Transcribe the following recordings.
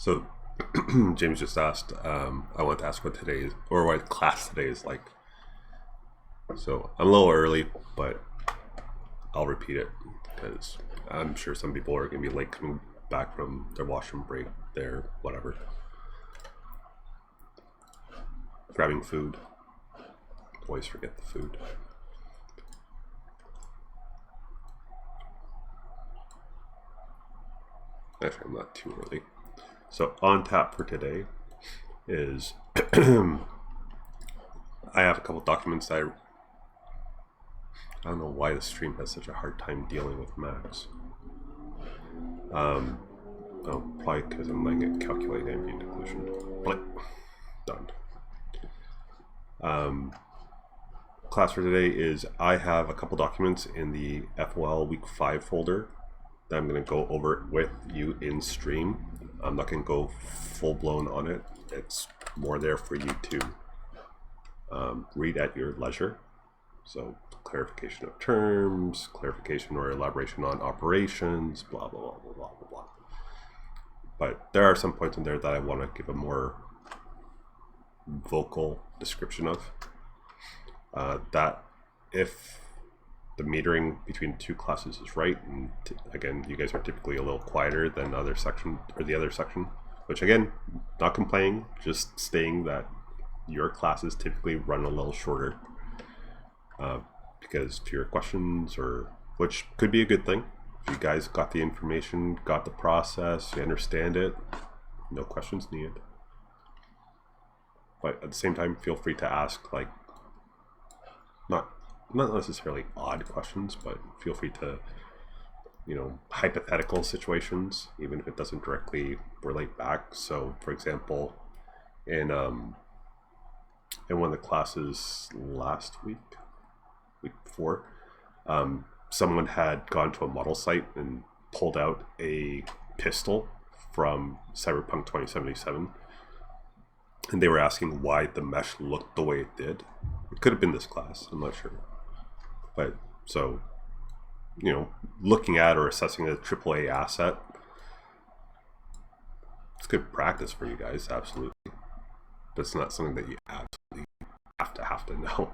So James just asked, I want to ask what today is, or what class today is like. So I'm a little early, but I'll repeat it because I'm sure some people are going to be late coming back from their washroom break, their whatever. Grabbing food. Always forget the food. Actually, I'm not too early. So on tap for today is I have a couple documents I don't know why the stream has such a hard time dealing with Macs. Probably because I'm letting it calculate ambient occlusion. But done. Class for today is I have a couple documents in the FOL week 5 folder that I'm going to go over with you in stream. I'm not going to go full blown on it. It's more there for you to read at your leisure. So clarification of terms, clarification or elaboration on operations, blah, blah, blah, blah, blah, blah. But there are some points in there that I want to give a more vocal description of. That if the metering between two classes is right, and again, you guys are typically a little quieter than the other section, which again, not complaining, just stating that your classes typically run a little shorter because to your questions, or which could be a good thing. If you guys got the information, got the process, you understand it, no questions needed. But at the same time, feel free to ask like not necessarily odd questions, but feel free to, hypothetical situations, even if it doesn't directly relate back. So for example, in one of the classes last week before, someone had gone to a model site and pulled out a pistol from Cyberpunk 2077, and they were asking why the mesh looked the way it did. It could have been this class, I'm not sure. But so, looking at or assessing a AAA asset, it's good practice for you guys, absolutely. But it's not something that you absolutely have to know.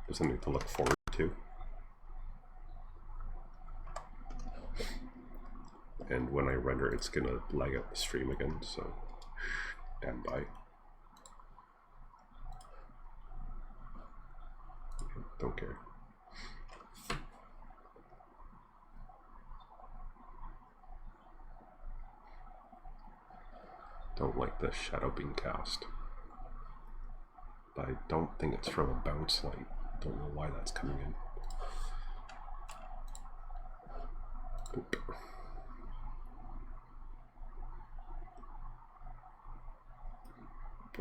It's something to look forward to. And when I render, it's gonna lag out the stream again, so stand by. Don't care. Don't like the shadow being cast. But I don't think it's from a bounce light. Don't know why that's coming in. Oop.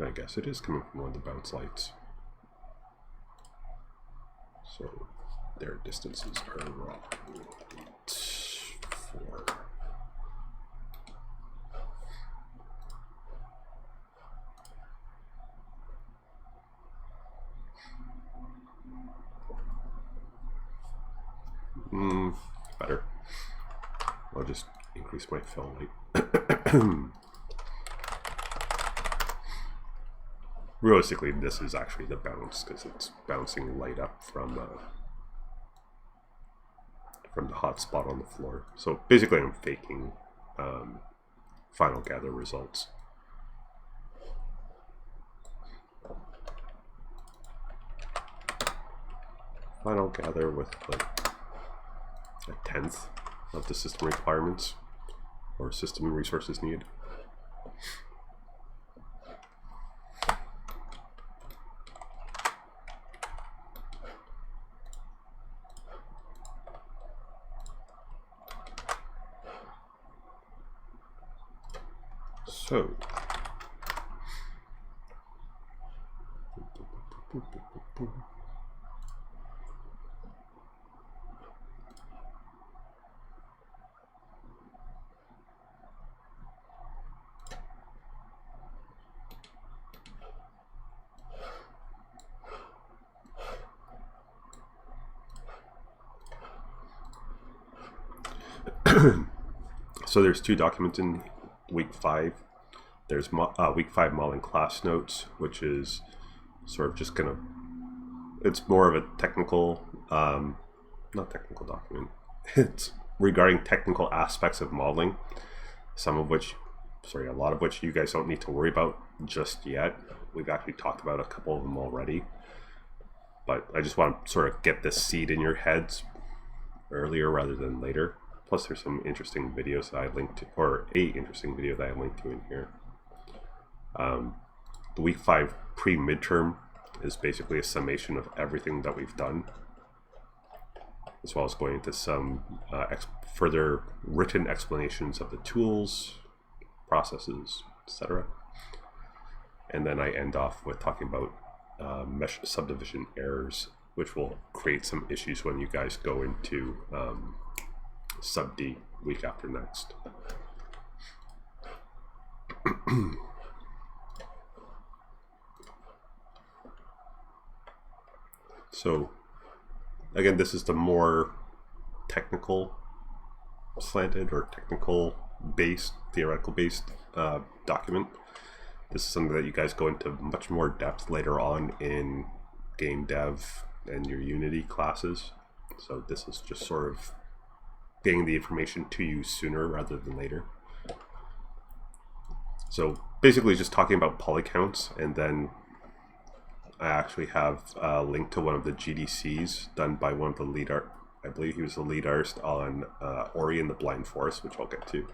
I guess it is coming from one of the bounce lights. So their distances are wrong. 4. Better. I'll just increase my fill light. Realistically, this is actually the bounce because it's bouncing light up from the hot spot on the floor. So basically, I'm faking final gather results. Final gather with like a 1/10 of the system requirements or system resources needed. So, so there's two documents in week 5. There's week 5 modeling class notes, which is sort of just gonna, it's more of a technical, not technical document. It's regarding technical aspects of modeling, a lot of which you guys don't need to worry about just yet. We've actually talked about a couple of them already, but I just want to sort of get this seed in your heads earlier rather than later. Plus there's some interesting videos that I linked to, or a interesting video that I linked to in here. The week 5 pre-midterm is basically a summation of everything that we've done, as well as going into some further written explanations of the tools, processes, etc. And then I end off with talking about mesh subdivision errors, which will create some issues when you guys go into sub D week after next. So again, this is the more technical slanted or technical based, theoretical based document. This is something that you guys go into much more depth later on in game dev and your Unity classes. So this is just sort of getting the information to you sooner rather than later. So basically just talking about poly counts, and then I actually have a link to one of the GDCs done by one of the lead art. I believe he was the lead artist on Ori and the Blind Forest, which I'll get to.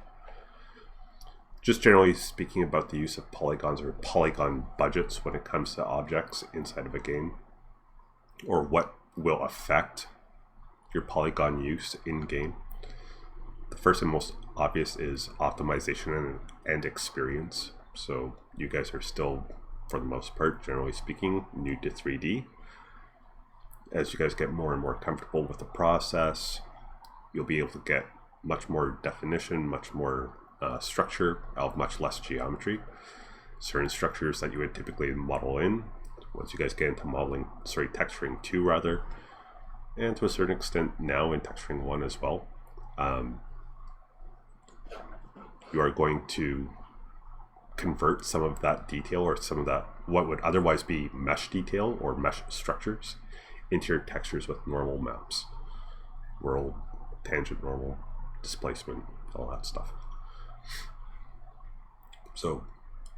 Just generally speaking about the use of polygons or polygon budgets when it comes to objects inside of a game, or what will affect your polygon use in game. The first and most obvious is optimization and experience. So you guys are still, for the most part, generally speaking, new to 3D. As you guys get more and more comfortable with the process, you'll be able to get much more definition, much more structure out of much less geometry. Certain structures that you would typically model in, once you guys get into texturing 2 rather, and to a certain extent now in texturing 1 as well, you are going to convert some of that detail, or some of that what would otherwise be mesh detail or mesh structures, into your textures with normal maps, world, tangent, normal, displacement, all that stuff. So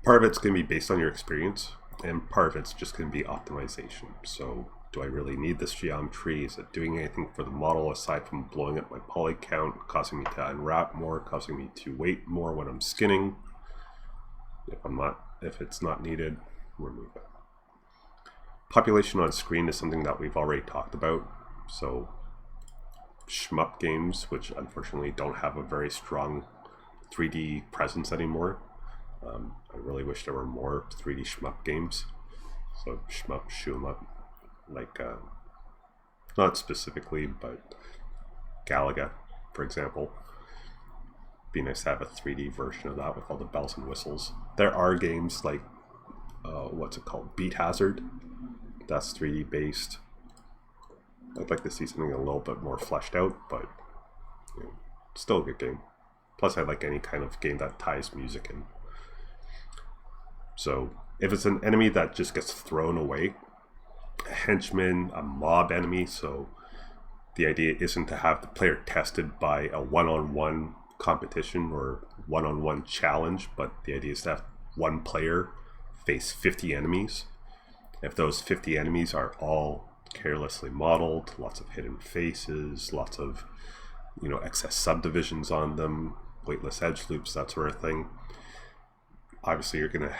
part of it's going to be based on your experience, and part of it's just going to be optimization. So do I really need this geometry? Is it doing anything for the model aside from blowing up my poly count, causing me to unwrap more, causing me to wait more when I'm skinning? If it's not needed, remove it. Population on screen is something that we've already talked about. So shmup games, which unfortunately don't have a very strong 3D presence anymore. I really wish there were more 3D shmup games. So shmup, shoom up, like not specifically, but Galaga, for example. Be nice to have a 3D version of that with all the bells and whistles. There are games like what's it called, Beat Hazard, that's 3D based. I'd like to see something a little bit more fleshed out, but still a good game. Plus I like any kind of game that ties music in. So if it's an enemy that just gets thrown away, a henchman, a mob enemy, so the idea isn't to have the player tested by a one-on-one competition or one-on-one challenge, but the idea is to have one player face 50 enemies. If those 50 enemies are all carelessly modeled, lots of hidden faces, lots of excess subdivisions on them, weightless edge loops, that sort of thing, obviously you're going to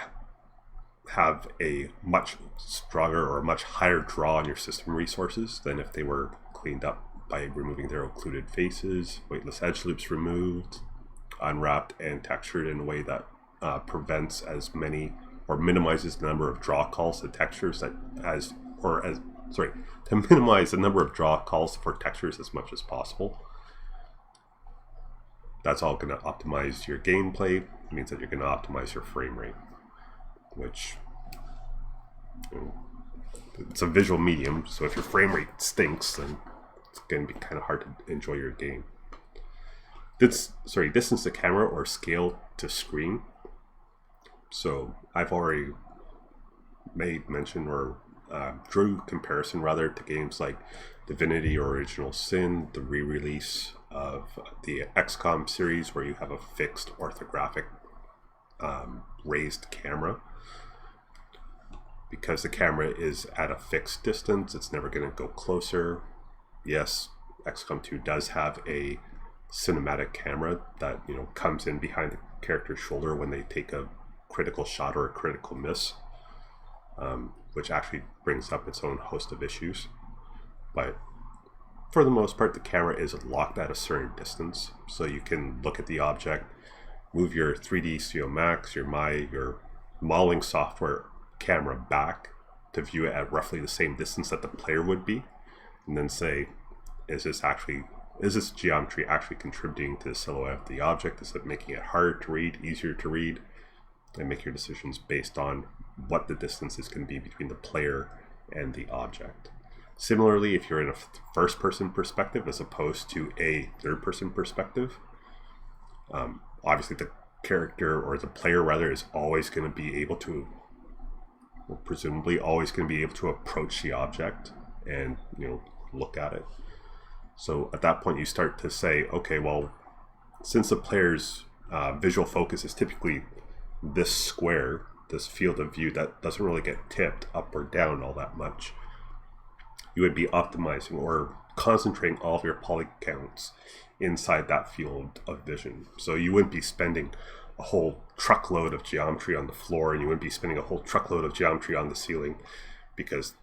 have a much stronger or a much higher draw on your system resources than if they were cleaned up by removing their occluded faces, weightless edge loops removed, unwrapped and textured in a way that prevents as many or minimizes the number of draw calls to textures to minimize the number of draw calls for textures as much as possible. That's all going to optimize your gameplay. It means that you're going to optimize your frame rate, which it's a visual medium, so if your frame rate stinks, then it's going to be kind of hard to enjoy your game. distance to camera or scale to screen. So I've already made mention or drew comparison rather to games like Divinity Original Sin, the re-release of the XCOM series, where you have a fixed orthographic raised camera. Because the camera is at a fixed distance, it's never going to go closer. Yes, XCOM 2 does have a cinematic camera that, you know, comes in behind the character's shoulder when they take a critical shot or a critical miss, which actually brings up its own host of issues. But for the most part, the camera is locked at a certain distance, so you can look at the object, move your 3D Studio Max, your modeling software camera back to view it at roughly the same distance that the player would be, and then say, is this geometry actually contributing to the silhouette of the object? Is it making it harder to read, easier to read? And make your decisions based on what the distance is going to be between the player and the object. Similarly, if you're in a first-person perspective as opposed to a third-person perspective, obviously the character, or the player rather, is always going to be able to, or presumably always going to be able to approach the object and, you know, look at it. So at that point you start to say, okay, well, since the player's visual focus is typically this square, this field of view that doesn't really get tipped up or down all that much, you would be optimizing or concentrating all of your poly counts inside that field of vision. So you wouldn't be spending a whole truckload of geometry on the floor, and you wouldn't be spending a whole truckload of geometry on the ceiling, because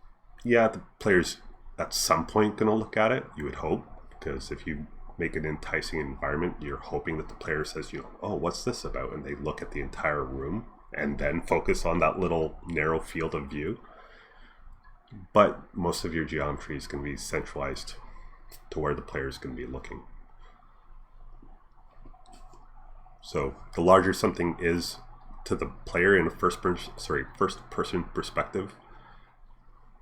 yeah, the player's at some point going to look at it, you would hope, because if you make an enticing environment, you're hoping that the player says, you know, oh, what's this about? And they look at the entire room and then focus on that little narrow field of view. But most of your geometry is going to be centralized to where the player is going to be looking. So the larger something is to the player in a first-person perspective,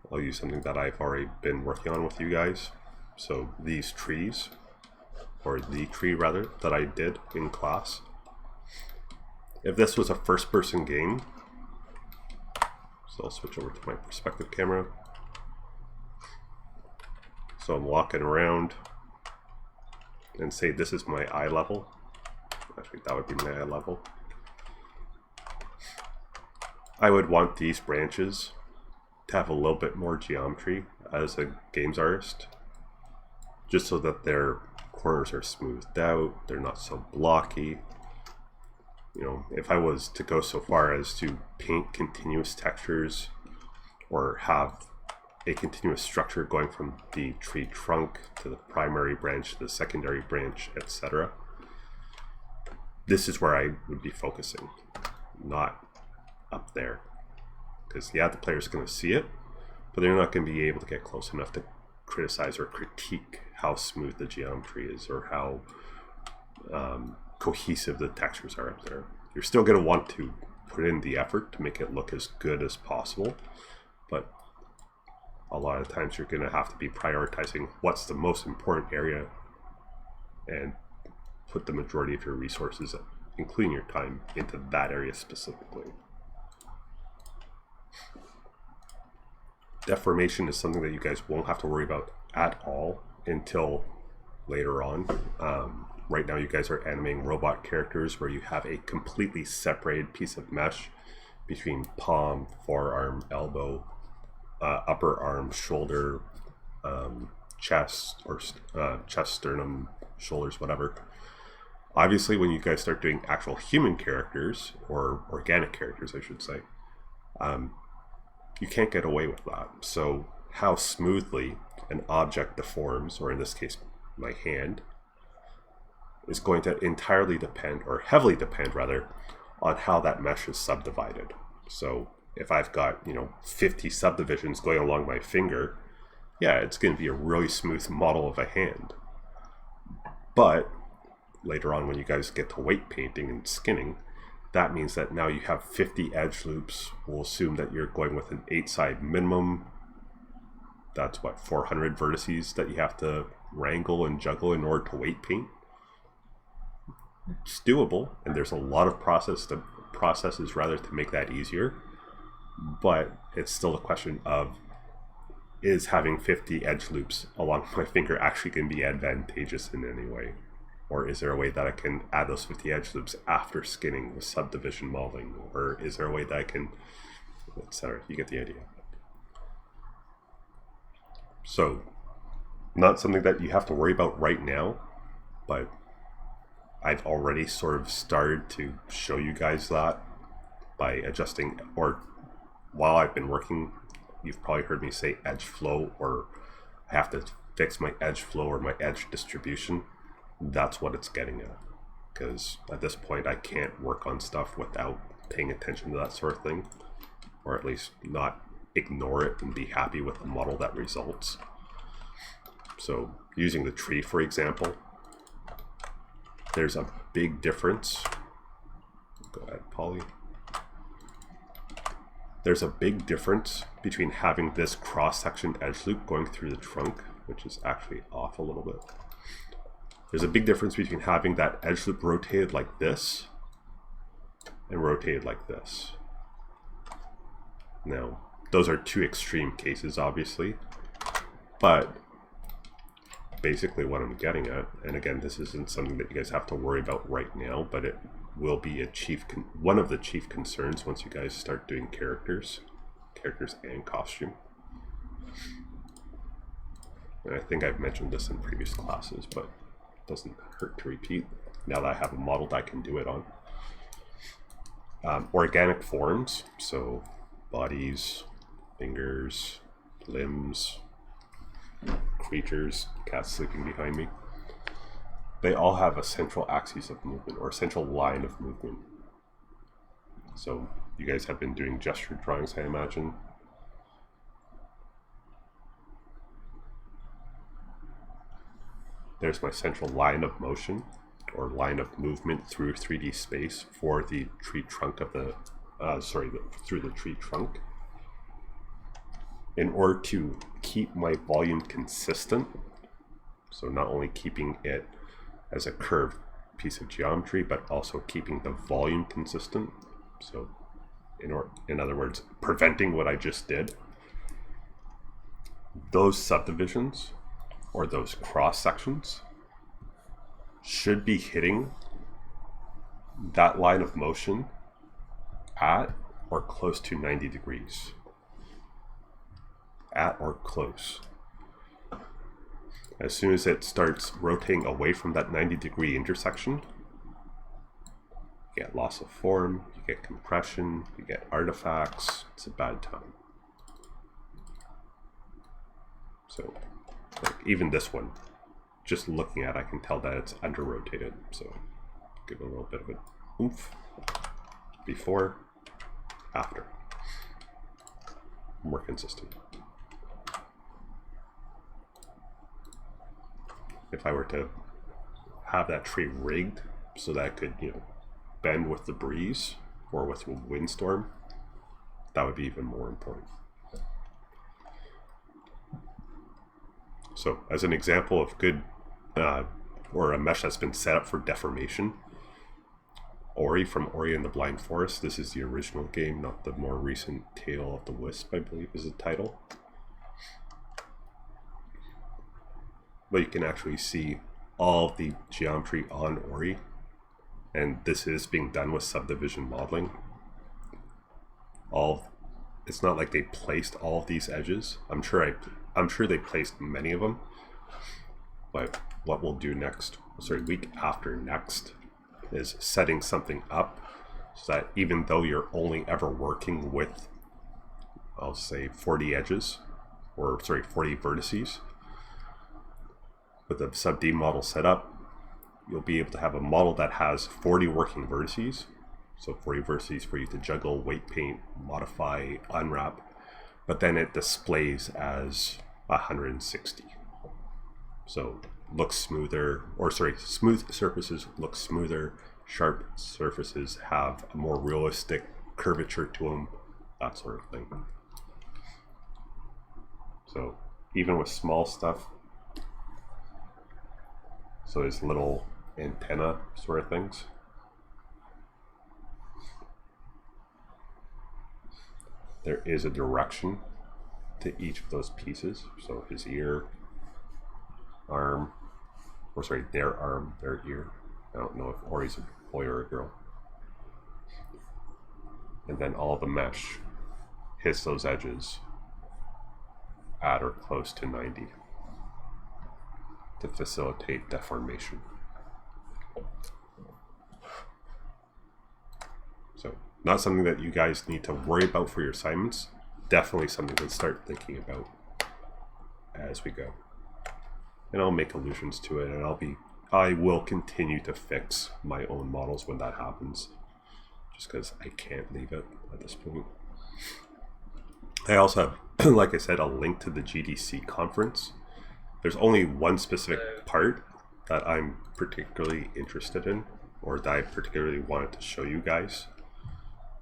I'll use something that I've already been working on with you guys. So these trees, or the tree rather, that I did in class. If this was a first-person game, so I'll switch over to my perspective camera. So I'm walking around and say this is my eye level. Actually, that would be my eye level. I would want these branches to have a little bit more geometry as a games artist, just so that their corners are smoothed out, they're not so blocky. You know, if I was to go so far as to paint continuous textures or have a continuous structure going from the tree trunk to the primary branch to the secondary branch, etc., this is where I would be focusing, not up there. Because yeah, the player's going to see it, but they're not going to be able to get close enough to criticize or critique how smooth the geometry is or how cohesive the textures are up there. You're still going to want to put in the effort to make it look as good as possible, but a lot of times you're going to have to be prioritizing what's the most important area and put the majority of your resources, including your time, into that area specifically. Deformation is something that you guys won't have to worry about at all until later on. Right now you guys are animating robot characters where you have a completely separated piece of mesh between palm, forearm, elbow, upper arm, shoulder, chest, or chest, sternum, shoulders, whatever. Obviously, when you guys start doing actual human characters, or organic characters, I should say, you can't get away with that. So how smoothly an object deforms, or in this case, my hand, is going to entirely depend, or heavily depend rather, on how that mesh is subdivided. So if I've got, 50 subdivisions going along my finger, yeah, it's going to be a really smooth model of a hand. But later on, when you guys get to weight painting and skinning, that means that now you have 50 edge loops. We'll assume that you're going with an 8-side minimum. That's what, 400 vertices that you have to wrangle and juggle in order to weight paint. It's doable, and there's a lot of processes rather to make that easier. But it's still a question of, is having 50 edge loops along my finger actually going to be advantageous in any way? Or is there a way that I can add those 50 edge loops after skinning with subdivision modeling? Or is there a way that I can, etc.? You get the idea. So, not something that you have to worry about right now, but I've already sort of started to show you guys that by adjusting, or while I've been working, you've probably heard me say edge flow, or I have to fix my edge flow or my edge distribution. That's what it's getting at. Because at this point, I can't work on stuff without paying attention to that sort of thing, or at least not ignore it and be happy with the model that results. So using the tree, for example, there's a big difference. Go ahead, Polly. There's a big difference between having this cross-section edge loop going through the trunk, which is actually off a little bit. There's a big difference between having that edge loop rotated like this and rotated like this. Now, those are two extreme cases, obviously, but basically what I'm getting at, and again, this isn't something that you guys have to worry about right now, but it will be one of the chief concerns once you guys start doing characters and costume. And I think I've mentioned this in previous classes, but it doesn't hurt to repeat now that I have a model that I can do it on. Organic forms, so bodies, fingers, limbs, creatures, cat sleeping behind me. They all have a central axis of movement, or a central line of movement. So you guys have been doing gesture drawings, I imagine. There's my central line of motion, or line of movement through 3D space for the tree trunk of the, through the tree trunk. In order to keep my volume consistent, so not only keeping it as a curved piece of geometry, but also keeping the volume consistent. So in other words, preventing what I just did. Those subdivisions, or those cross sections, should be hitting that line of motion at or close to 90 degrees. At or close. As soon as it starts rotating away from that 90-degree intersection, you get loss of form, you get compression, you get artifacts. It's a bad time. So, like, even this one, just looking at it, I can tell that it's under-rotated. So, give it a little bit of an oomph. Before, after. More consistent. If I were to have that tree rigged so that it could, bend with the breeze or with a windstorm, that would be even more important. So, as an example of good, or a mesh that's been set up for deformation, Ori from Ori and the Blind Forest. This is the original game, not the more recent Tale of the Wisp, I believe is the title. But you can actually see all of the geometry on Ori, and this is being done with subdivision modeling. It's not like they placed all of these edges. I'm sure they placed many of them. But what we'll do week after next, is setting something up so that even though you're only ever working with, I'll say 40 edges, 40 vertices, with the sub-D model set up, you'll be able to have a model that has 40 working vertices. So 40 vertices for you to juggle, weight paint, modify, unwrap, but then it displays as 160. So looks smoother, smooth surfaces look smoother, sharp surfaces have a more realistic curvature to them, that sort of thing. So even with small stuff, so there's little antenna sort of things. There is a direction to each of those pieces. So his ear, arm, or sorry, their arm, their ear. I don't know if Ori's a boy or a girl. And then all the mesh hits those edges at or close to 90 to facilitate deformation. So not something that you guys need to worry about for your assignments. Definitely something to start thinking about as we go. And I'll make allusions to it, and I will continue to fix my own models when that happens, just because I can't leave it at this point. I also have, like I said, a link to the GDC conference. There's only one specific part that I'm particularly interested in, or that I particularly wanted to show you guys.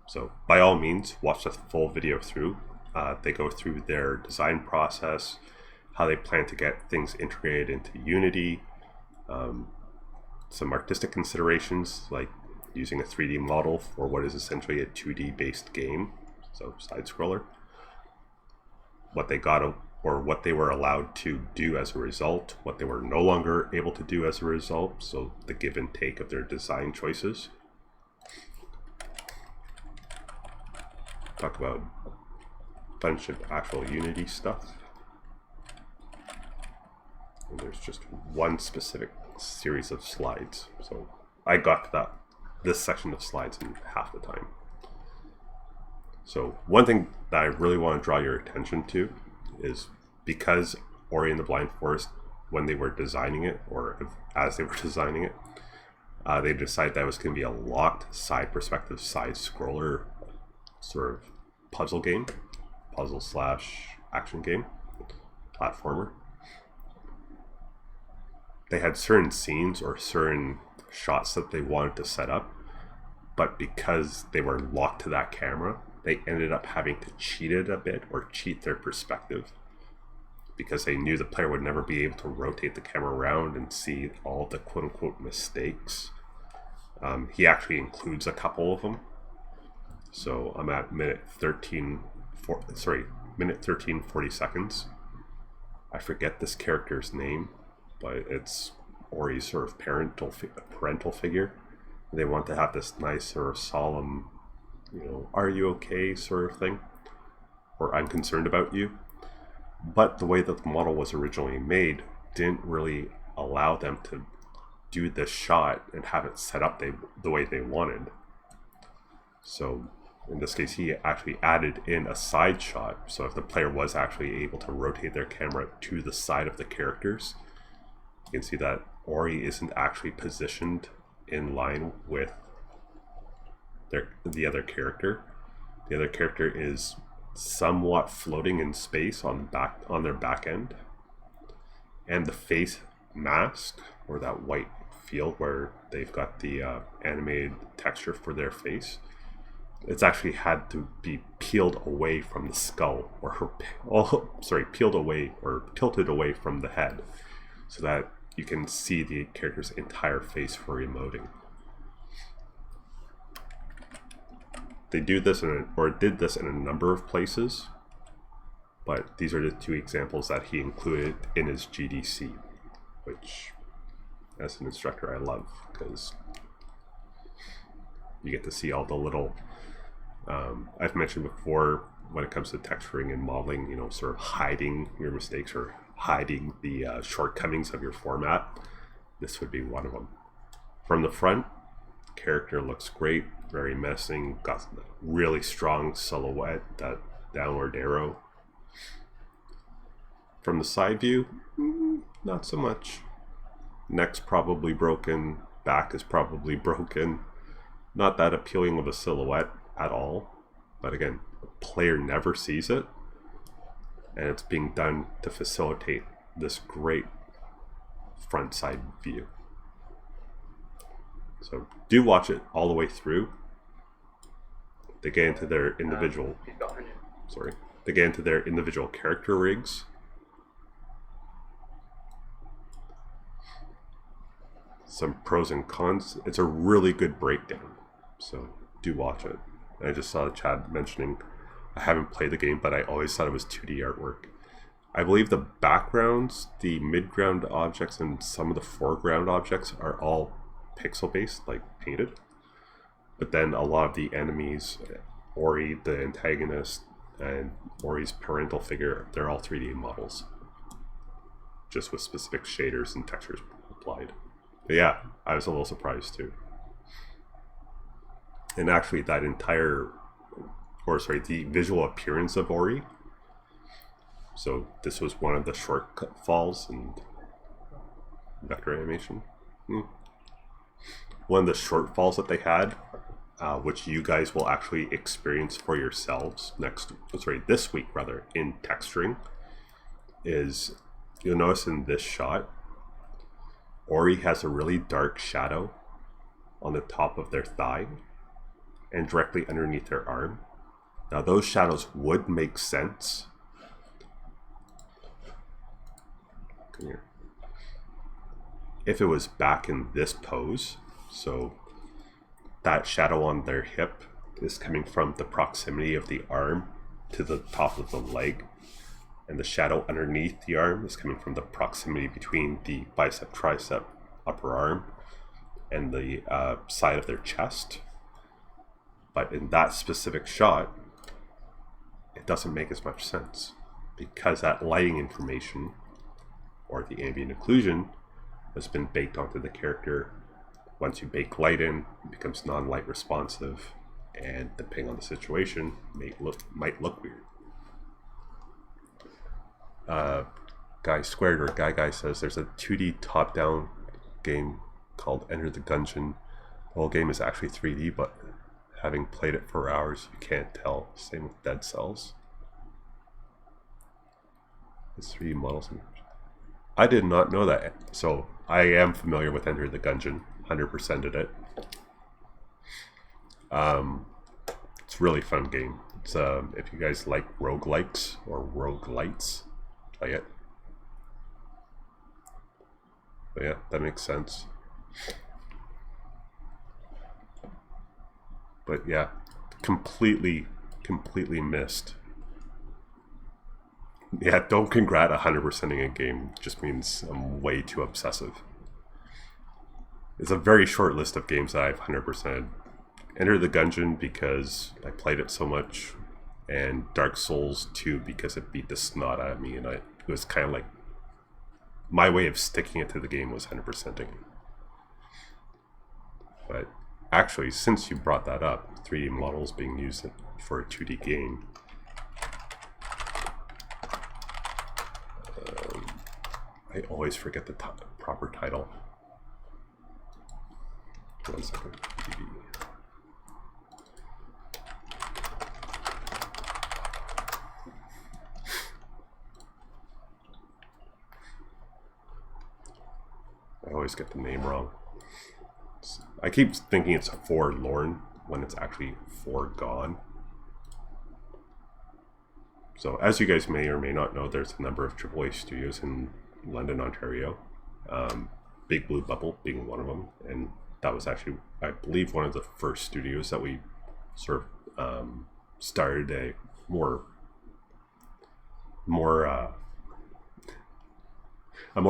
So by all means, watch the full video through. They go through their design process, how they plan to get things integrated into Unity, some artistic considerations like using a 3D model for what is essentially a 2D based game, so side scroller, what they got or what they were allowed to do as a result, what they were no longer able to do as a result, so the give and take of their design choices. Talk about a bunch of actual Unity stuff. And there's just one specific series of slides. So I got to this section of slides in half the time. So one thing that I really want to draw your attention to is, because Ori and the Blind Forest, when they were designing it, or as they were designing it, they decided that it was going to be a locked side perspective, side scroller sort of puzzle game, puzzle / action game, platformer. They had certain scenes or certain shots that they wanted to set up, but because they were locked to that camera, they ended up having to cheat it a bit, or cheat their perspective, because they knew the player would never be able to rotate the camera around and see all the quote-unquote mistakes. He actually includes a couple of them. So I'm at minute 13:40 seconds. I forget this character's name, but it's Ori's sort of parental figure. They want to have this nice sort of solemn, are you okay sort of thing, or I'm concerned about you. But the way that the model was originally made didn't really allow them to do this shot and have it set up the way they wanted. So in this case, he actually added in a side shot. So if the player was actually able to rotate their camera to the side of the characters, you can see that Ori isn't actually positioned in line with the other character. The other character is somewhat floating in space on their back end, and the face mask, or that white field where they've got the animated texture for their face, it's actually had to be peeled away from the skull, or peeled away or tilted away from the head, so that you can see the character's entire face for emoting. They did this in a number of places, but these are the two examples that he included in his GDC, which, as an instructor, I love, because you get to see all the little, I've mentioned before, when it comes to texturing and modeling, sort of hiding your mistakes or hiding the shortcomings of your format. This would be one of them. From the front, character looks great, very menacing, got really strong silhouette, that downward arrow. From the side view, not so much. Neck's probably broken, back is probably broken. Not that appealing of a silhouette at all, but again, the player never sees it, and it's being done to facilitate this great front side view. So do watch it all the way through. They get into their individual character rigs. some pros and cons. It's a really good breakdown, so do watch it. I just saw Chad mentioning, I haven't played the game, but I always thought it was 2D artwork. I believe the backgrounds, the midground objects, and some of the foreground objects are all pixel based, like painted. But then a lot of the enemies, Ori, the antagonist, and Ori's parental figure, they're all 3D models, just with specific shaders and textures applied. But yeah, I was a little surprised too. And actually that the visual appearance of Ori, so this was one of the shortfalls in vector animation. One of the shortfalls that they had, which you guys will actually experience for yourselves this week rather, in texturing, is you'll notice in this shot, Ori has a really dark shadow on the top of their thigh and directly underneath their arm. Now those shadows would make sense. Come here. If it was back in this pose, so that shadow on their hip is coming from the proximity of the arm to the top of the leg, and the shadow underneath the arm is coming from the proximity between the bicep, tricep, upper arm, and the side of their chest. But in that specific shot, it doesn't make as much sense, because that lighting information, or the ambient occlusion, has been baked onto the character. Once you bake light in, it becomes non-light responsive, and depending on the situation, might look weird. Guy says there's a 2D top-down game called Enter the Gungeon. The whole game is actually 3D, but having played it for hours, you can't tell. Same with Dead Cells. It's 3D models. I did not know that, so I am familiar with Enter the Gungeon. 100%ed it. It's a really fun game. It's if you guys like roguelikes or roguelites, play it. But yeah, that makes sense. But yeah, completely missed. Yeah, don't congrat 100%ing a game. Just means I'm way too obsessive. It's a very short list of games that I've 100%ed. Enter the Gungeon because I played it so much, and Dark Souls 2 because it beat the snot out of me, and it was kind of like my way of sticking it to the game was 100%ing. But actually, since you brought that up, 3D models being used for a 2D game, I always forget the proper title. 1 second. TV. I always get the name wrong. I keep thinking it's Forlorn when it's actually Foregone. So as you guys may or may not know, there's a number of AAA studios in London, Ontario. Big Blue Bubble being one of them, and that was actually, I believe, one of the first studios that we sort of started a more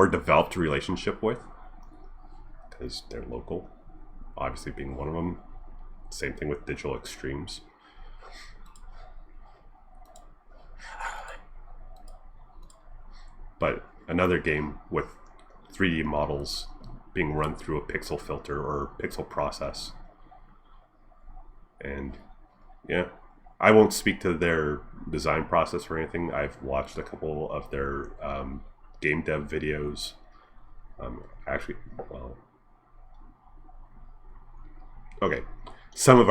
developed relationship with, because they're local. Obviously, being one of them. Same thing with Digital Extremes. But another game with 3D models being run through a pixel filter or pixel process. And yeah, I won't speak to their design process or anything. I've watched a couple of their game dev videos. Okay. Some of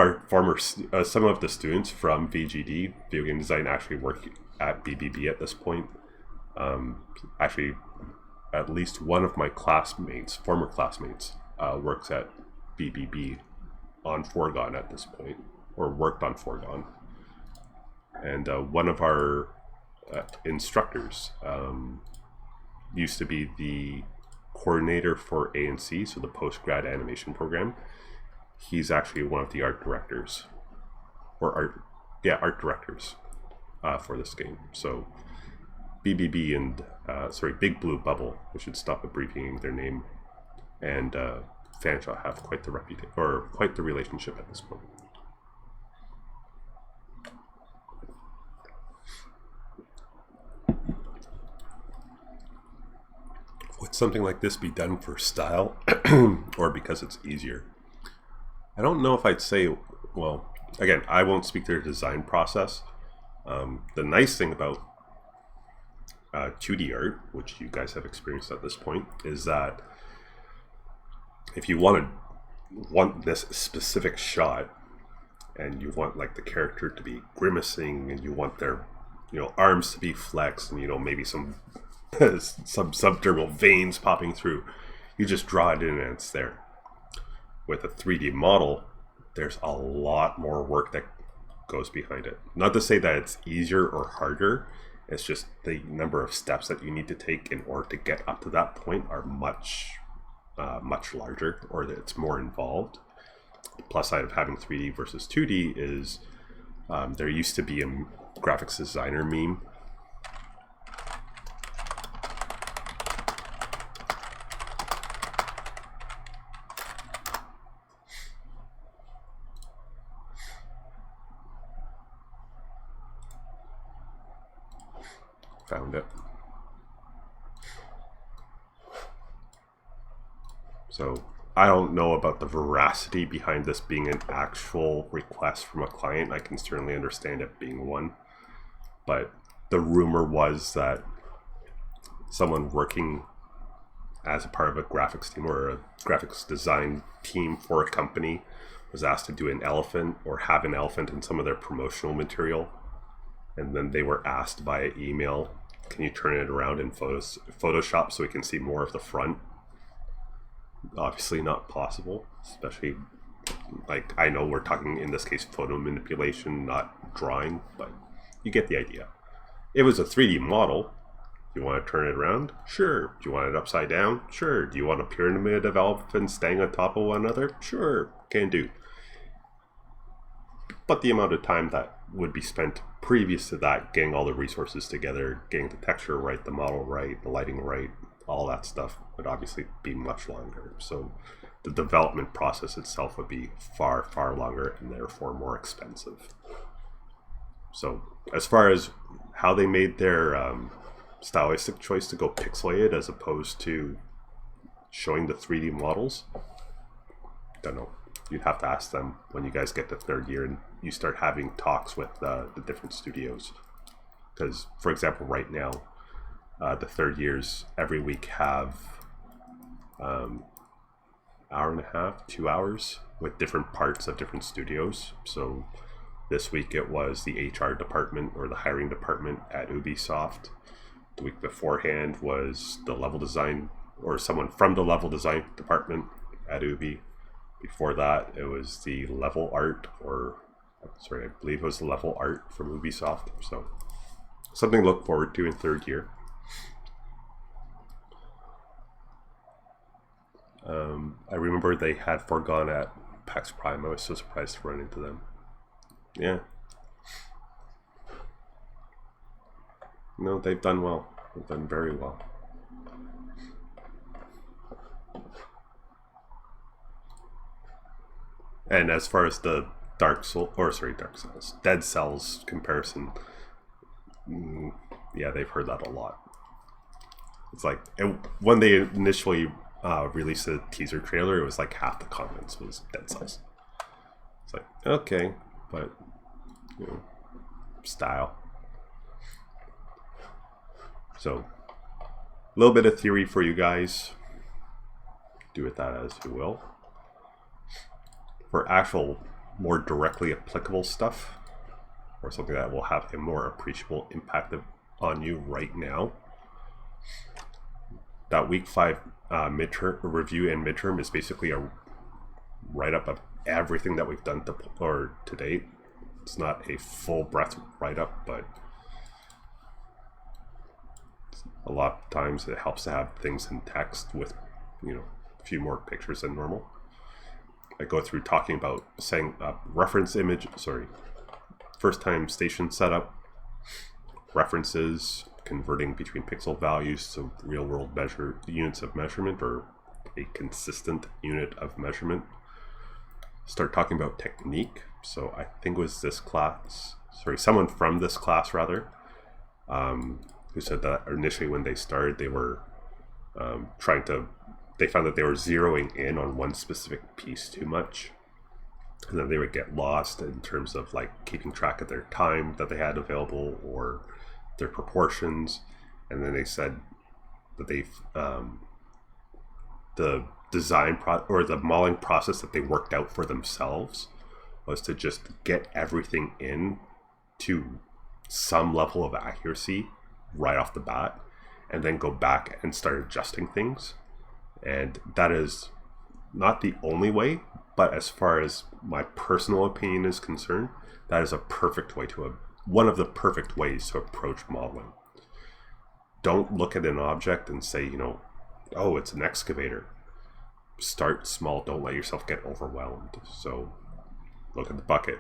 the students from VGD, Video Game Design, actually work at BBB at this point. Actually, at least one of my former classmates, works at BBB on Foregone at this point, or worked on Foregone. And one of our instructors used to be the coordinator for ANC, so the post-grad animation program. He's actually one of the art directors, art directors for this game. So BBB and Big Blue Bubble, we should stop abbreviating their name, and Fanshawe have quite the reputation, or quite the relationship at this point. Would something like this be done for style or because it's easier? I don't know if I'd say, well, again, I won't speak to their design process. The nice thing about 2D art, which you guys have experienced at this point, is that if you want this specific shot and you want like the character to be grimacing and you want their arms to be flexed and maybe some subdermal veins popping through, you just draw it in and it's there. With a 3D model, there's a lot more work that goes behind it. Not to say that it's easier or harder, it's just the number of steps that you need to take in order to get up to that point are much larger, or that it's more involved. The plus side of having 3D versus 2D is there used to be a graphics designer meme found it. So I don't know about the veracity behind this being an actual request from a client. I can certainly understand it being one, but the rumor was that someone working as a part of a graphics team or a graphics design team for a company was asked to do an elephant or have an elephant in some of their promotional material. And then they were asked via email, can you turn it around in Photoshop so we can see more of the front? Obviously not possible, especially, like, I know we're talking in this case photo manipulation, not drawing, but you get the idea. It was a 3D model. Do you want to turn it around? Sure. Do you want it upside down? Sure. Do you want a pyramid of elephants staying on top of one another? Sure. Can do. But the amount of time that would be spent previous to that, getting all the resources together, getting the texture right, the model right, the lighting right, all that stuff would obviously be much longer. So the development process itself would be far, far longer and therefore more expensive. So as far as how they made their stylistic choice to go pixelated as opposed to showing the 3D models, don't know. You'd have to ask them when you guys get to third year and you start having talks with the different studios. Because, for example, right now, the third years every week have hour and a half, 2 hours with different parts of different studios. So this week it was the HR department or the hiring department at Ubisoft. The week beforehand was the level design or someone from the level design department at Ubi. Before that, it was the level art, I believe it was the level art from Ubisoft. So something to look forward to in third year. I remember they had Forgone at PAX Prime. I was so surprised to run into them. Yeah. No, they've done well. They've done very well. And as far as the Dead Cells comparison, yeah, they've heard that a lot. It's like, when they initially released the teaser trailer, it was like half the comments was Dead Cells. It's like, okay, but, style. So, a little bit of theory for you guys. Do with that as you will. For actual, more directly applicable stuff, or something that will have a more appreciable impact on you right now, that week 5 midterm review and midterm is basically a write-up of everything that we've done to date. It's not a full breadth write-up, but a lot of times it helps to have things in text with a few more pictures than normal. I go through talking about setting up reference image, first time station setup, references, converting between pixel values to real world units of measurement or a consistent unit of measurement. Start talking about technique. So I think it was someone from this class rather, who said that initially when they started, they were they found that they were zeroing in on one specific piece too much, and then they would get lost in terms of like keeping track of their time that they had available or their proportions. And then they said that the the modeling process that they worked out for themselves was to just get everything in to some level of accuracy right off the bat, and then go back and start adjusting things. And that is not the only way, but as far as my personal opinion is concerned, that is one of the perfect ways to approach modeling. Don't look at an object and say, oh, it's an excavator. Start small. Don't let yourself get overwhelmed. So look at the bucket,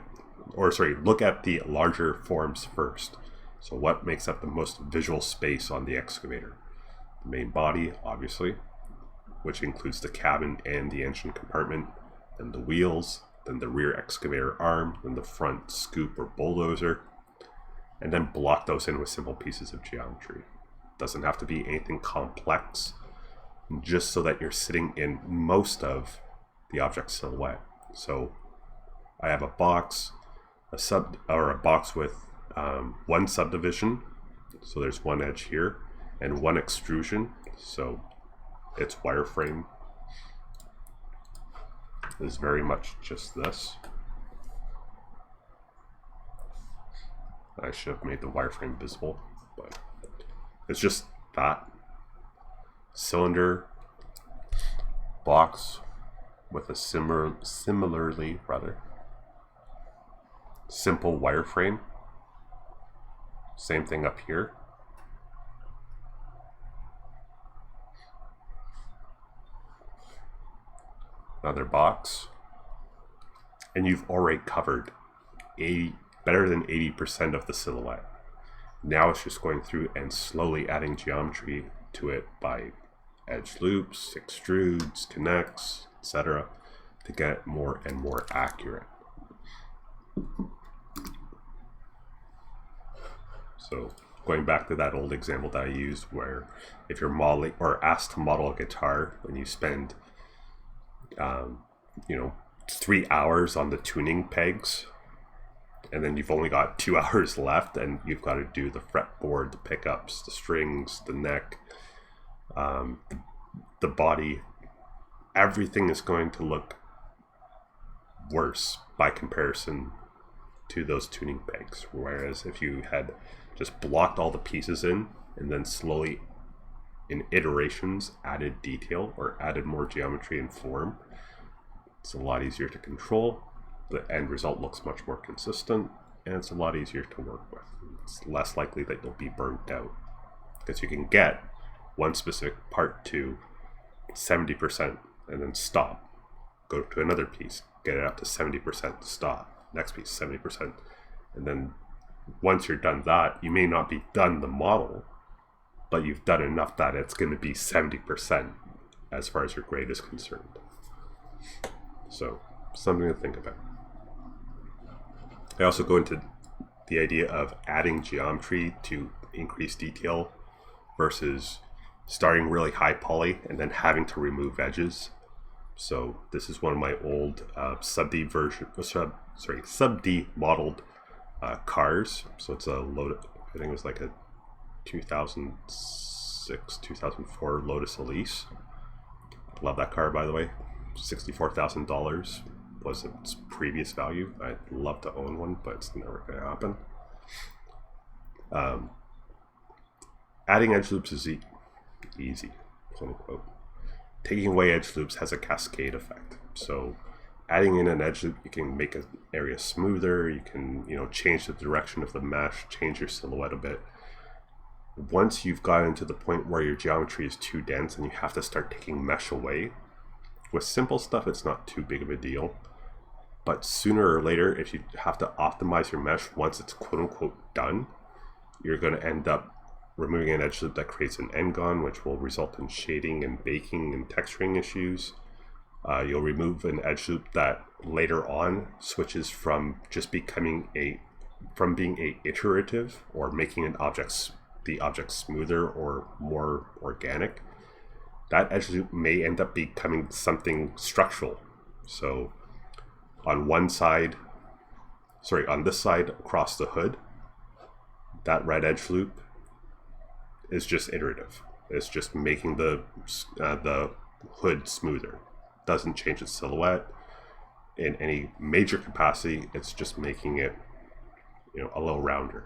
look at the larger forms first. So what makes up the most visual space on the excavator? The main body, obviously, which includes the cabin and the engine compartment, then the wheels, then the rear excavator arm, then the front scoop or bulldozer, and then block those in with simple pieces of geometry. Doesn't have to be anything complex, just so that you're sitting in most of the object silhouette. So I have a box, a box with one subdivision, so there's one edge here, and one extrusion, so its wireframe is very much just this. I should have made the wireframe visible, but it's just that cylinder box with a similarly simple wireframe. Same thing up here. Another box, and you've already covered better than 80% of the silhouette. Now it's just going through and slowly adding geometry to it by edge loops, extrudes, connects, etc., to get more and more accurate. So going back to that old example that I used, where if you're modeling or asked to model a guitar and you spend 3 hours on the tuning pegs, and then you've only got 2 hours left, and you've got to do the fretboard, the pickups, the strings, the neck, the body. Everything is going to look worse by comparison to those tuning pegs. Whereas if you had just blocked all the pieces in and then slowly in iterations added detail or added more geometry and form, it's a lot easier to control. The end result looks much more consistent, and it's a lot easier to work with. It's less likely that you'll be burnt out, because you can get one specific part to 70% and then stop. Go to another piece, get it up to 70%, stop. Next piece, 70%. And then once you're done that, you may not be done the model, but you've done enough that it's going to be 70% as far as your grade is concerned. So, something to think about. I also go into the idea of adding geometry to increase detail versus starting really high poly and then having to remove edges. So this is one of my old sub-D modeled cars. So it's a Lotus, I think it was like a 2006, 2004 Lotus Elise. Love that car, by the way. $64,000 was its previous value. I'd love to own one, but it's never going to happen. Adding edge loops is easy, quote unquote. Taking away edge loops has a cascade effect. So adding in an edge loop, you can make an area smoother. You can, change the direction of the mesh, change your silhouette a bit. Once you've gotten to the point where your geometry is too dense and you have to start taking mesh away, with simple stuff it's not too big of a deal. But sooner or later, if you have to optimize your mesh once it's quote-unquote done, you're going to end up removing an edge loop that creates an n-gon, which will result in shading and baking and texturing issues. You'll remove an edge loop that later on switches from just becoming being a iterative or making the object smoother or more organic. That edge loop may end up becoming something structural. So on this side across the hood, that red edge loop is just iterative. It's just making the hood smoother. Doesn't change its silhouette in any major capacity. It's just making it, a little rounder.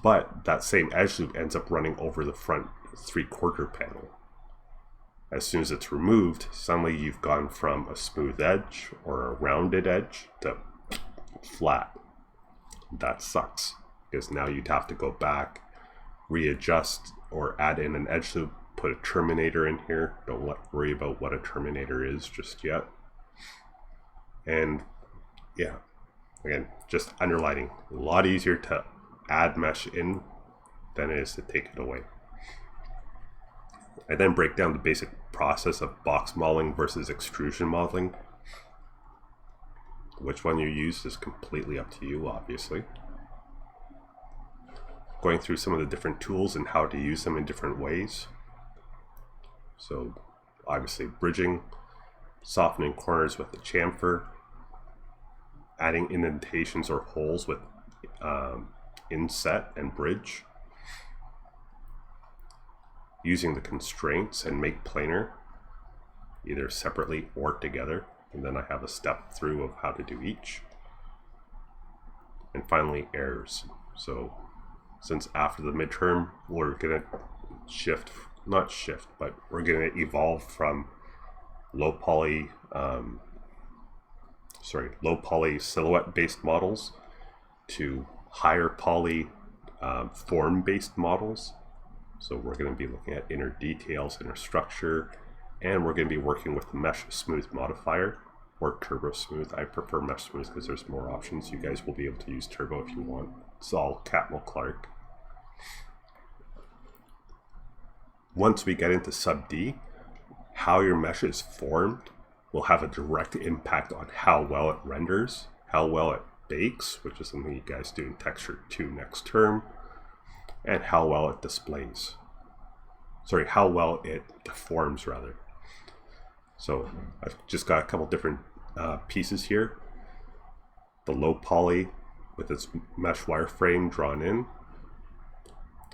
But that same edge loop ends up running over the front 3/4 panel. As soon as it's removed, suddenly you've gone from a smooth edge or a rounded edge to flat. That sucks, because now you'd have to go back, readjust, or add in an edge loop, put a terminator in here. Don't worry about what a terminator is just yet. And yeah, again, just underlining, a lot easier to add mesh in than it is to take it away. I then break down the basic process of box modeling versus extrusion modeling. Which one you use is completely up to you, obviously. Going through some of the different tools and how to use them in different ways. So obviously bridging, softening corners with the chamfer, adding indentations or holes with inset and bridge, using the constraints and make planar, either separately or together. And then I have a step through of how to do each. And finally, errors. So since after the midterm, we're gonna we're gonna evolve from low poly silhouette based models to higher poly form based models. So we're going to be looking at inner details, inner structure, and we're going to be working with the Mesh Smooth modifier or Turbo Smooth. I prefer Mesh Smooth because there's more options. You guys will be able to use Turbo if you want. It's all Catmull Clark. Once we get into Sub D, how your mesh is formed will have a direct impact on how well it renders, how well it bakes, which is something you guys do in Texture 2 next term, and how well it displays. How well it deforms, rather. So I've just got a couple different pieces here. The low poly with its mesh wireframe drawn in,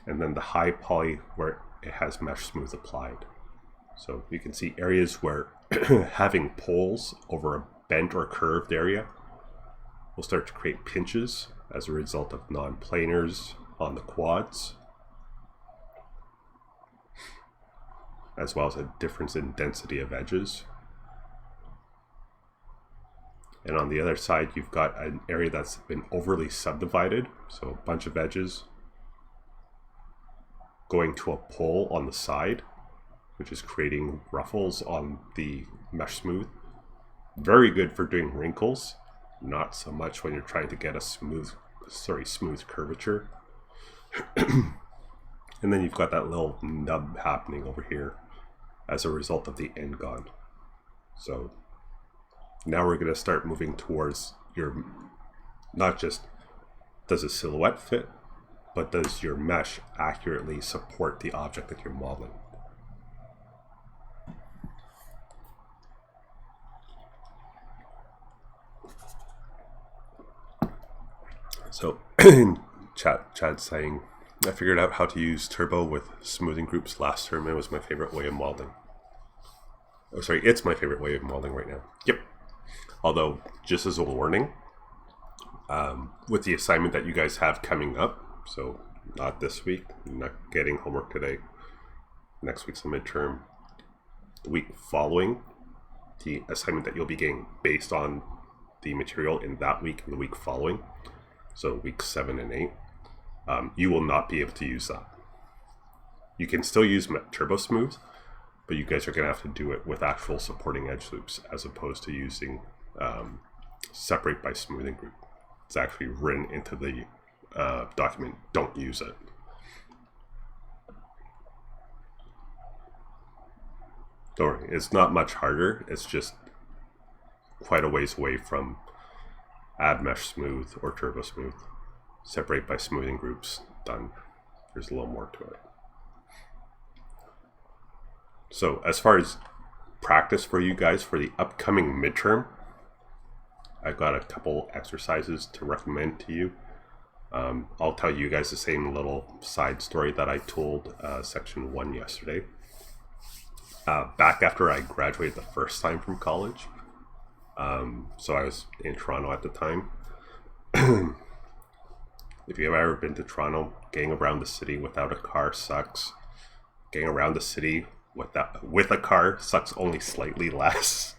and then the high poly where it has mesh smooth applied. So you can see areas where having poles over a bent or curved area will start to create pinches as a result of non-planars on the quads, as well as a difference in density of edges. And on the other side, you've got an area that's been overly subdivided, so a bunch of edges going to a pole on the side, which is creating ruffles on the mesh smooth. Very good for doing wrinkles, not so much when you're trying to get a smooth curvature. And then you've got that little nub happening over here as a result of the n-gon. So now we're going to start moving towards your, not just does a silhouette fit, but does your mesh accurately support the object that you're modeling. So Chad's saying, I figured out how to use Turbo with smoothing groups last term. It was my favorite way of modeling. Oh, sorry, it's my favorite way of modeling right now. Yep. Although, just as a warning, with the assignment that you guys have coming up, so not this week, not getting homework today, next week's the midterm, the week following, the assignment that you'll be getting based on the material in that week and the week following, so week 7 and 8, you will not be able to use that. you can still use Turbo Smooth, but you guys are going to have to do it with actual supporting edge loops as opposed to using separate by smoothing group. It's actually written into the document. Don't use it. Don't worry, it's not much harder. It's just quite a ways away from Add Mesh Smooth or Turbo Smooth. Separate by smoothing groups, done. There's a little more to it. So as far as practice for you guys for the upcoming midterm, I've got a couple exercises to recommend to you. I'll tell you guys the same little side story that I told section 1 yesterday. Back after I graduated the first time from college, so I was in Toronto at the time. If you've ever been to Toronto, getting around the city without a car sucks. Getting around the city with a car sucks only slightly less.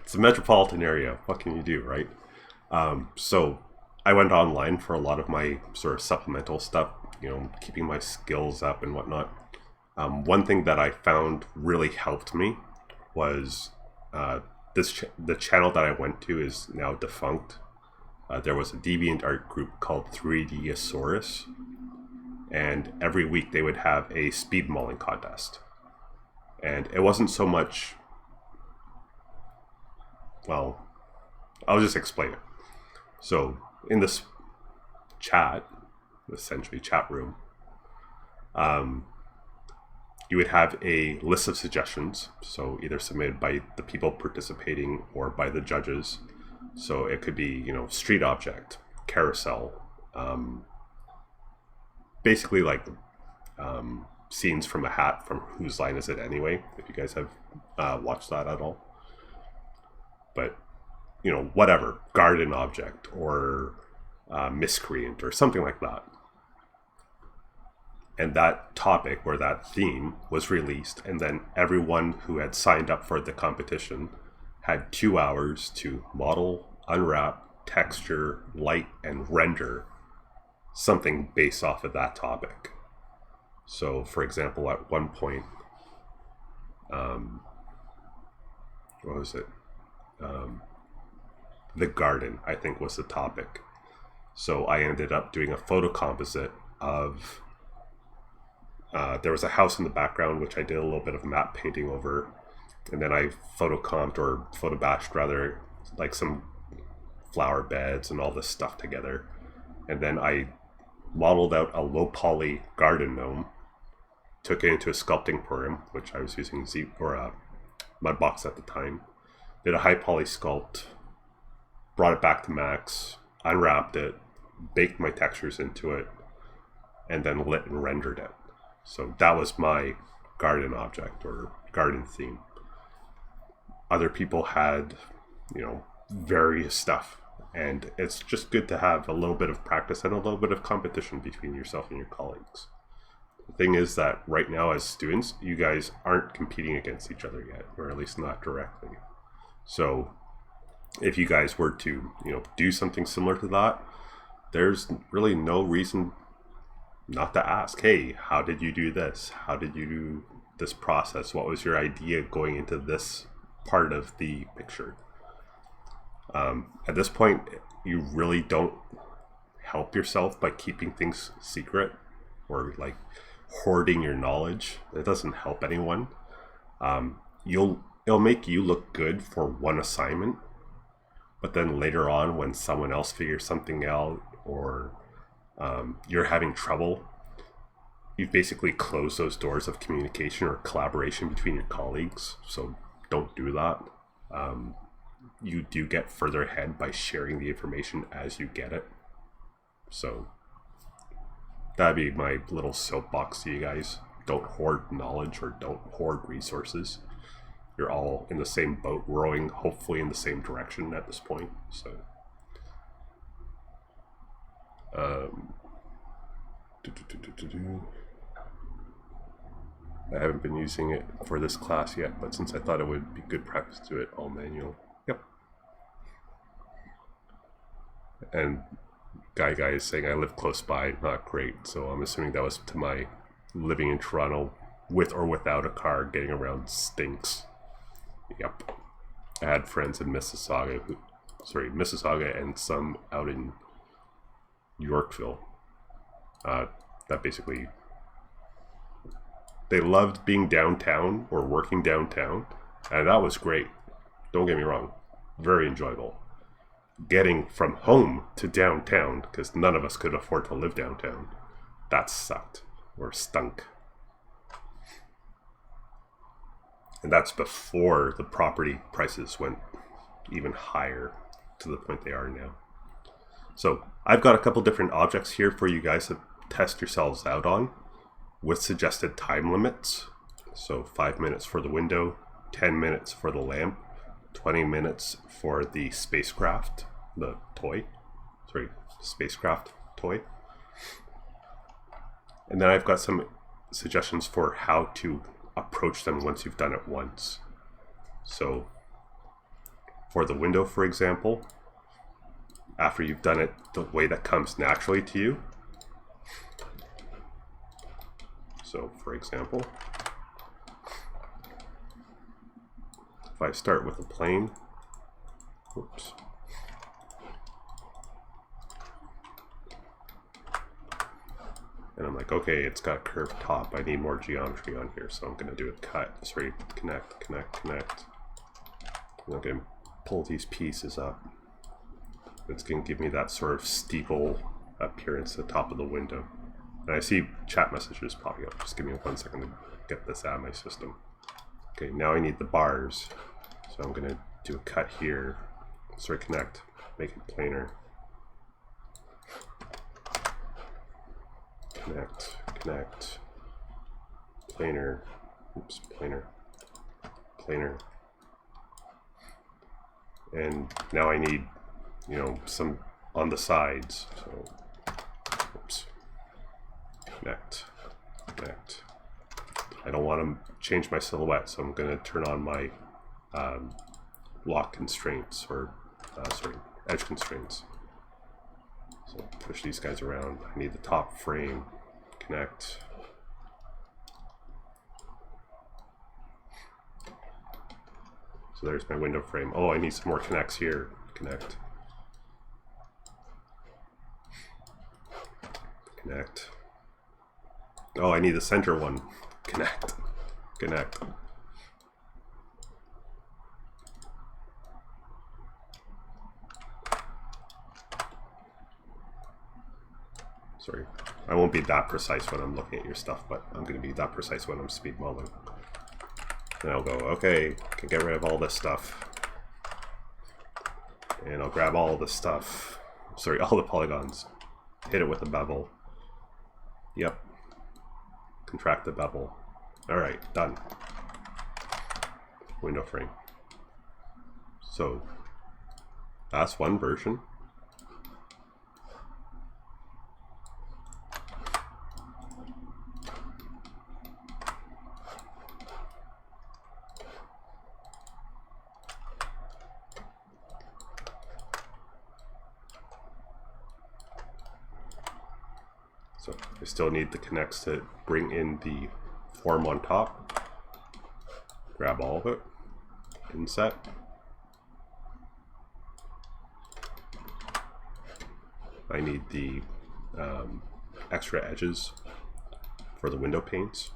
It's a metropolitan area. What can you do, right? So I went online for a lot of my sort of supplemental stuff, keeping my skills up and whatnot. One thing that I found really helped me was the channel that I went to is now defunct. There was a DeviantArt group called 3Dasaurus, and every week they would have a speed mauling contest. And it wasn't so much, well, I'll just explain it. So in this chat, essentially chat room, you would have a list of suggestions, so either submitted by the people participating or by the judges. So it could be, street object, carousel, basically like scenes from a hat from Whose Line Is It Anyway, if you guys have watched that at all. But, whatever, garden object or miscreant or something like that. And that topic or that theme was released, and then everyone who had signed up for the competition had 2 hours to model, unwrap, texture, light, and render something based off of that topic. So, for example, at one point, what was it? The garden, I think, was the topic. So I ended up doing a photo composite of there was a house in the background, which I did a little bit of matte painting over, and then I photocomped or photobashed rather, like some flower beds and all this stuff together. And then I modeled out a low poly garden gnome, took it into a sculpting program, which I was using Mudbox at the time, did a high poly sculpt, brought it back to max, unwrapped it, baked my textures into it, and then lit and rendered it. So that was my garden object or garden theme. Other people had, various stuff. And it's just good to have a little bit of practice and a little bit of competition between yourself and your colleagues. The thing is that right now as students, you guys aren't competing against each other yet, or at least not directly. So if you guys were to, do something similar to that, there's really no reason not to ask, hey, how did you do this? How did you do this process? What was your idea going into this part of the picture? At this point, you really don't help yourself by keeping things secret or like hoarding your knowledge. It doesn't help anyone. It'll make you look good for one assignment, but then later on when someone else figures something out or you're having trouble, you've basically closed those doors of communication or collaboration between your colleagues. So don't do that. You do get further ahead by sharing the information as you get it. So that'd be my little soapbox to you guys. Don't hoard knowledge or don't hoard resources. You're all in the same boat, rowing hopefully in the same direction at this point. So I haven't been using it for this class yet, but since I thought it would be good practice to do it all manual. Yep. And Guy is saying I live close by, not great, so I'm assuming that was to my living in Toronto with or without a car, getting around stinks. Yep. I had friends in Mississauga and some out in Yorkville. That basically, they loved being downtown or working downtown, and that was great. Don't get me wrong, very enjoyable. Getting from home to downtown, because none of us could afford to live downtown, that sucked or stunk. And that's before the property prices went even higher to the point they are now. So I've got a couple different objects here for you guys to test yourselves out on with suggested time limits. So 5 minutes for the window, 10 minutes for the lamp, 20 minutes for the spacecraft, spacecraft toy. And then I've got some suggestions for how to approach them once you've done it once. So for the window, for example, after you've done it the way that comes naturally to you. So for example, if I start with a plane, whoops. And I'm like, okay, it's got a curved top. I need more geometry on here, so I'm going to do a connect. I'm going to pull these pieces up. It's going to give me that sort of steeple appearance at the top of the window. And I see chat messages popping up. Just give me 1 second to get this out of my system. Okay, now I need the bars. So I'm going to do a cut here. Connect, make it planar. Connect, planar, planar. And now I need, some on the sides. So, oops, connect. I don't want to change my silhouette, so I'm going to turn on my lock constraints, or edge constraints. So push these guys around. I need the top frame. Connect. So there's my window frame. Oh, I need some more connects here. Connect. Oh, I need the center one. Connect. Sorry, I won't be that precise when I'm looking at your stuff, but I'm going to be that precise when I'm speed modeling. And I'll go, okay, I can get rid of all this stuff. And I'll grab all this stuff. Sorry, all the polygons. Hit it with a bevel. Yep. Contract the bevel. Alright, done. Window frame. So, that's one version. So I still need the connects to bring in the form on top. Grab all of it. Inset. I need the extra edges for the window panes.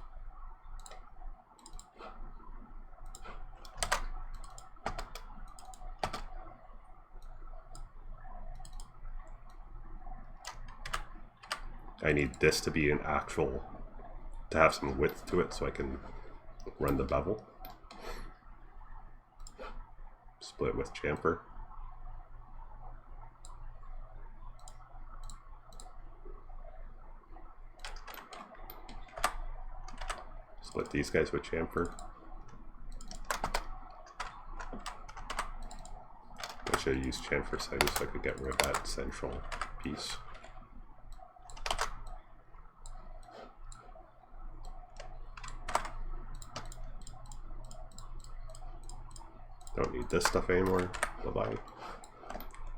I need this to be an actual, to have some width to it so I can run the bevel. Split with chamfer. Split these guys with chamfer. I should have used chamfer sizes so I could get rid of that central piece. Don't need this stuff anymore. Bye-bye.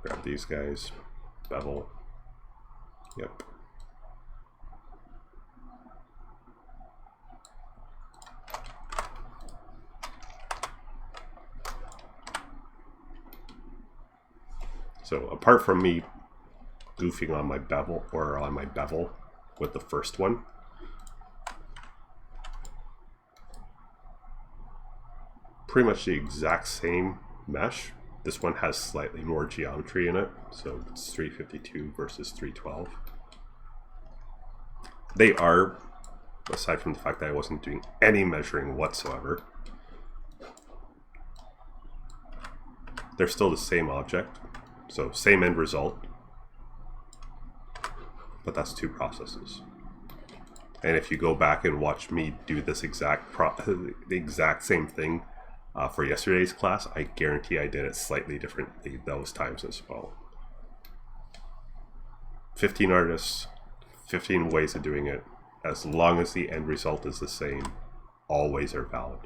Grab these guys. Bevel. Yep. So apart from me goofing on my bevel with the first one, pretty much the exact same mesh. This one has slightly more geometry in it, so it's 352 versus 312. They are, aside from the fact that I wasn't doing any measuring whatsoever, they're still the same object, so same end result, but that's two processes. And if you go back and watch me do this the exact same thing for yesterday's class, I guarantee I did it slightly differently those times as well. 15 artists, 15 ways of doing it. As long as the end result is the same, all ways are valid.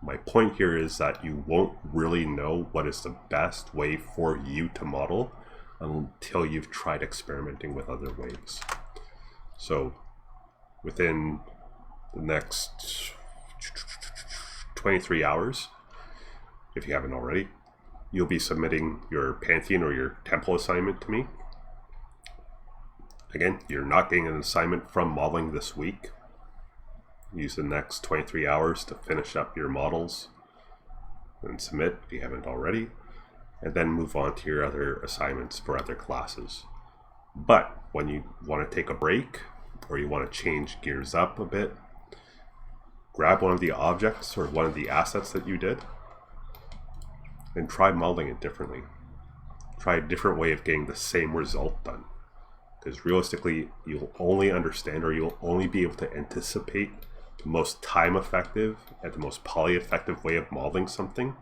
My point here is that you won't really know what is the best way for you to model until you've tried experimenting with other ways. So within the next 23 hours, if you haven't already, you'll be submitting your Pantheon or your Temple assignment to me. Again, you're not getting an assignment from modeling this week. Use the next 23 hours to finish up your models and submit if you haven't already, and then move on to your other assignments for other classes. But when you want to take a break or you want to change gears up a bit, grab one of the objects or one of the assets that you did and try modeling it differently. Try a different way of getting the same result done. Because realistically, you'll only understand, or you'll only be able to anticipate the most time effective and the most poly effective way of modeling something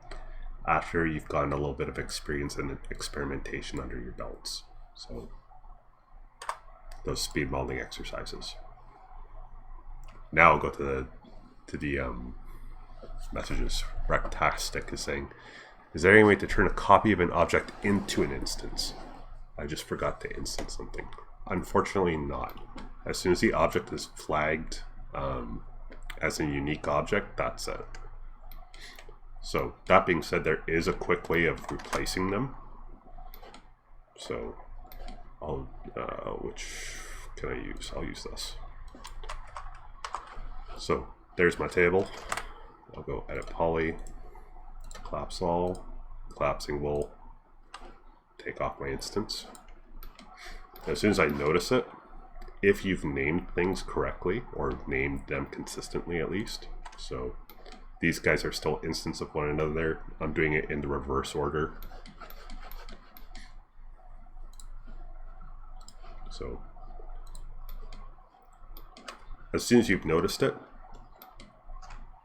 after you've gotten a little bit of experience and experimentation under your belts. So those speed modeling exercises. Now I'll go to the messages. Rectastic is saying, is there any way to turn a copy of an object into an instance? I just forgot to instance something. Unfortunately not. As soon as the object is flagged as a unique object, that's it. So that being said, there is a quick way of replacing them. So I'll which can I use? I'll use this. So there's my table. I'll go edit poly, collapse all. Collapsing will take off my instance. As soon as I notice it, if you've named things correctly, or named them consistently at least, so these guys are still instances of one another, I'm doing it in the reverse order. So as soon as you've noticed it,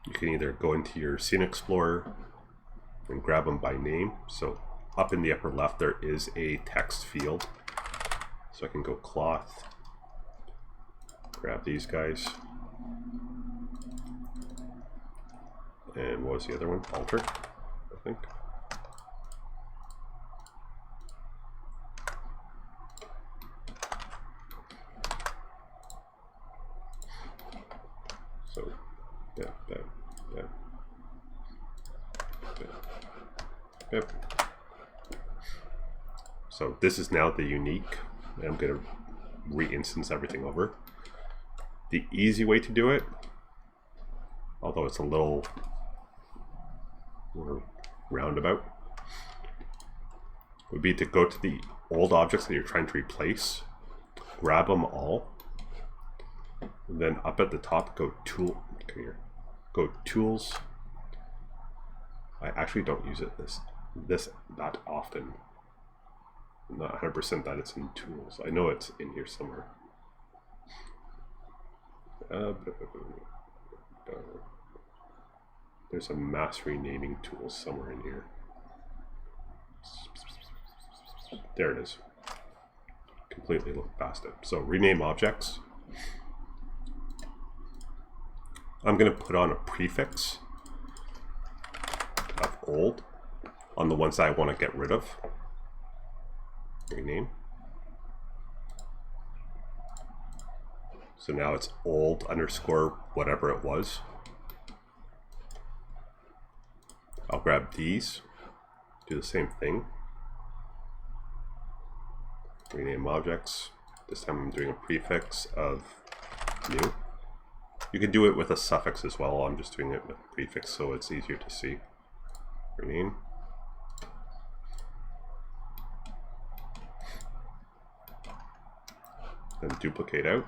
you can either go into your Scene Explorer and grab them by name. So up in the upper left there is a text field, so I can go cloth, grab these guys, and what was the other one? Alter, I think. So Yep. So this is now the unique, and I'm going to re-instance everything over. The easy way to do it, although it's a little more roundabout, would be to go to the old objects that you're trying to replace, grab them all, and then up at the top go go tools. I actually don't use it that often. I'm not 100% that it's in tools. I know it's in here somewhere. There's a mass renaming tool somewhere in here. There it is. Completely looked past it. So rename objects. I'm going to put on a prefix of old on the ones that I want to get rid of. Rename. So now it's old underscore whatever it was. I'll grab these, do the same thing. rename objects. This time I'm doing a prefix of new. You can do it with a suffix as well. I'm just doing it with a prefix so it's easier to see. Rename. Then duplicate out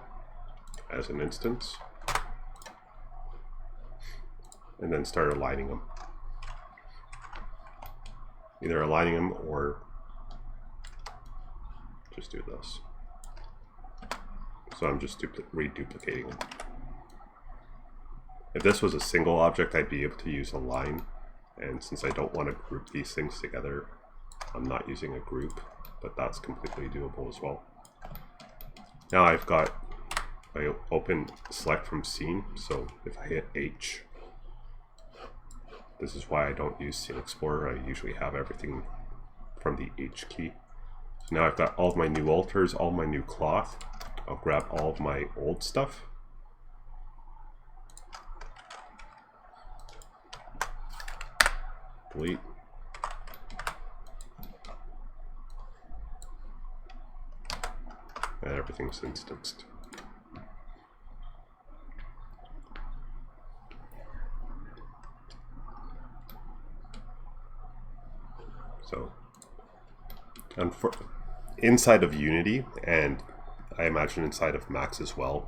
as an instance. And then start aligning them. Either aligning them or just do this. So I'm just reduplicating them. If this was a single object, I'd be able to use a line. And since I don't want to group these things together, I'm not using a group, but that's completely doable as well. Now I open select from scene, so if I hit H, this is why I don't use Scene Explorer. I usually have everything from the H key. So now I've got all of my new alters, all my new cloth. I'll grab all of my old stuff. Delete. And everything's instanced. So, inside of Unity, and I imagine inside of Max as well,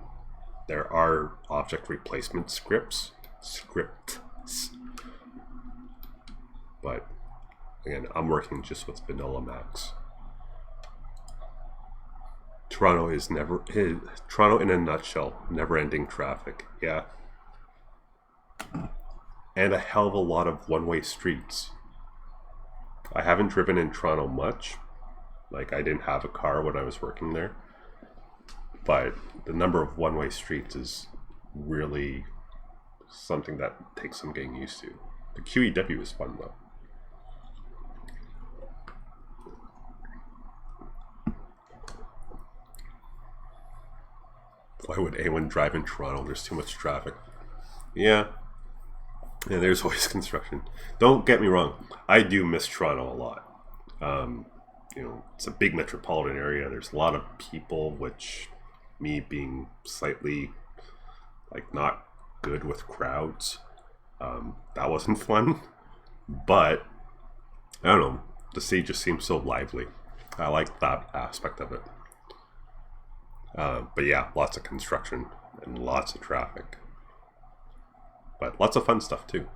there are object replacement scripts. But again, I'm working just with vanilla Max. Toronto in a nutshell, never-ending traffic. Yeah, and a hell of a lot of one-way streets. I haven't driven in Toronto much. Like, I didn't have a car when I was working there. But the number of one-way streets is really something that takes some getting used to. The QEW is fun though. Why would anyone drive in Toronto? There's too much traffic. Yeah, there's always construction. Don't get me wrong. I do miss Toronto a lot. You know, it's a big metropolitan area. There's a lot of people, which me being slightly like not good with crowds, that wasn't fun. But I don't know. The city just seems so lively. I like that aspect of it. But yeah, lots of construction and lots of traffic. But lots of fun stuff too.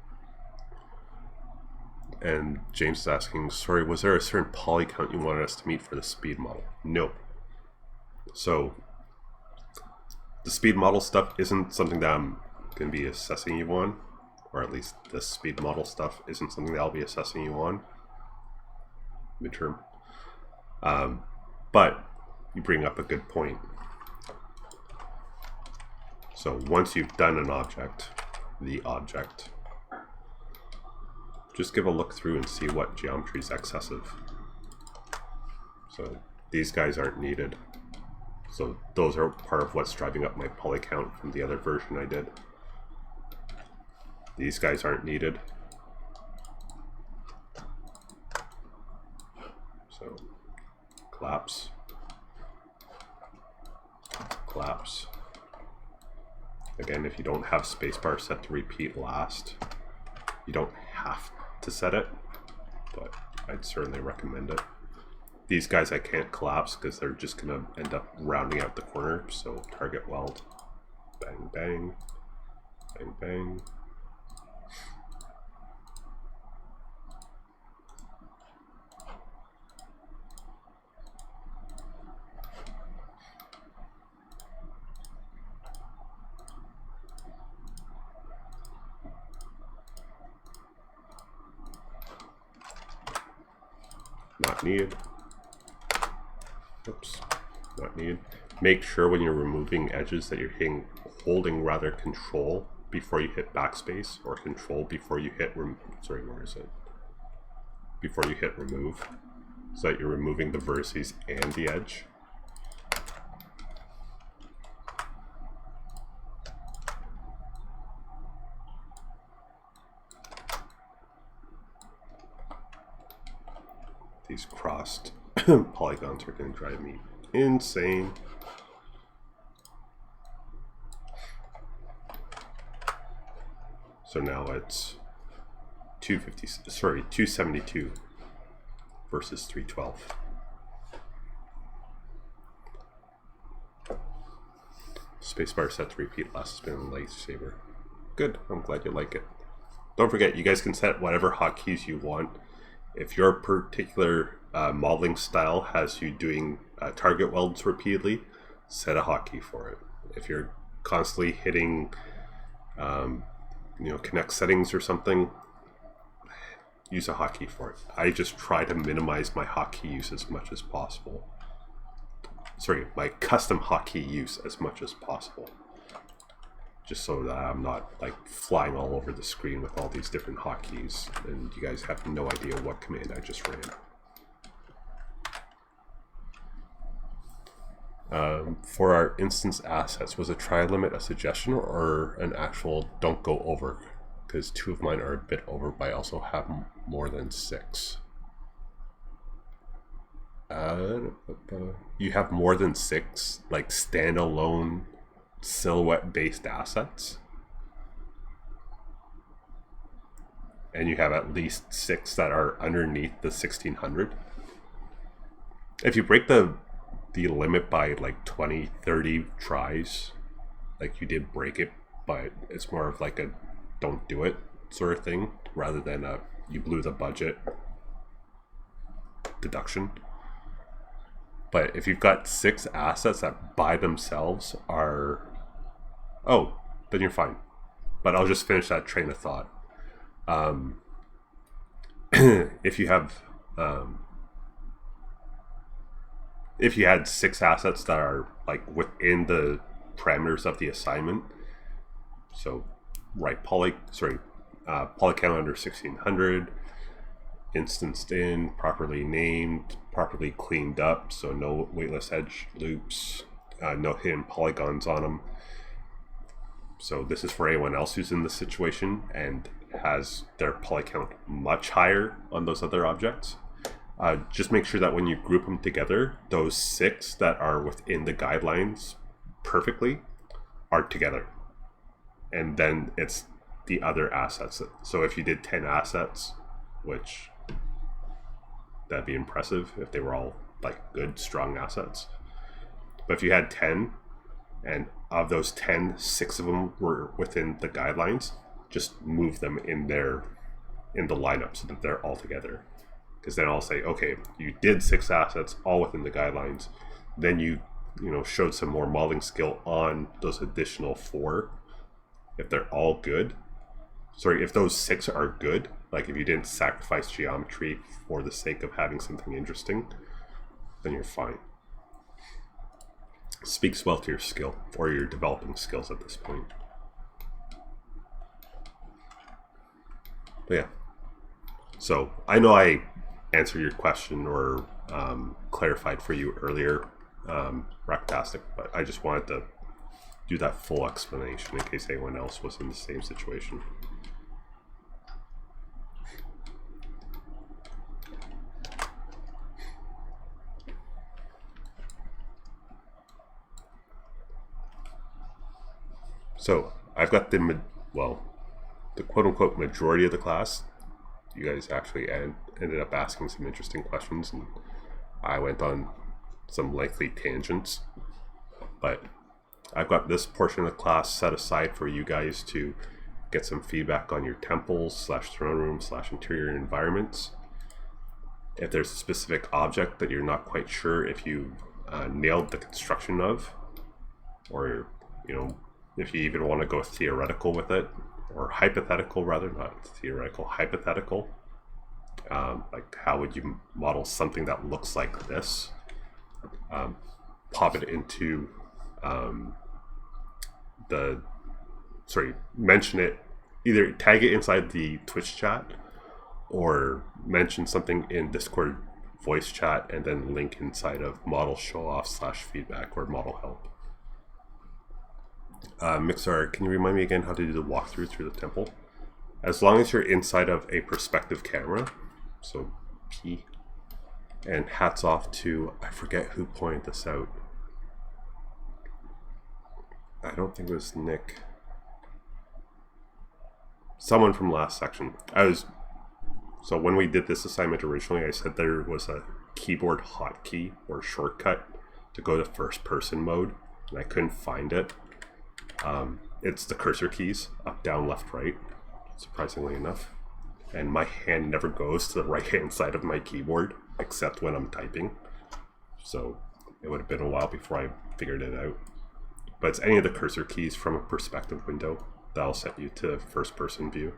And James is asking, sorry, was there a certain poly count you wanted us to meet for the speed model? Nope. So the speed model stuff isn't something that I'm going to be assessing you on, or at least the speed model stuff isn't something that I'll be assessing you on midterm. But you bring up a good point. So once you've done an object, the object, just give a look through and see what geometry is excessive. So these guys aren't needed. So those are part of what's driving up my poly count from the other version I did. These guys aren't needed. So collapse, collapse. Again, if you don't have spacebar set to repeat last, you don't have to set it, but I'd certainly recommend it. These guys I can't collapse because they're just going to end up rounding out the corner, so target weld, bang, bang, bang, bang. Not needed. Oops, not needed. Make sure when you're removing edges that you're holding rather control before you hit backspace, or control before you hit before you hit remove, so that you're removing the vertices and the edge. These crossed Polygons are going to drive me insane. So now it's 272 versus 312. Spacebar set to repeat last spin lightsaber. Good, I'm glad you like it. Don't forget, you guys can set whatever hotkeys you want. If your particular modeling style has you doing target welds repeatedly, set a hotkey for it. If you're constantly hitting connect settings or something, use a hotkey for it. I just try to minimize my hotkey use as much as possible. Sorry, my custom hotkey use as much as possible. Just so that I'm not like flying all over the screen with all these different hotkeys and you guys have no idea what command I just ran. For our instance assets, was a try limit a suggestion or an actual don't go over? Because 2 of mine are a bit over, but I also have more than 6. You have more than 6 like standalone silhouette based assets, and you have at least 6 that are underneath the 1600. If you break the limit by like 20-30 tries, like you did break it, but it's more of like a don't do it sort of thing rather than a you blew the budget deduction. But if you've got 6 assets that by themselves are, oh, then you're fine. But I'll just finish that train of thought. If you have if you had 6 assets that are like within the parameters of the assignment, so right poly count under 1600, instanced in, properly named, properly cleaned up, so no weightless edge loops, no hidden polygons on them. So this is for anyone else who's in this situation and has their poly count much higher on those other objects. Just make sure that when you group them together, those 6 that are within the guidelines perfectly are together. And then it's the other assets. So if you did 10 assets, which that'd be impressive if they were all like good, strong assets. But if you had 10, and of those 10, 6 of them were within the guidelines, just move them in the lineup so that they're all together. Because then I'll say, okay, you did 6 assets all within the guidelines. Then you showed some more modeling skill on those additional 4. If they're all good, if those 6 are good, like if you didn't sacrifice geometry for the sake of having something interesting, then you're fine. Speaks well to your skill or your developing skills at this point. But yeah, so I know I answered your question or clarified for you earlier, Raktastic, but I just wanted to do that full explanation in case anyone else was in the same situation. So I've got the quote-unquote majority of the class. You guys actually ended up asking some interesting questions, and I went on some lengthy tangents. But I've got this portion of the class set aside for you guys to get some feedback on your temples / throne room / interior environments. If there's a specific object that you're not quite sure if you nailed the construction of, or if you even want to go theoretical with it, or hypothetical rather, not theoretical, hypothetical. Like how would you model something that looks like this? Pop it into mention it, either tag it inside the Twitch chat or mention something in Discord voice chat and then link inside of model show off / feedback or model help. Mixar, can you remind me again how to do the walkthrough through the temple? As long as you're inside of a perspective camera, so P, And hats off to, I forget who pointed this out. I don't think it was Nick. Someone from last section. So when we did this assignment originally, I said there was a keyboard hotkey or shortcut to go to first person mode, and I couldn't find it. It's the cursor keys, up, down, left, right, surprisingly enough. And my hand never goes to the right hand side of my keyboard, except when I'm typing. So it would have been a while before I figured it out. But it's any of the cursor keys from a perspective window that'll set you to first person view.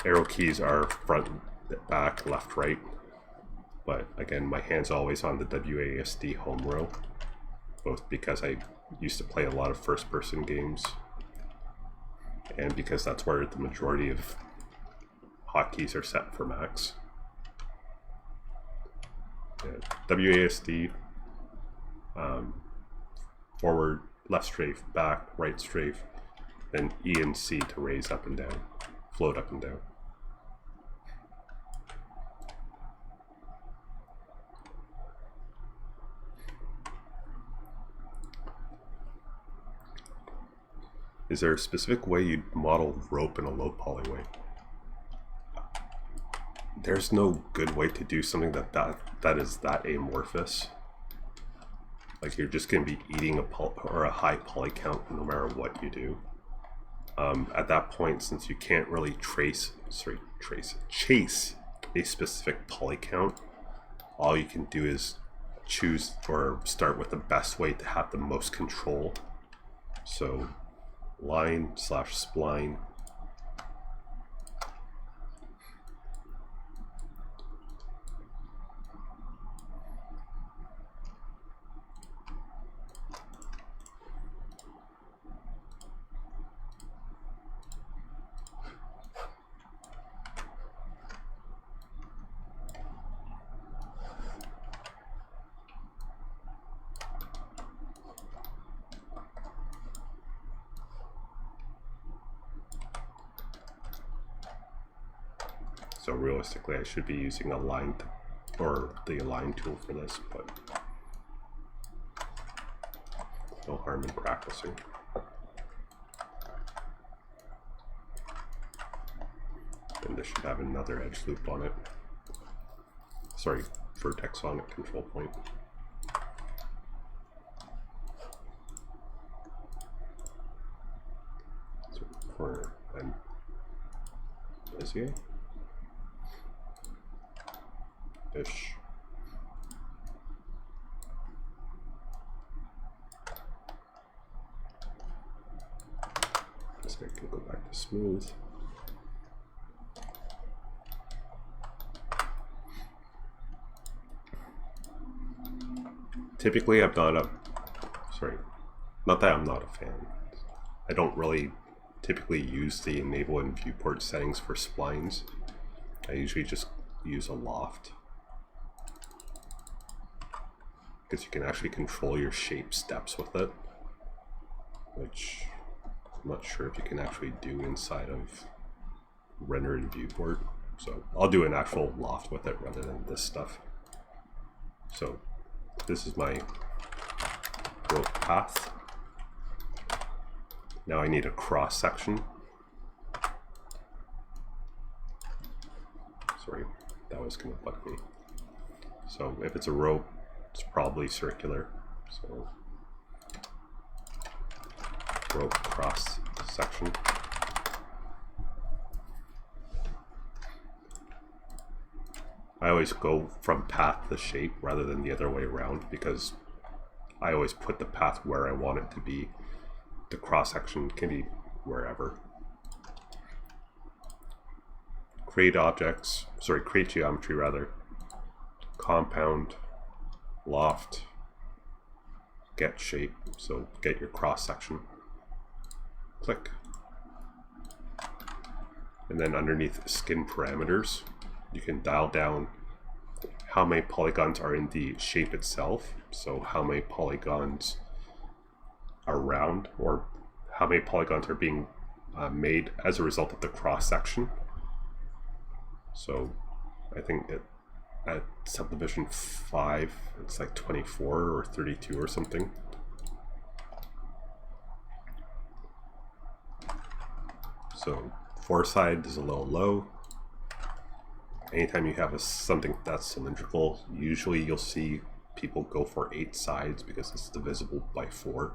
Arrow keys are front, back, left, right. But again, my hand's always on the WASD home row, both because I used to play a lot of first person games and because that's where the majority of hotkeys are set for Macs. WASD, forward, left strafe, back, right strafe, then E and C to raise up and down, float up and down. Is there a specific way you'd model rope in a low poly way? There's no good way to do something that is that amorphous. Like you're just going to be eating a high poly count no matter what you do. At that point, since you can't really chase a specific poly count, all you can do is choose or start with the best way to have the most control. So line/spline. So realistically, I should be using the align tool for this, but no harm in practicing. And this should have another edge loop on it. Sorry, vertex on it, control point. So corner and Bezier. Ish. This guy can go back to smooth. Typically, not that I'm not a fan. I don't really typically use the enable and viewport settings for splines. I usually just use a loft, because you can actually control your shape steps with it, which I'm not sure if you can actually do inside of render and viewport. So I'll do an actual loft with it rather than this stuff. So this is my rope path. Now I need a cross section. Sorry, that was gonna bug me. So if it's a rope, it's probably circular. So rope cross section. I always go from path to shape rather than the other way around, because I always put the path where I want it to be. The cross section can be wherever. Create geometry rather. Compound, loft, get shape, so get your cross section. Click. And then underneath skin parameters, you can dial down how many polygons are in the shape itself, so how many polygons are round, or how many polygons are being made as a result of the cross section. So I think at subdivision 5, it's like 24 or 32 or something. So 4 side is a little low. Anytime you have something that's cylindrical, usually you'll see people go for 8 sides because it's divisible by 4.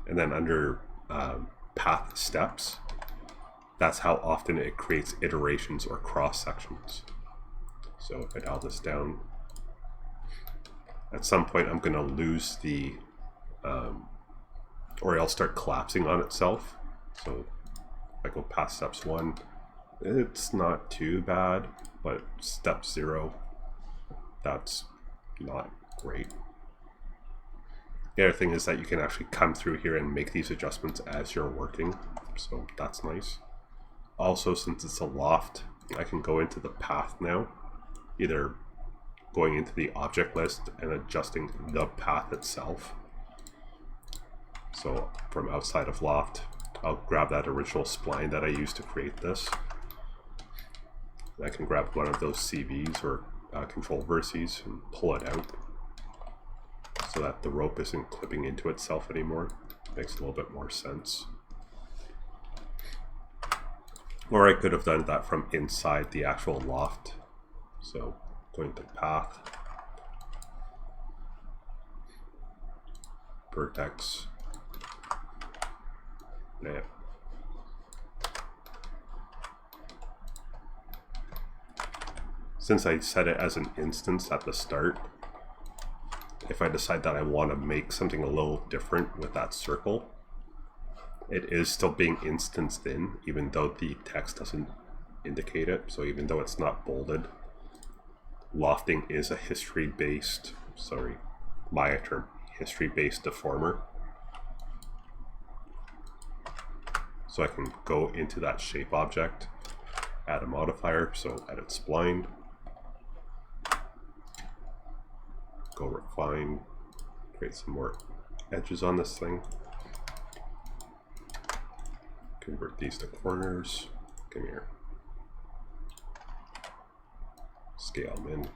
And then under path steps, that's how often it creates iterations or cross sections. So if I dial this down, at some point I'm going to lose the, or it'll start collapsing on itself. So if I go past steps 1, it's not too bad, but step 0, that's not great. The other thing is that you can actually come through here and make these adjustments as you're working, so that's nice. Also, since it's a loft, I can go into the path now, either going into the object list and adjusting the path itself. So from outside of loft, I'll grab that original spline that I used to create this. I can grab one of those CVs or control vertices and pull it out so that the rope isn't clipping into itself anymore. Makes a little bit more sense. Or I could have done that from inside the actual loft. So going to path, vertex, yeah. Since I set it as an instance at the start, if I decide that I want to make something a little different with that circle, it is still being instanced in, even though the text doesn't indicate it. So even though it's not bolded, lofting is a history-based, sorry, Maya term, history-based deformer. So I can go into that shape object, add a modifier, so edit spline, go refine, create some more edges on this thing, convert these to corners, come here, scale them in.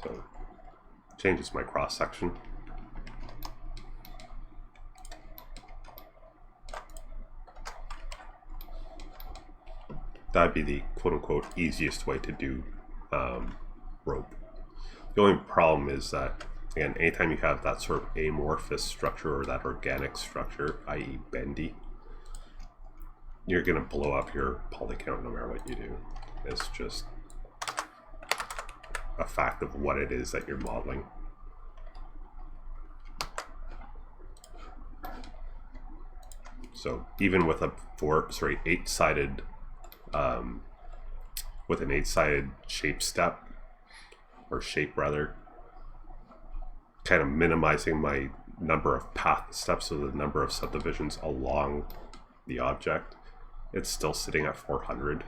So changes my cross section. That'd be the quote-unquote easiest way to do rope. The only problem is that, again, anytime you have that sort of amorphous structure or that organic structure, i.e. bendy, you're going to blow up your poly count no matter what you do. It's just a fact of what it is that you're modeling. So even with a 8-sided with an 8-sided shape step, or shape rather, kind of minimizing my number of path steps, so the number of subdivisions along the object, it's still sitting at 400,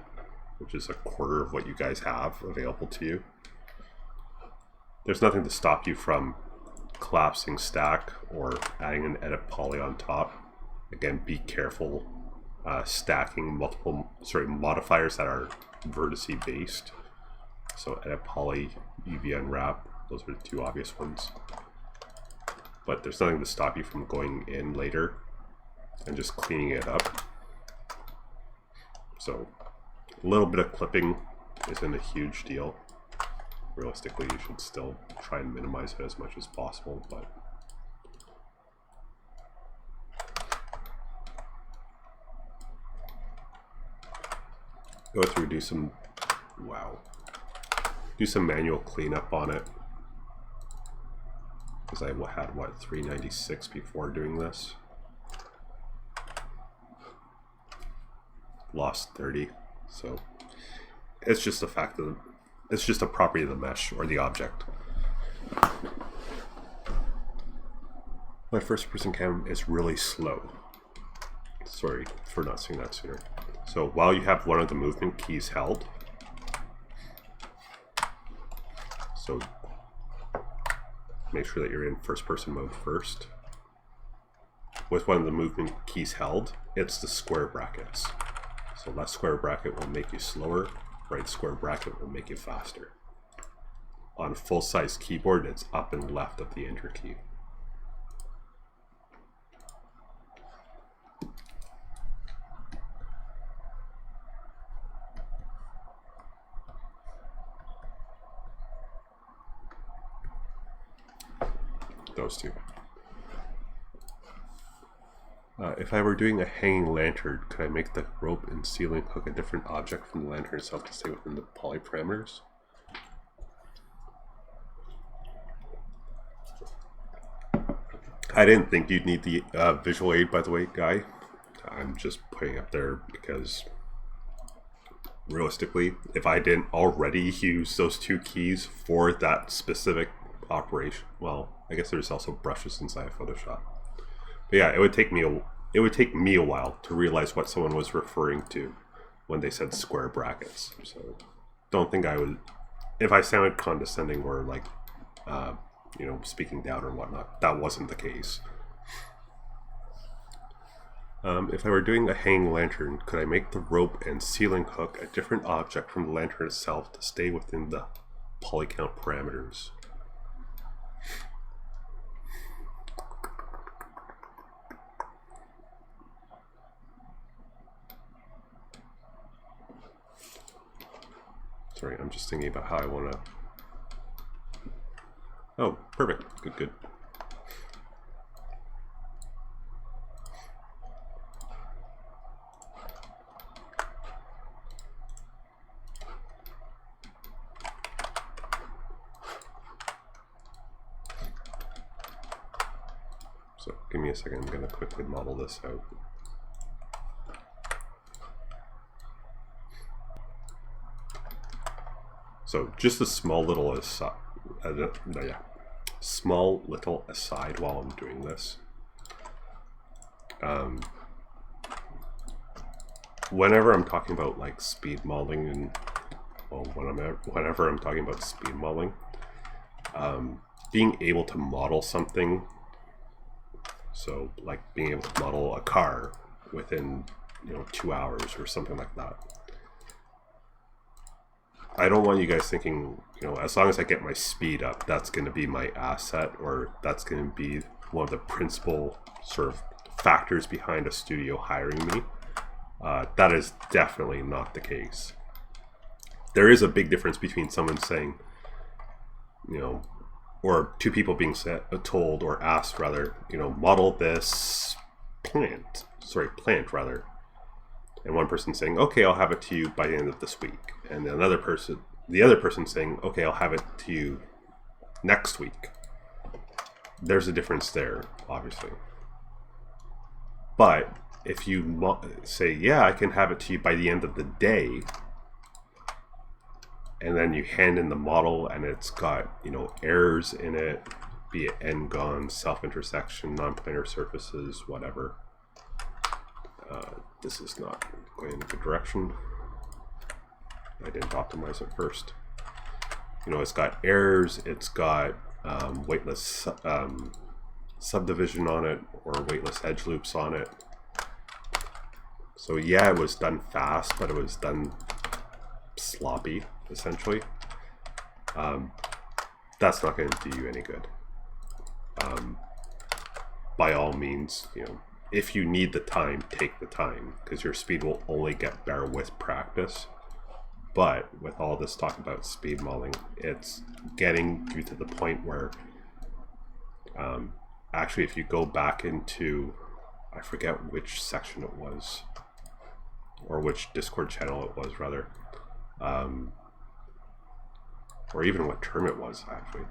which is a quarter of what you guys have available to you. There's nothing to stop you from collapsing stack or adding an edit poly on top. Again, be careful stacking multiple modifiers that are vertice based. So edit poly, UV unwrap, those are the two obvious ones. But there's nothing to stop you from going in later and just cleaning it up. So a little bit of clipping isn't a huge deal. Realistically, you should still try and minimize it as much as possible, but go through, do some manual cleanup on it, because I had what, 396 before doing this. Lost 30, so it's just a fact of it's just a property of the mesh or the object. My first person cam is really slow. Sorry for not seeing that sooner. So while you have one of the movement keys held, so make sure that you're in first person mode first. With one of the movement keys held, it's the square brackets. So left square bracket will make you slower, right square bracket will make you faster. On full-size keyboard, it's up and left of the enter key. Those two. If I were doing a hanging lantern, could I make the rope and ceiling hook a different object from the lantern itself to stay within the poly parameters? I didn't think you'd need the visual aid, by the way, Guy. I'm just putting it up there because realistically, if I didn't already use those two keys for that specific operation, well, I guess there's also brushes inside of Photoshop. But yeah, it would take me a while to realize what someone was referring to when they said square brackets. So don't think I would, if I sounded condescending or like you know, speaking down or whatnot, that wasn't the case. If I were doing a hanging lantern, could I make the rope and ceiling hook a different object from the lantern itself to stay within the poly count parameters? Sorry, I'm just thinking about how I want to... Oh, perfect. Good, good. So, give me a second. I'm going to quickly model this out. So just a small little aside, while I'm doing this. Whenever I'm talking about like speed modeling and whenever I'm talking about speed modeling, being able to model something, so like being able to model a car within 2 hours or something like that. I don't want you guys thinking, as long as I get my speed up, that's going to be my asset, or that's going to be one of the principal sort of factors behind a studio hiring me. That is definitely not the case. There is a big difference between someone saying, or two people being told or asked rather, model this plant rather. And one person saying, okay, I'll have it to you by the end of this week. And the other person saying, okay, I'll have it to you next week. There's a difference there, obviously. But if you say, yeah, I can have it to you by the end of the day, and then you hand in the model and it's got, errors in it, be it n-gon, self-intersection, non-planar surfaces, whatever. This is not going in a good direction. I didn't optimize it first. It's got errors, it's got weightless subdivision on it, or weightless edge loops on it. So yeah, it was done fast, but it was done sloppy, essentially. That's not going to do you any good. By all means, if you need the time, take the time, because your speed will only get better with practice. But with all this talk about speed modeling, it's getting you to the point where actually, if you go back into, I forget which section it was, or which Discord channel it was rather, or even what term it was actually.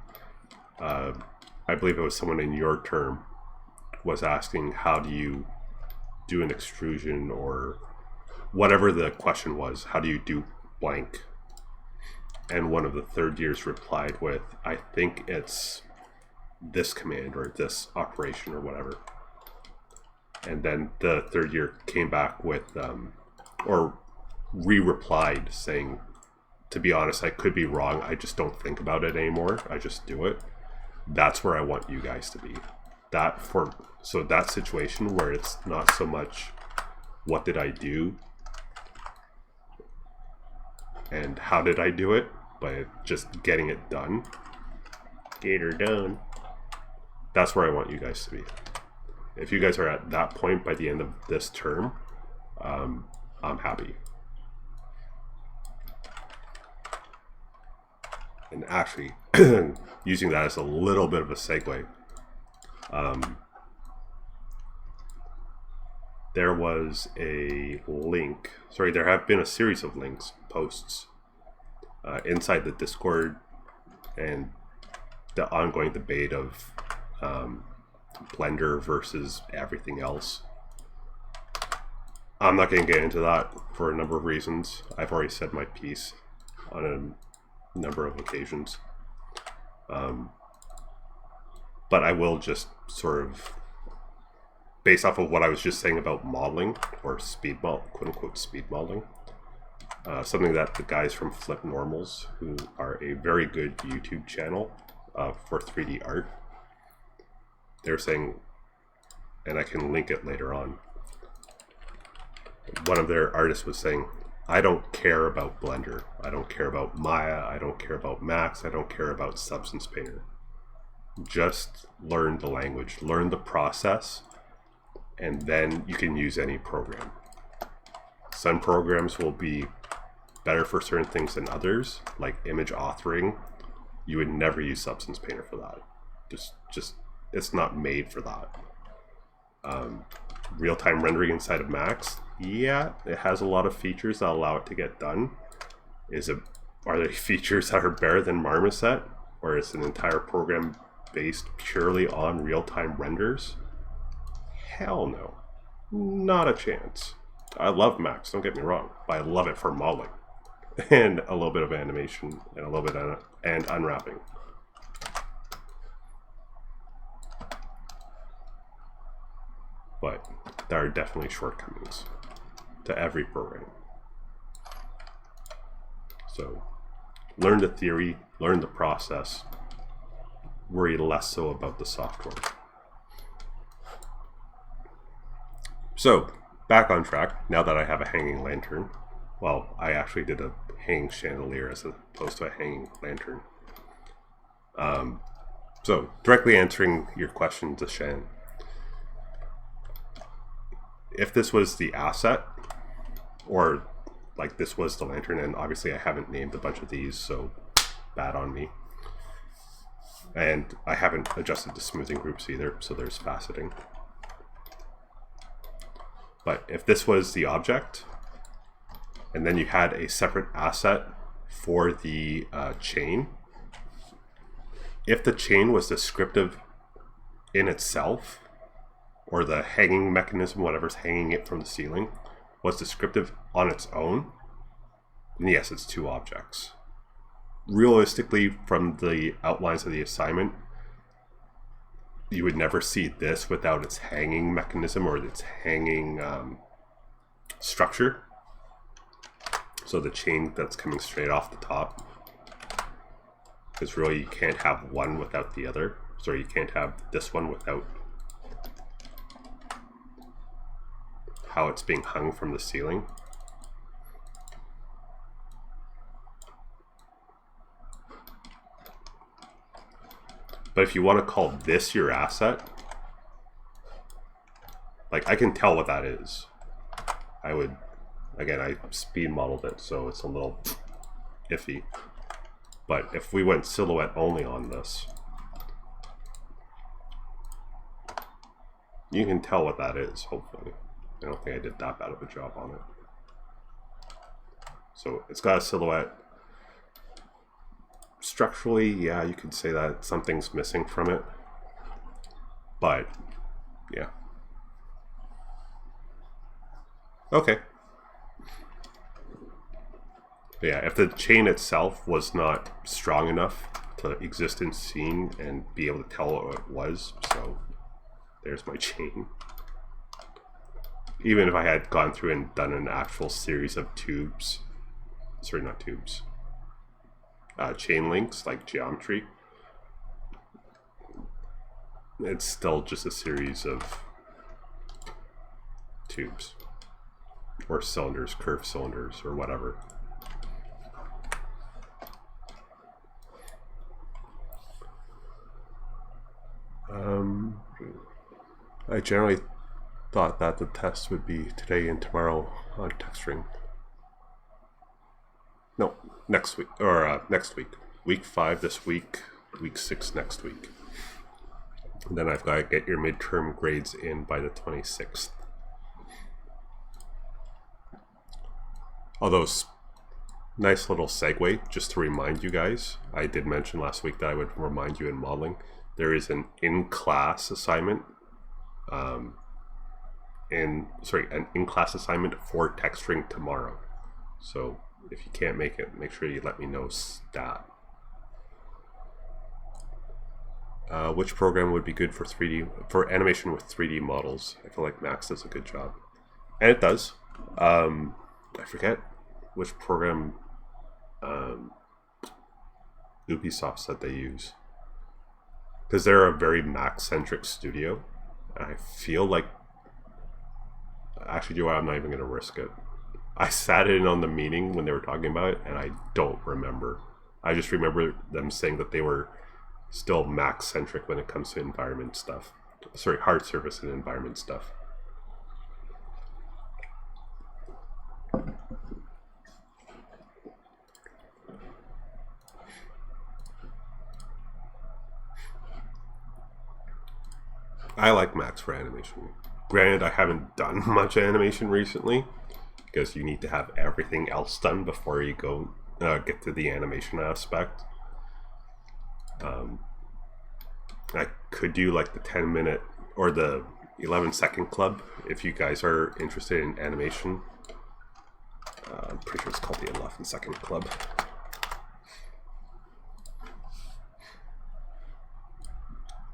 I believe it was someone in your term was asking, how do you do an extrusion, or whatever the question was, how do you do blank? And one of the third years replied with, I think it's this command or this operation or whatever. And then the third year came back with, or re-replied saying, to be honest, I could be wrong, I just don't think about it anymore, I just do it. That's where I want you guys to be. So that situation where it's not so much what did I do and how did I do it, but just getting it done. Get her done. That's where I want you guys to be. If you guys are at that point by the end of this term, I'm happy. And actually, using that as a little bit of a segue, there was a link. Sorry, there have been a series of links, posts, inside the Discord and the ongoing debate of Blender versus everything else. I'm not going to get into that for a number of reasons. I've already said my piece on a number of occasions. But I will just sort of, based off of what I was just saying about modeling, or quote-unquote speed modeling, something that the guys from Flip Normals, who are a very good YouTube channel for 3D art, they're saying, and I can link it later on, one of their artists was saying, I don't care about Blender, I don't care about Maya, I don't care about Max, I don't care about Substance Painter. Just learn the language, learn the process, and then you can use any program. Some programs will be better for certain things than others, like image authoring. You would never use Substance Painter for that. Just it's not made for that. Real-time rendering inside of Max, yeah, it has a lot of features that allow it to get done. Are there features that are better than Marmoset, or is an entire program based purely on real-time renders? Hell no, not a chance. I love Max, don't get me wrong, but I love it for modeling and a little bit of animation and a little bit and unwrapping. But there are definitely shortcomings to every program. So learn the theory, learn the process, worry less so about the software. So back on track, now that I have a hanging lantern. Well, I actually did a hanging chandelier as opposed to a hanging lantern. So directly answering your question, Deshan, if this was the asset, or like this was the lantern, and obviously I haven't named a bunch of these, so bad on me. And I haven't adjusted the smoothing groups either, so there's faceting. But if this was the object, and then you had a separate asset for the chain, if the chain was descriptive in itself, or the hanging mechanism, whatever's hanging it from the ceiling, was descriptive on its own, then yes, it's two objects. Realistically, from the outlines of the assignment, you would never see this without its hanging mechanism or its hanging structure. So the chain that's coming straight off the top. Because really you can't have one without the other. So you can't have this one without how it's being hung from the ceiling. But if you want to call this your asset, like I can tell what that is. I would, again, I speed modeled it, so it's a little iffy. But if we went silhouette only on this, you can tell what that is, hopefully. I don't think I did that bad of a job on it. So it's got a silhouette. Structurally, yeah, you could say that something's missing from it. But, yeah. Okay. But yeah, if the chain itself was not strong enough to exist in scene and be able to tell what it was, so there's my chain. Even if I had gone through and done an actual series of tubes, sorry, not tubes, chain links like geometry, it's still just a series of tubes or cylinders, curved cylinders, or whatever. I generally thought that the test would be today and tomorrow on texturing. No, next week, or next week. Week 5 this week, week 6 next week. And then I've got to get your midterm grades in by the 26th. Although, nice little segue, just to remind you guys, I did mention last week that I would remind you in modeling, there is an in-class assignment, an in-class assignment for texturing tomorrow. So if you can't make it, make sure you let me know stat. Which program would be good for animation with 3D models? I feel like Max does a good job, and it does. I forget which program Ubisoft said they use, because they're a very Mac-centric studio. I feel like, actually, I'm not even going to risk it. I sat in on the meeting when they were talking about it, and I don't remember. I just remember them saying that they were still Mac-centric when it comes to environment stuff. Sorry, hard surface and environment stuff. I like Max for animation. Granted, I haven't done much animation recently, because you need to have everything else done before you go get to the animation aspect. I could do like the 10-minute or the 11-second club if you guys are interested in animation. I'm pretty sure it's called the 11-second club.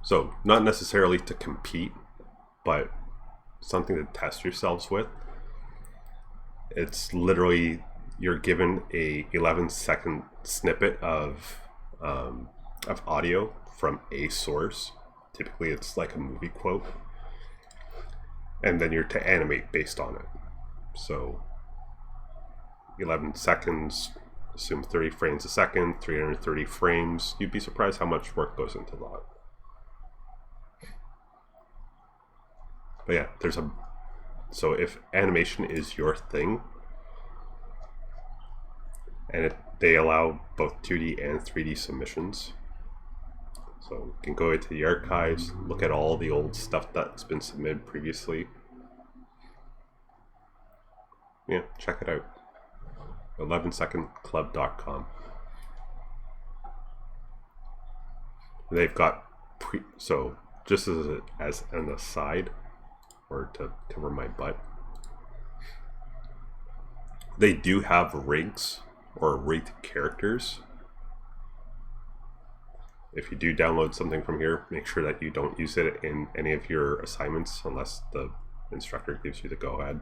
So not necessarily to compete, but something to test yourselves with. It's literally, you're given a 11-second snippet of audio from a source. Typically it's like a movie quote, and then you're to animate based on it. So 11 seconds, assume 30 frames a second, 330 frames. You'd be surprised how much work goes into that. But yeah, so if animation is your thing, and they allow both 2D and 3D submissions, so you can go into the archives, look at all the old stuff that's been submitted previously. Yeah, check it out. 11secondclub.com. They've got so just as an aside, or to cover my butt, they do have rigs or rigged characters. If you do download something from here, make sure that you don't use it in any of your assignments unless the instructor gives you the go-ahead.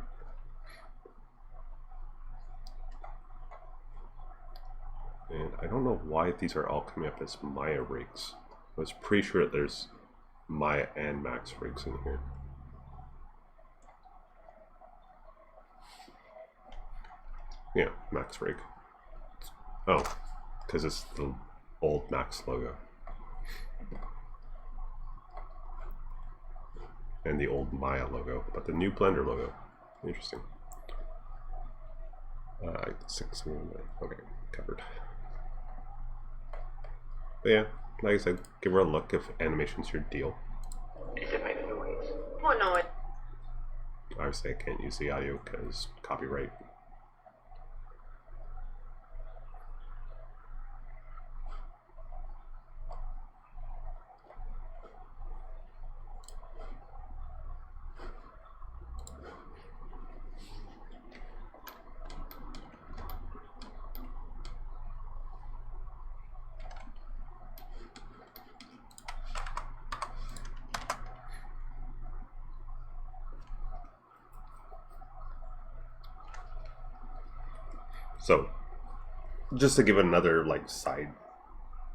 And I don't know why these are all coming up as Maya rigs. I was pretty sure that there's Maya and Max rigs in here. Yeah, Max rig. Oh, because it's the old Max logo. And the old Maya logo, but the new Blender logo. Interesting. 6, okay, covered. But yeah, like I said, give her a look if animation's your deal. Is it making noise? What noise? Obviously, I can't use the audio because copyright. So, just to give another like side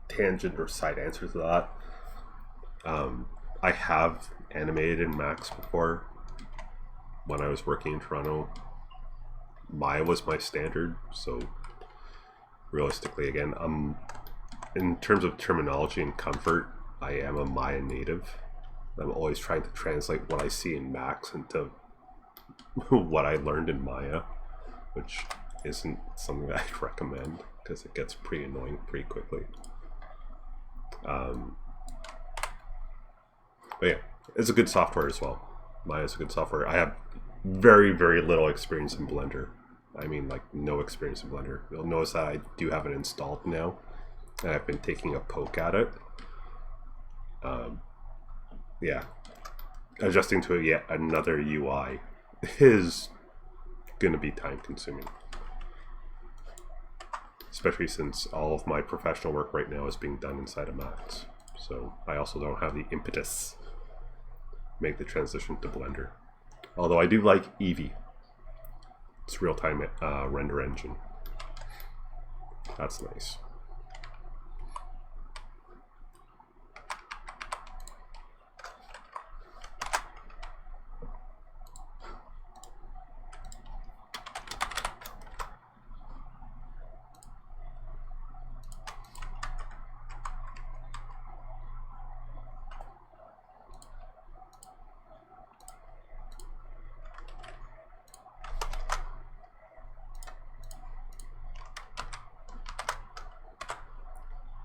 tangent or side answer to that, I have animated in Max before. When I was working in Toronto, Maya was my standard, so realistically, again, in terms of terminology and comfort, I am a Maya native. I'm always trying to translate what I see in Max into what I learned in Maya, which isn't something that I'd recommend because it gets pretty annoying pretty quickly. But yeah, it's a good software as well. Maya is a good software. I have very, very little experience in Blender. I mean, like, no experience in Blender. You'll notice that I do have it installed now, and I've been taking a poke at it. Yeah, adjusting to yet another UI is going to be time consuming, especially since all of my professional work right now is being done inside of Max. So I also don't have the impetus to make the transition to Blender. Although I do like Eevee. It's real-time render engine. That's nice.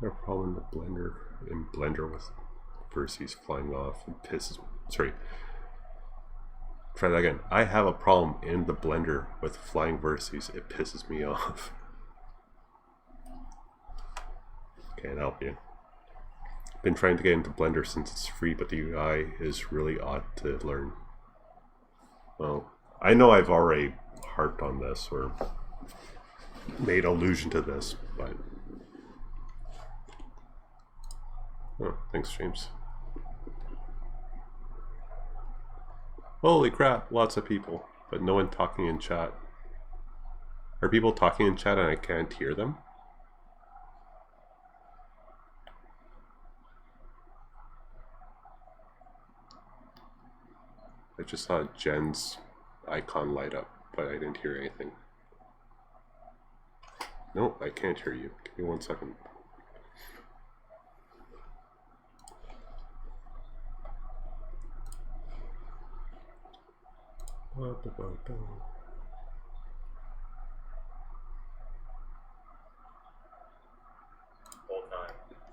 No problem in Blender with vertices flying off and pisses. Sorry. Try that again. I have a problem in the Blender with flying vertices. It pisses me off. Can't help you. Been trying to get into Blender since it's free, but the UI is really odd to learn. Well, I know I've already harped on this or made allusion to this, but oh, thanks, James. Holy crap, lots of people, but no one talking in chat. Are people talking in chat and I can't hear them? I just saw Jen's icon light up, but I didn't hear anything. No, I can't hear you. Give me 1 second.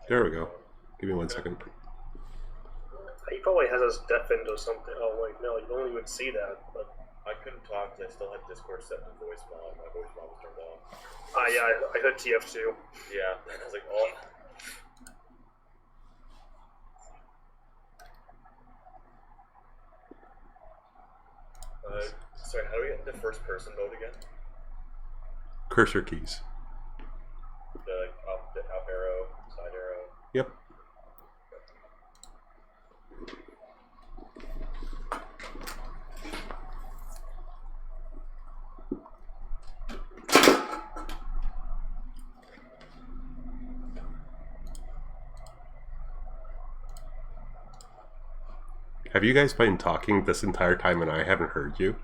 There we go. Give me 1 second. He probably has us deafened or something. Oh wait, no, you only would see that. But I couldn't talk because I still had Discord set to voicemail. My voicemail was turned off. Ah, yeah, I heard TF2. Yeah, I was like, oh. Sorry, how do we get into first person mode again? Cursor keys. The up arrow, side arrow. Yep. Have you guys been talking this entire time and I haven't heard you?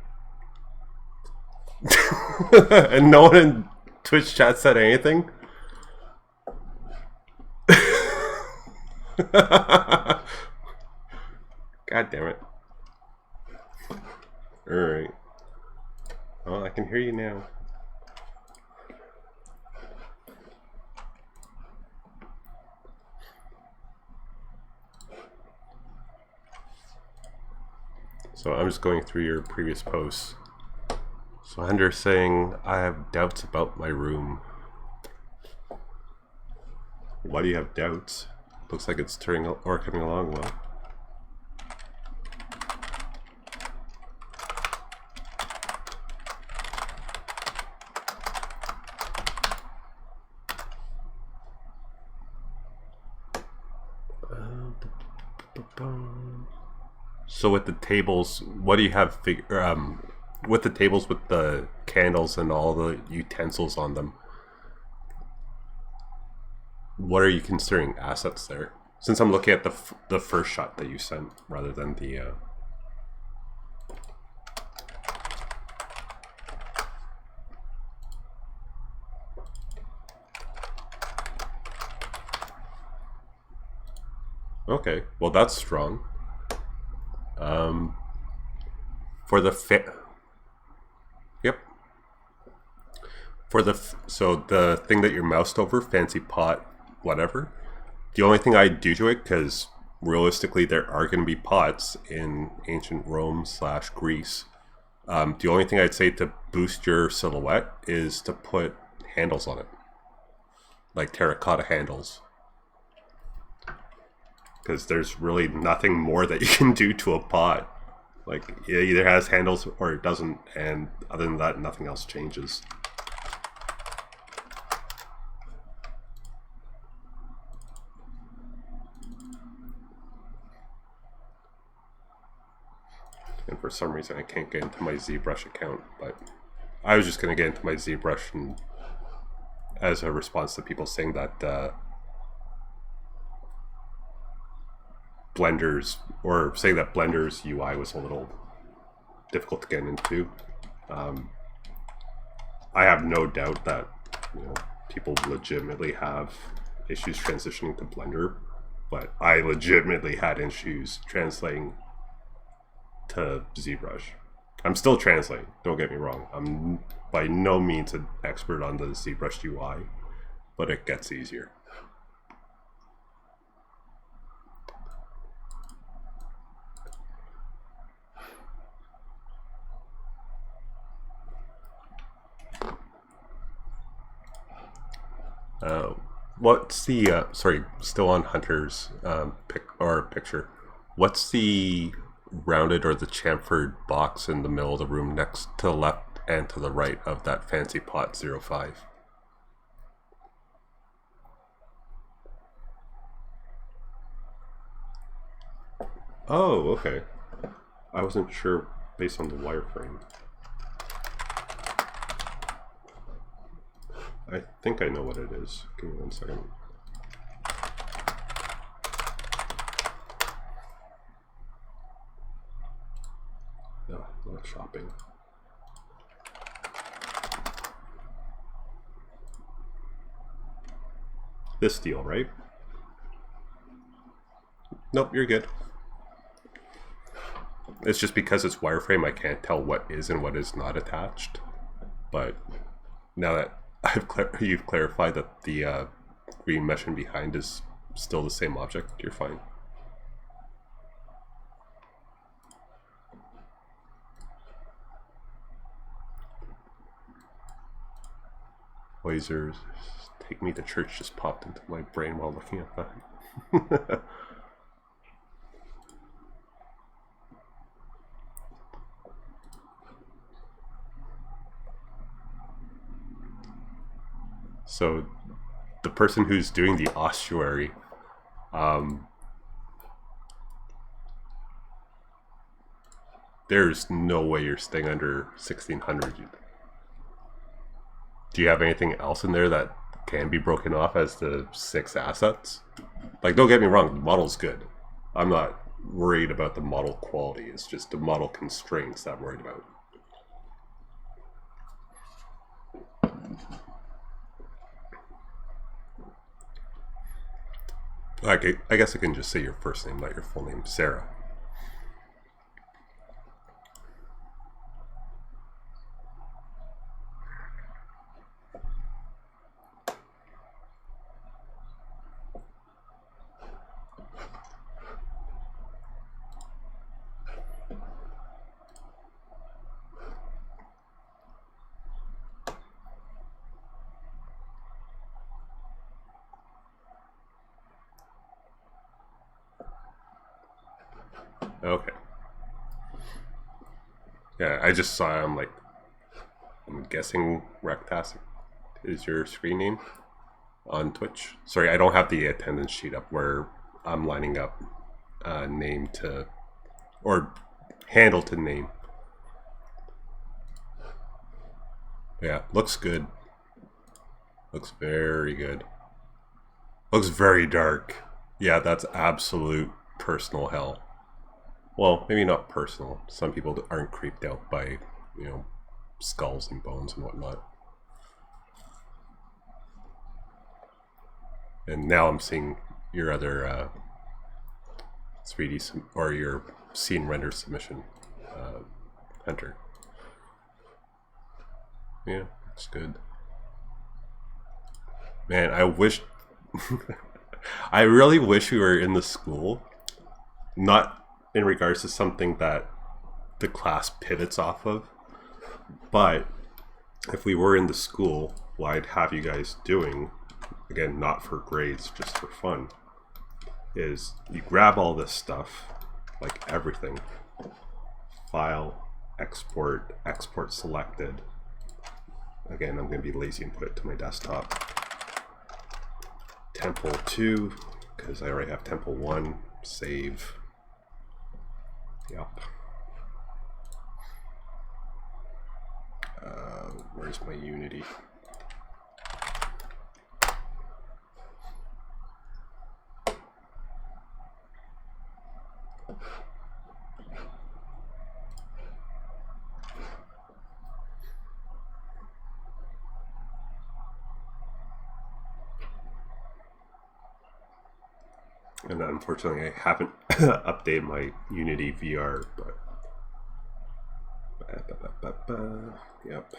And no one in Twitch chat said anything? God damn it. Alright. Well, I can hear you now. So I'm just going through your previous posts. So Hunter's saying, I have doubts about my room. Why do you have doubts? Looks like it's turning or coming along well. So with the tables, what do you have with the tables with the candles and all the utensils on them? What are you considering assets there? Since I'm looking at the first shot that you sent rather than the okay, well that's strong. For the yep. For so the thing that you're moused over, fancy pot, whatever. The only thing I'd do to it, because realistically there are going to be pots in ancient Rome / Greece. The only thing I'd say to boost your silhouette is to put handles on it, like terracotta handles. Because there's really nothing more that you can do to a pot. Like, it either has handles or it doesn't, and other than that, nothing else changes. And for some reason I can't get into my ZBrush account, but I was just going to get into my ZBrush and as a response to people saying that Blender's UI was a little difficult to get into. I have no doubt that people legitimately have issues transitioning to Blender, but I legitimately had issues translating to ZBrush. I'm still translating, don't get me wrong. I'm by no means an expert on the ZBrush UI, but it gets easier. What's the sorry, still on Hunter's picture. What's the rounded or the chamfered box in the middle of the room next to the left and to the right of that fancy pot 05? Oh, okay. I wasn't sure based on the wireframe. I think I know what it is. Give me 1 second. No, not shopping. This deal, right? Nope, you're good. It's just because it's wireframe, I can't tell what is and what is not attached. But now that you've clarified that the green mesh in behind is still the same object, you're fine. Lasers take me to church just popped into my brain while looking at that. So the person who's doing the ossuary, there's no way you're staying under 1600. Do you have anything else in there that can be broken off as the 6 assets? Like, don't get me wrong, the model's good. I'm not worried about the model quality. It's just the model constraints that I'm worried about. I guess I can just say your first name, not your full name, Sarah. Okay. Yeah, I just saw, I'm guessing Rectastic is your screen name on Twitch. Sorry, I don't have the attendance sheet up where I'm lining up name to, or handle to name. Yeah, looks good. Looks very good. Looks very dark. Yeah, that's absolute personal hell. Well, maybe not personal. Some people aren't creeped out by, skulls and bones and whatnot. And now I'm seeing your other 3D or your scene render submission, Hunter. Yeah, it's good. Man, I wish. I really wish we were in the school. Not in regards to something that the class pivots off of, but if we were in the school, what I'd have you guys doing, again, not for grades, just for fun, is you grab all this stuff, like everything, file, export selected. Again, I'm going to be lazy and put it to my desktop. Temple 2, because I already have Temple 1, save. Yep. Where's my Unity? And unfortunately, I haven't updated my Unity VR, but yep.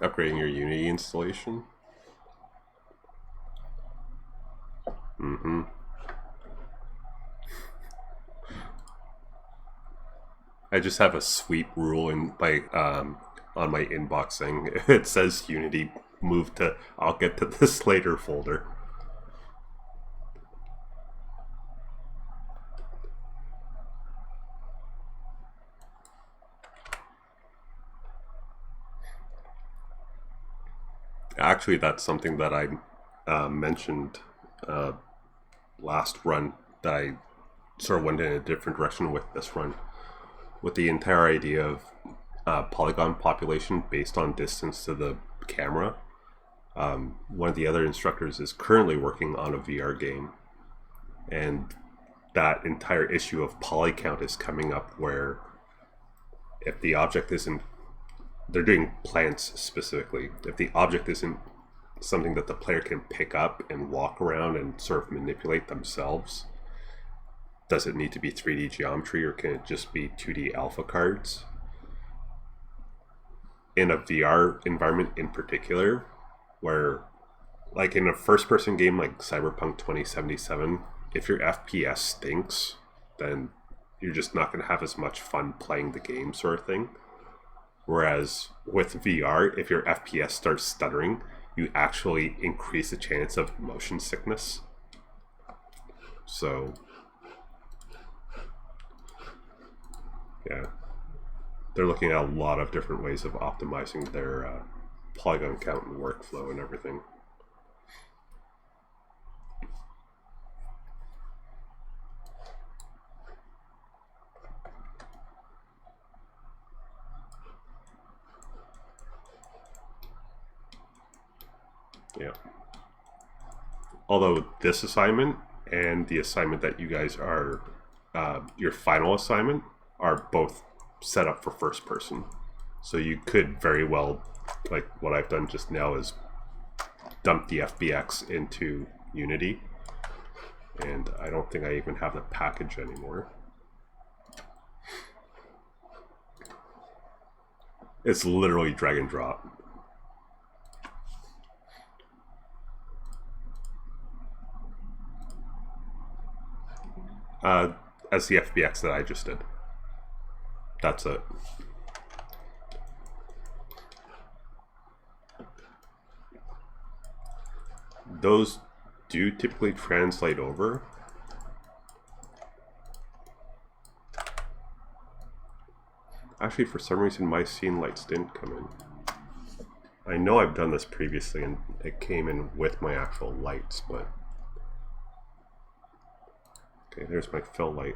Upgrading your Unity installation. I just have a sweep rule in my on my inbox thing. It says Unity move to I'll get to this later folder. Actually, that's something that I mentioned last run, that I sort of went in a different direction with this run, with the entire idea of polygon population based on distance to the camera. One of the other instructors is currently working on a VR game, and that entire issue of poly count is coming up, where if the object isn't, they're doing plants specifically, if the object isn't something that the player can pick up and walk around and sort of manipulate themselves, does it need to be 3D geometry, or can it just be 2D alpha cards? In a VR environment in particular, where like in a first person game like Cyberpunk 2077, if your FPS stinks, then you're just not going to have as much fun playing the game, sort of thing. Whereas with VR, if your FPS starts stuttering, you actually increase the chance of motion sickness. So yeah, they're looking at a lot of different ways of optimizing their polygon count and workflow and everything. Yeah. Although this assignment and the assignment that you guys are, your final assignment, are both set up for first person. So you could very well, like what I've done just now, is dump the FBX into Unity. And I don't think I even have the package anymore. It's literally drag and drop. As the FBX that I just did. That's it. Those do typically translate over. Actually, for some reason, my scene lights didn't come in. I know I've done this previously and it came in with my actual lights, but... Okay, there's my fill light.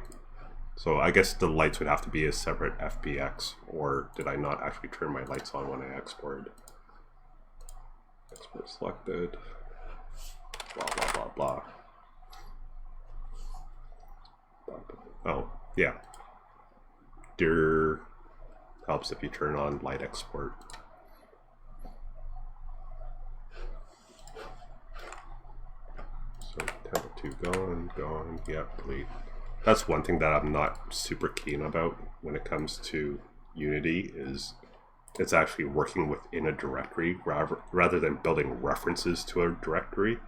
So I guess the lights would have to be a separate FBX, or did I not actually turn my lights on when I exported? Export selected. blah, blah, blah, blah. Oh, yeah. Dir helps if you turn on light export. So Tempo 2 gone, yeah, delete. That's one thing that I'm not super keen about when it comes to Unity is it's actually working within a directory rather than building references to a directory.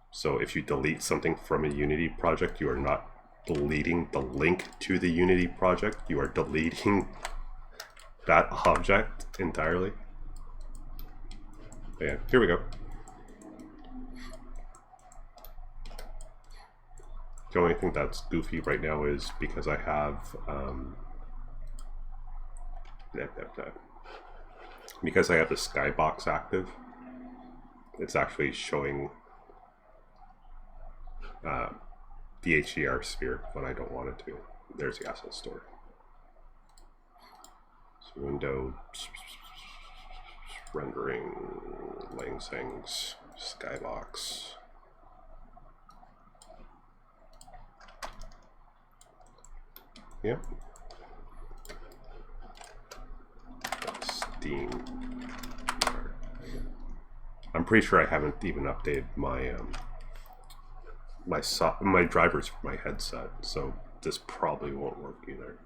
So if you delete something from a Unity project, you are not deleting the link to the Unity project, you are deleting that object entirely. But yeah, here we go. The only thing that's goofy right now is because I have because I have the skybox active, it's actually showing the HDR sphere when I don't want it to. There's the asset store. So window, rendering, Langsang's, skybox. Yep. Steam. I'm pretty sure I haven't even updated my my drivers for my headset, so this probably won't work either.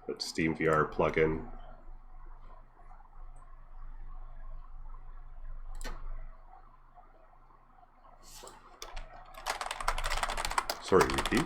But Steam VR plugin. Sorry, repeat.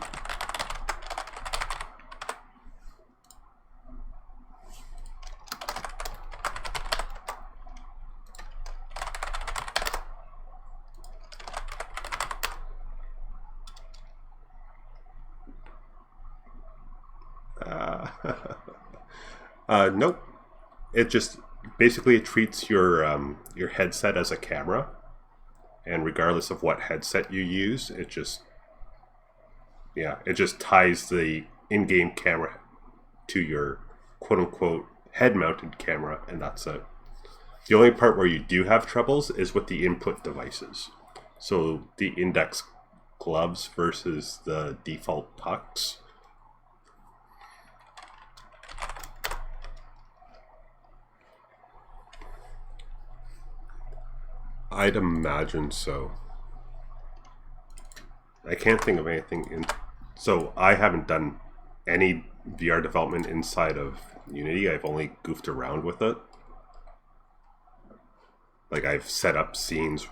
Nope. It just basically treats your headset as a camera, and regardless of what headset you use, it just ties the in-game camera to your quote-unquote head-mounted camera, and that's it. The only part where you do have troubles is with the input devices. So the index gloves versus the default pucks. I'd imagine so. I can't think of anything so I haven't done any VR development inside of Unity. I've only goofed around with it. Like, I've set up scenes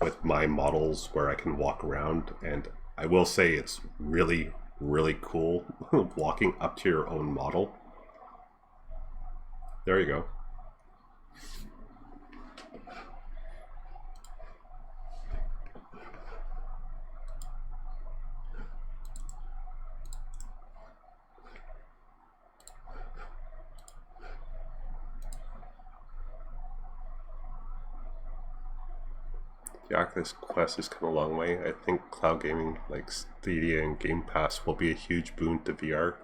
with my models where I can walk around, and I will say it's really, really cool walking up to your own model. There you go. The Oculus Quest has come a long way. I think cloud gaming like Stadia and Game Pass will be a huge boon to VR.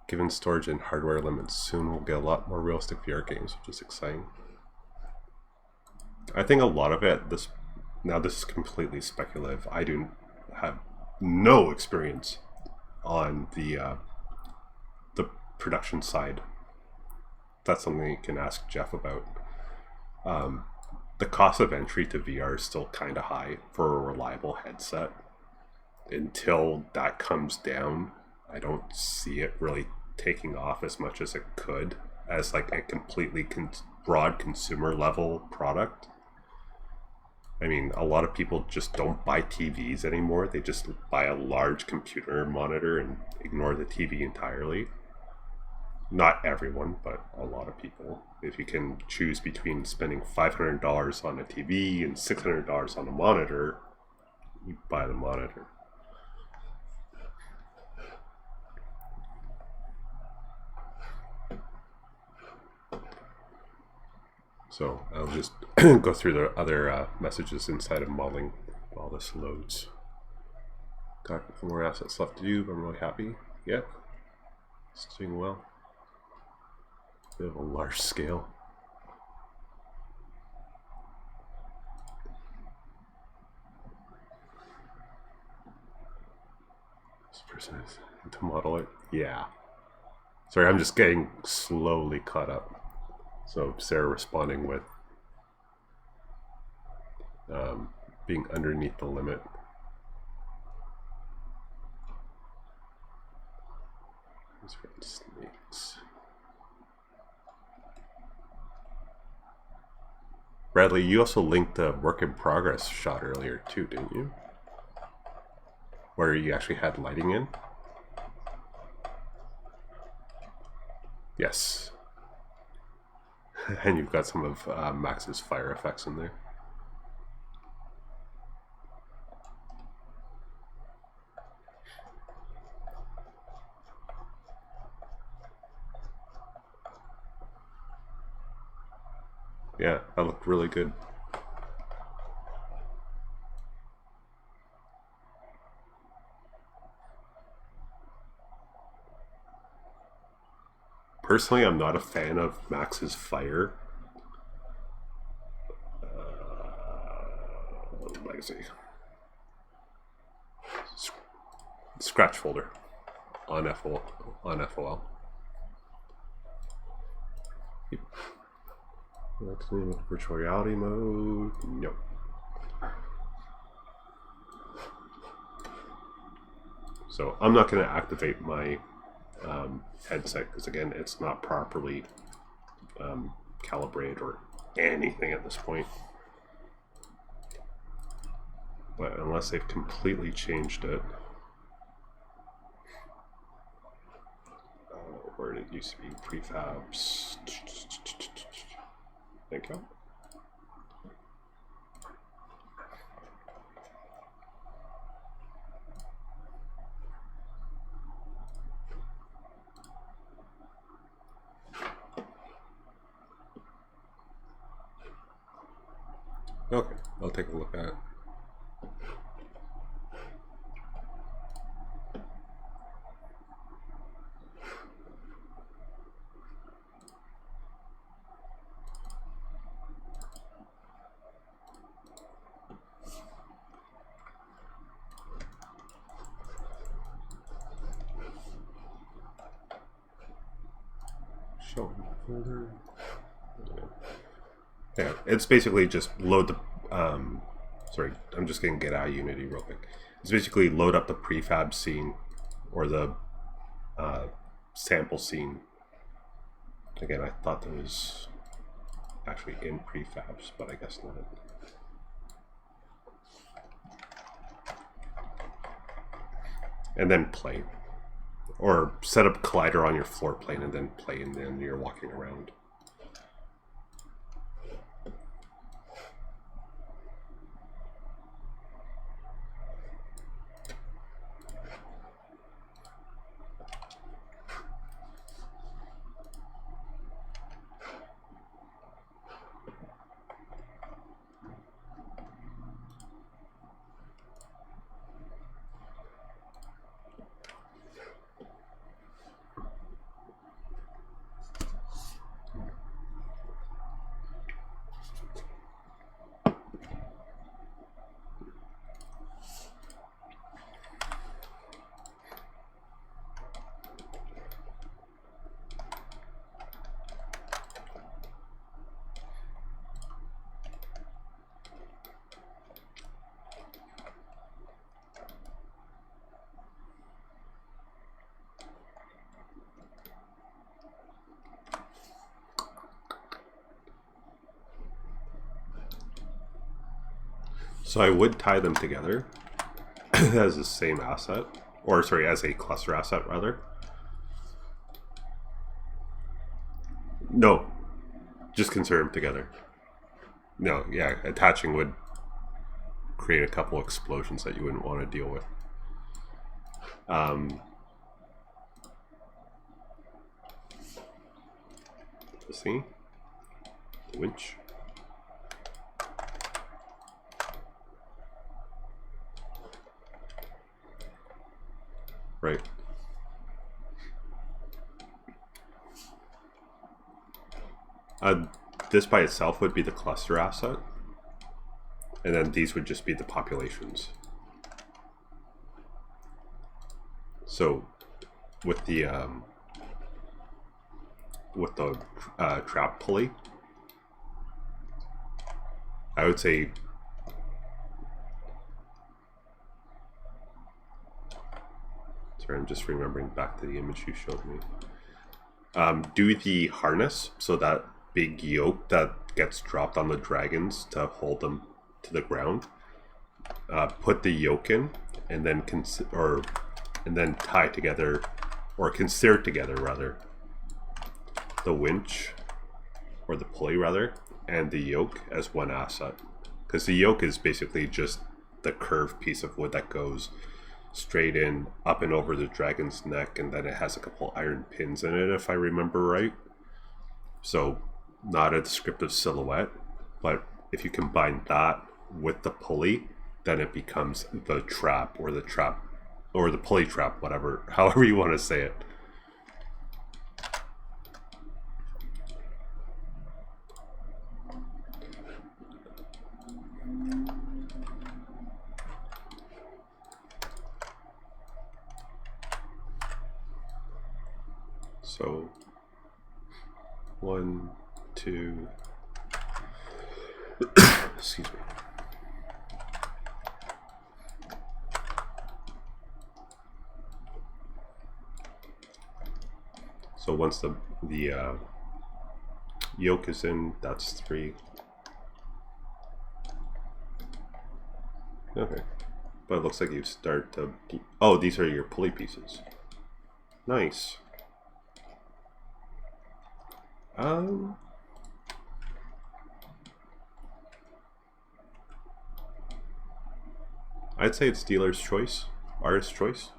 Given storage and hardware limits, soon we'll get a lot more realistic VR games, which is exciting. I think a lot of it, this is completely speculative. I do have no experience on the production side. That's something you can ask Jeff about. The cost of entry to VR is still kind of high for a reliable headset. Until that comes down, I don't see it really taking off as much as it could as like a completely broad consumer level product. I mean, a lot of people just don't buy TVs anymore. They just buy a large computer monitor and ignore the TV entirely. Not everyone, but a lot of people. If you can choose between spending $500 on a TV and $600 on a monitor, you buy the monitor. So I'll just go through the other messages inside of modeling while this loads. Got a couple more assets left to do, but I'm really happy. Yep, it's doing well. Bit of a large scale. person is to model it. Yeah. Sorry, I'm just getting slowly caught up. So Sarah responding with being underneath the limit. Snakes. Bradley, you also linked the work in progress shot earlier too, didn't you? Where you actually had lighting in? Yes. And you've got some of Max's fire effects in there. Yeah, that looked really good. Personally, I'm not a fan of Max's fire. Legacy. Scratch folder on FOL. Yep. That's the name of virtual reality mode. Nope. So I'm not going to activate my headset because again, it's not properly calibrated or anything at this point. But unless they've completely changed it, where did it used to be? Prefabs. Thank you. Okay, I'll take a look at it. Show folder. Yeah, it's basically just load the sorry, I'm just gonna get out of Unity real quick. It's basically load up the prefab scene or the sample scene. Again, I thought that was actually in prefabs, but I guess not. And then play. Or set up Collider on your floor plane and then play, and then you're walking around. So I would tie them together as the same asset, or sorry, as a cluster asset rather. No, just consider them together. No, yeah, attaching would create a couple explosions that you wouldn't want to deal with. Let's see, the winch. Right. This by itself would be the cluster asset, and then these would just be the populations. So with the trap pulley, I would say sorry, I'm just remembering back to the image you showed me. Do the harness, so that big yoke that gets dropped on the dragons to hold them to the ground. Put the yoke in, and then tie together, or consider together rather, the winch, or the pulley rather, and the yoke as one asset. Because the yoke is basically just the curved piece of wood that goes straight in, up and over the dragon's neck, and then it has a couple iron pins in it, if I remember right. So not a descriptive silhouette, but if you combine that with the pulley, then it becomes the trap, or the pulley trap, whatever, however you want to say it. So 1, 2, excuse me. So once the yoke is in, that's 3. Okay, but it looks like you start to. Oh, these are your pulley pieces. Nice. I'd say it's dealer's choice, artist's choice.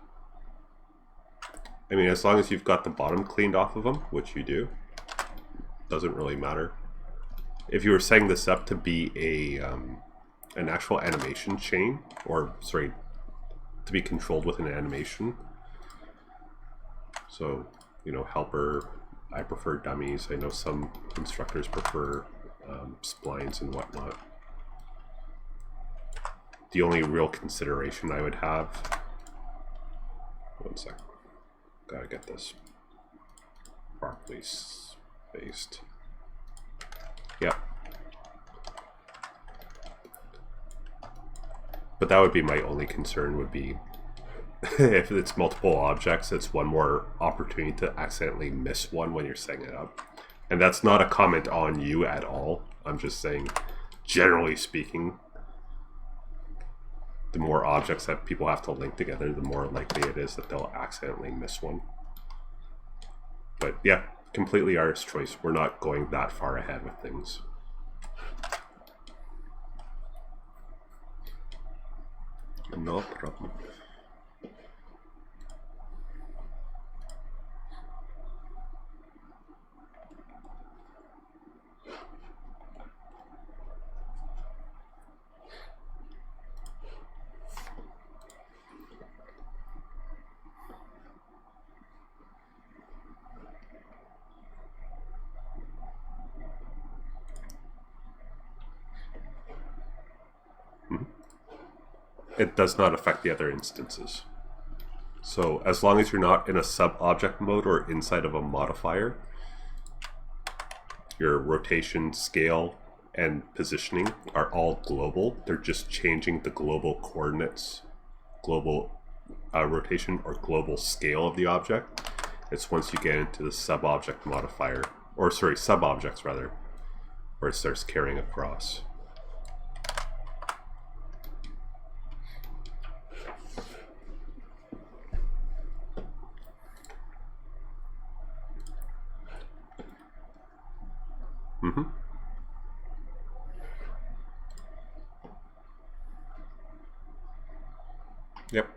I mean, as long as you've got the bottom cleaned off of them, which you do, doesn't really matter. If you were setting this up to be an actual animation chain, or sorry, to be controlled with an animation, so you know, helper. I prefer dummies. I know some instructors prefer splines and whatnot. The only real consideration I would have, one sec, gotta get this properly spaced. Yeah. But that would be my only concern, would be if it's multiple objects, it's one more opportunity to accidentally miss one when you're setting it up. And that's not a comment on you at all. I'm just saying, generally speaking, the more objects that people have to link together, the more likely it is that they'll accidentally miss one. But yeah, completely artist's choice. We're not going that far ahead with things. No problem. It does not affect the other instances. So as long as you're not in a sub-object mode or inside of a modifier, your rotation, scale, and positioning are all global. They're just changing the global coordinates, global rotation or global scale of the object. It's once you get into the sub-object modifier, or sorry, sub-objects rather, where it starts carrying across. Yep.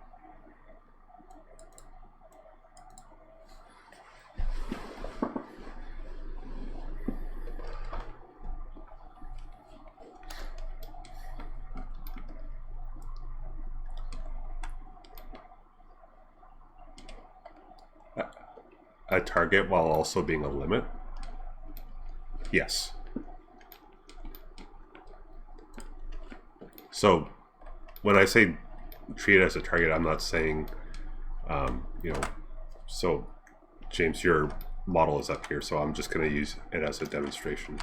A target while also being a limit? Yes. So when I say treat it as a target, I'm not saying You know, so James, your model is up here, so I'm just going to use it as a demonstration.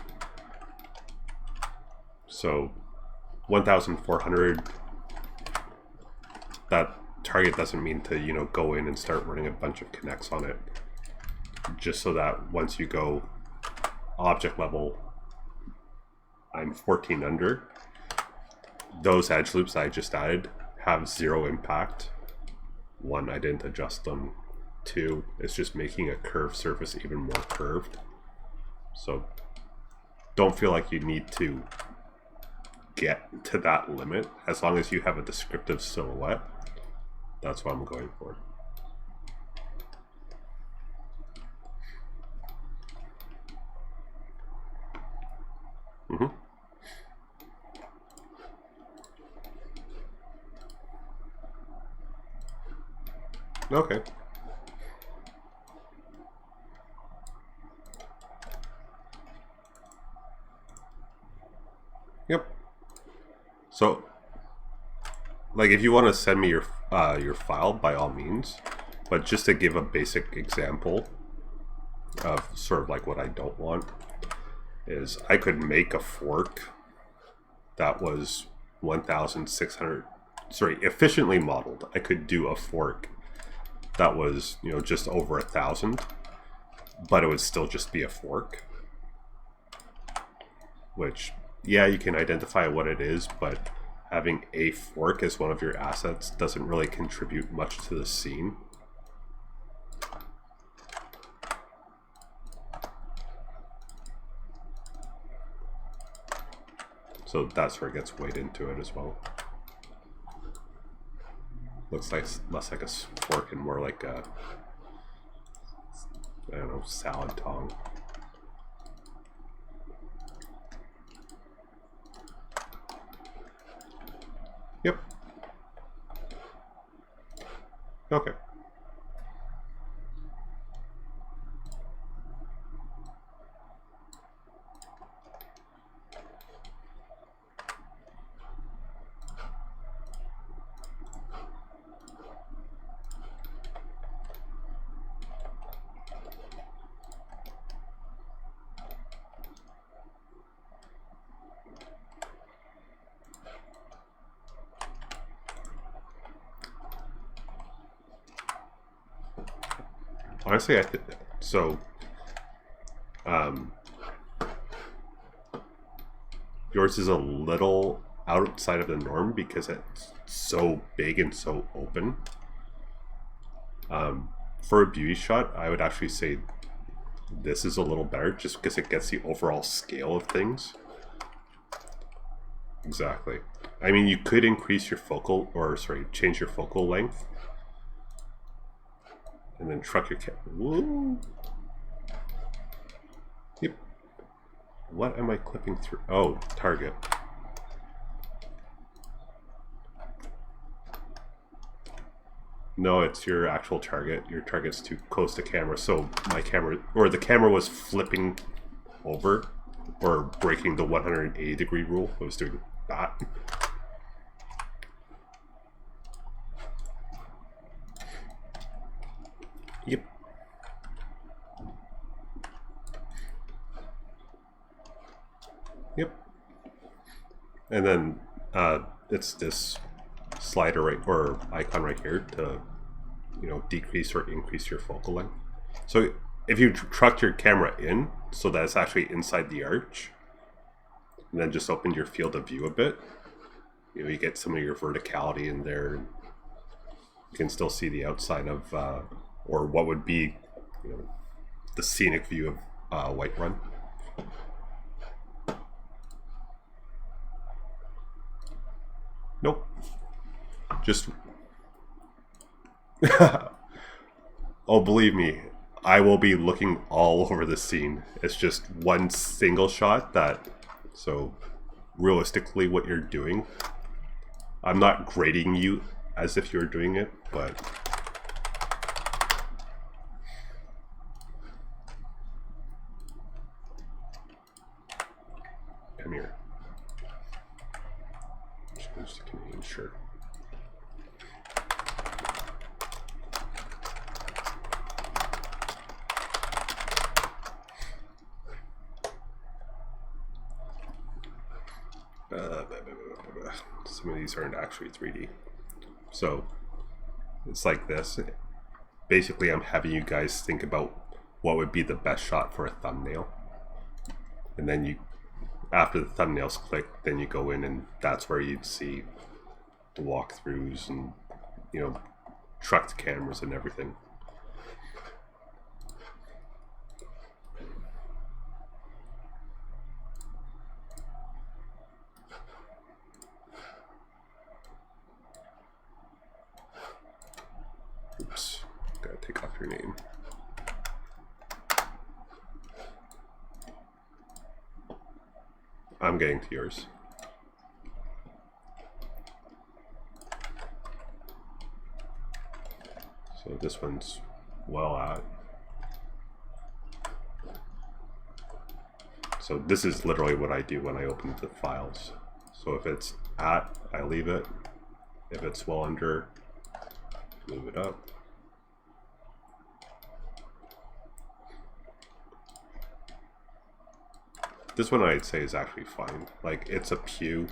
So 1,400, that target doesn't mean to, you know, go in and start running a bunch of connects on it. Just so that once you go object level, I'm 14 under, those edge loops I just added have 0 impact. 1, I didn't adjust them. 2, it's just making a curved surface even more curved. So don't feel like you need to get to that limit. As long as you have a descriptive silhouette, that's what I'm going for. Okay. Yep. So, like, if you want to send me your file, by all means. But just to give a basic example of sort of like what I don't want, is I could make a fork that was 1,600. Sorry, efficiently modeled. I could do a fork that was, you know, just over 1,000, but it would still just be a fork. Which, yeah, you can identify what it is, but having a fork as one of your assets doesn't really contribute much to the scene. So that's where it gets weighed into it as well. Looks like less like a fork and more like a, I don't know, salad tong. Yep. Okay. Honestly, I think so. Yours is a little outside of the norm because it's so big and so open. For a beauty shot, I would actually say this is a little better just because it gets the overall scale of things. Exactly. I mean, you could increase your focal, or sorry, change your focal length. And then truck your camera. Yep. What am I clipping through? Oh, target. No, it's your actual target. Your target's too close to camera, so my camera, or the camera was flipping over, or breaking the 180-degree rule. I was doing that. Yep. Yep. And then it's this slider right, or icon right here to, you know, decrease or increase your focal length. So if you trucked your camera in so that it's actually inside the arch, and then just opened your field of view a bit, you know, you get some of your verticality in there. You can still see the outside of or what would be, you know, the scenic view of Whiterun. Nope. Just oh, believe me, I will be looking all over the scene. It's just one single shot that, so realistically what you're doing, I'm not grading you as if you're doing it, but come here. Change the Canadian shirt. Some of these aren't actually 3D. So it's like this. Basically, I'm having you guys think about what would be the best shot for a thumbnail. And then you, after the thumbnail's clicked, then you go in and that's where you'd see the walkthroughs and, you know, trucked cameras and everything. Oops, gotta take off your name. I'm getting to yours. So this one's well at. So this is literally what I do when I open the files. So if it's at, I leave it. If it's well under, move it up. This one I'd say is actually fine. Like, it's a pew,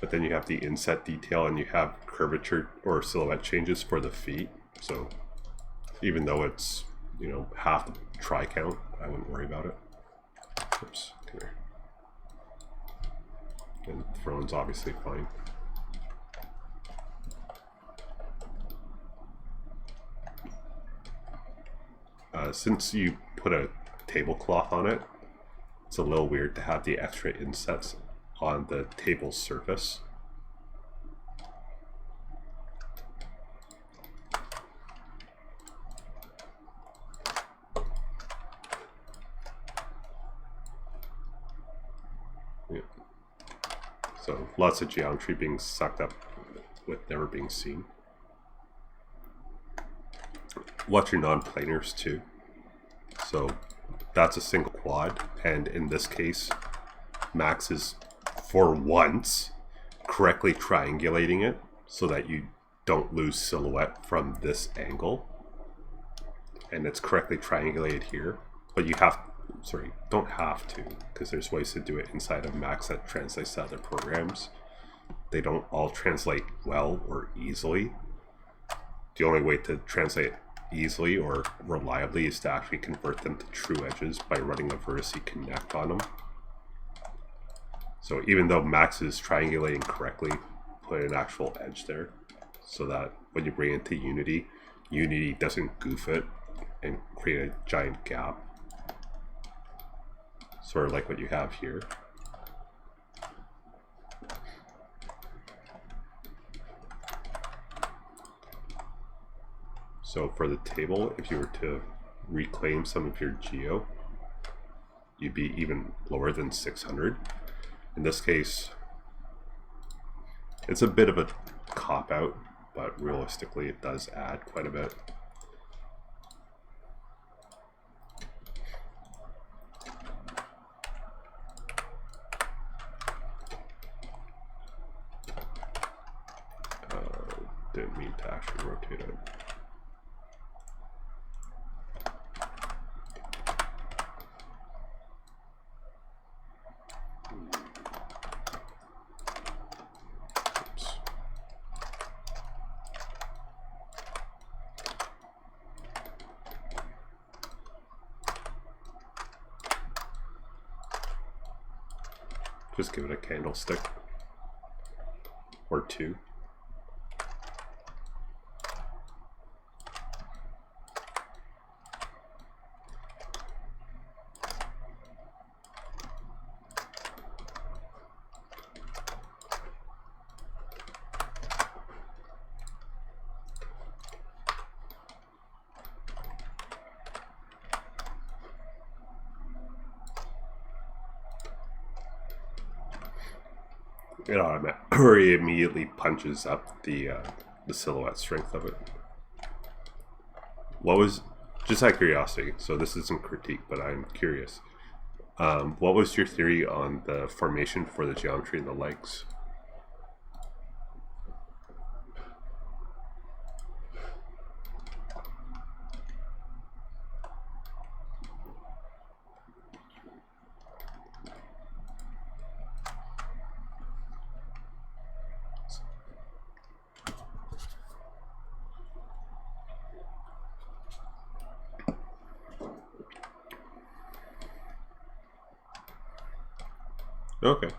but then you have the inset detail and you have curvature or silhouette changes for the feet. So even though it's, you know, half the try count, I wouldn't worry about it. Oops, come here. And throne's obviously fine. Since you put a tablecloth on it, it's a little weird to have the extra insets on the table surface. Yeah. So lots of geometry being sucked up with never being seen. Watch your non-planars too. So that's a single quad, and in this case, Max is, for once, correctly triangulating it so that you don't lose silhouette from this angle. And it's correctly triangulated here, but you have, don't have to, because there's ways to do it inside of Max that translates to other programs. They don't all translate well or easily. The only way to translate easily or reliably is to actually convert them to true edges by running a vertice connect on them. So even though Max is triangulating correctly, put an actual edge there so that when you bring it to Unity, Unity doesn't goof it and create a giant gap. Sort of like what you have here. So for the table, if you were to reclaim some of your geo, you'd be even lower than 600. In this case, it's a bit of a cop-out, but realistically it does add quite a bit. Didn't mean to actually rotate it. Just give it a candlestick or two. It automatically immediately punches up the silhouette strength of it. What was, just out of curiosity, so this isn't critique, but I'm curious. What was your theory on the formation for the geometry in the legs? Okay.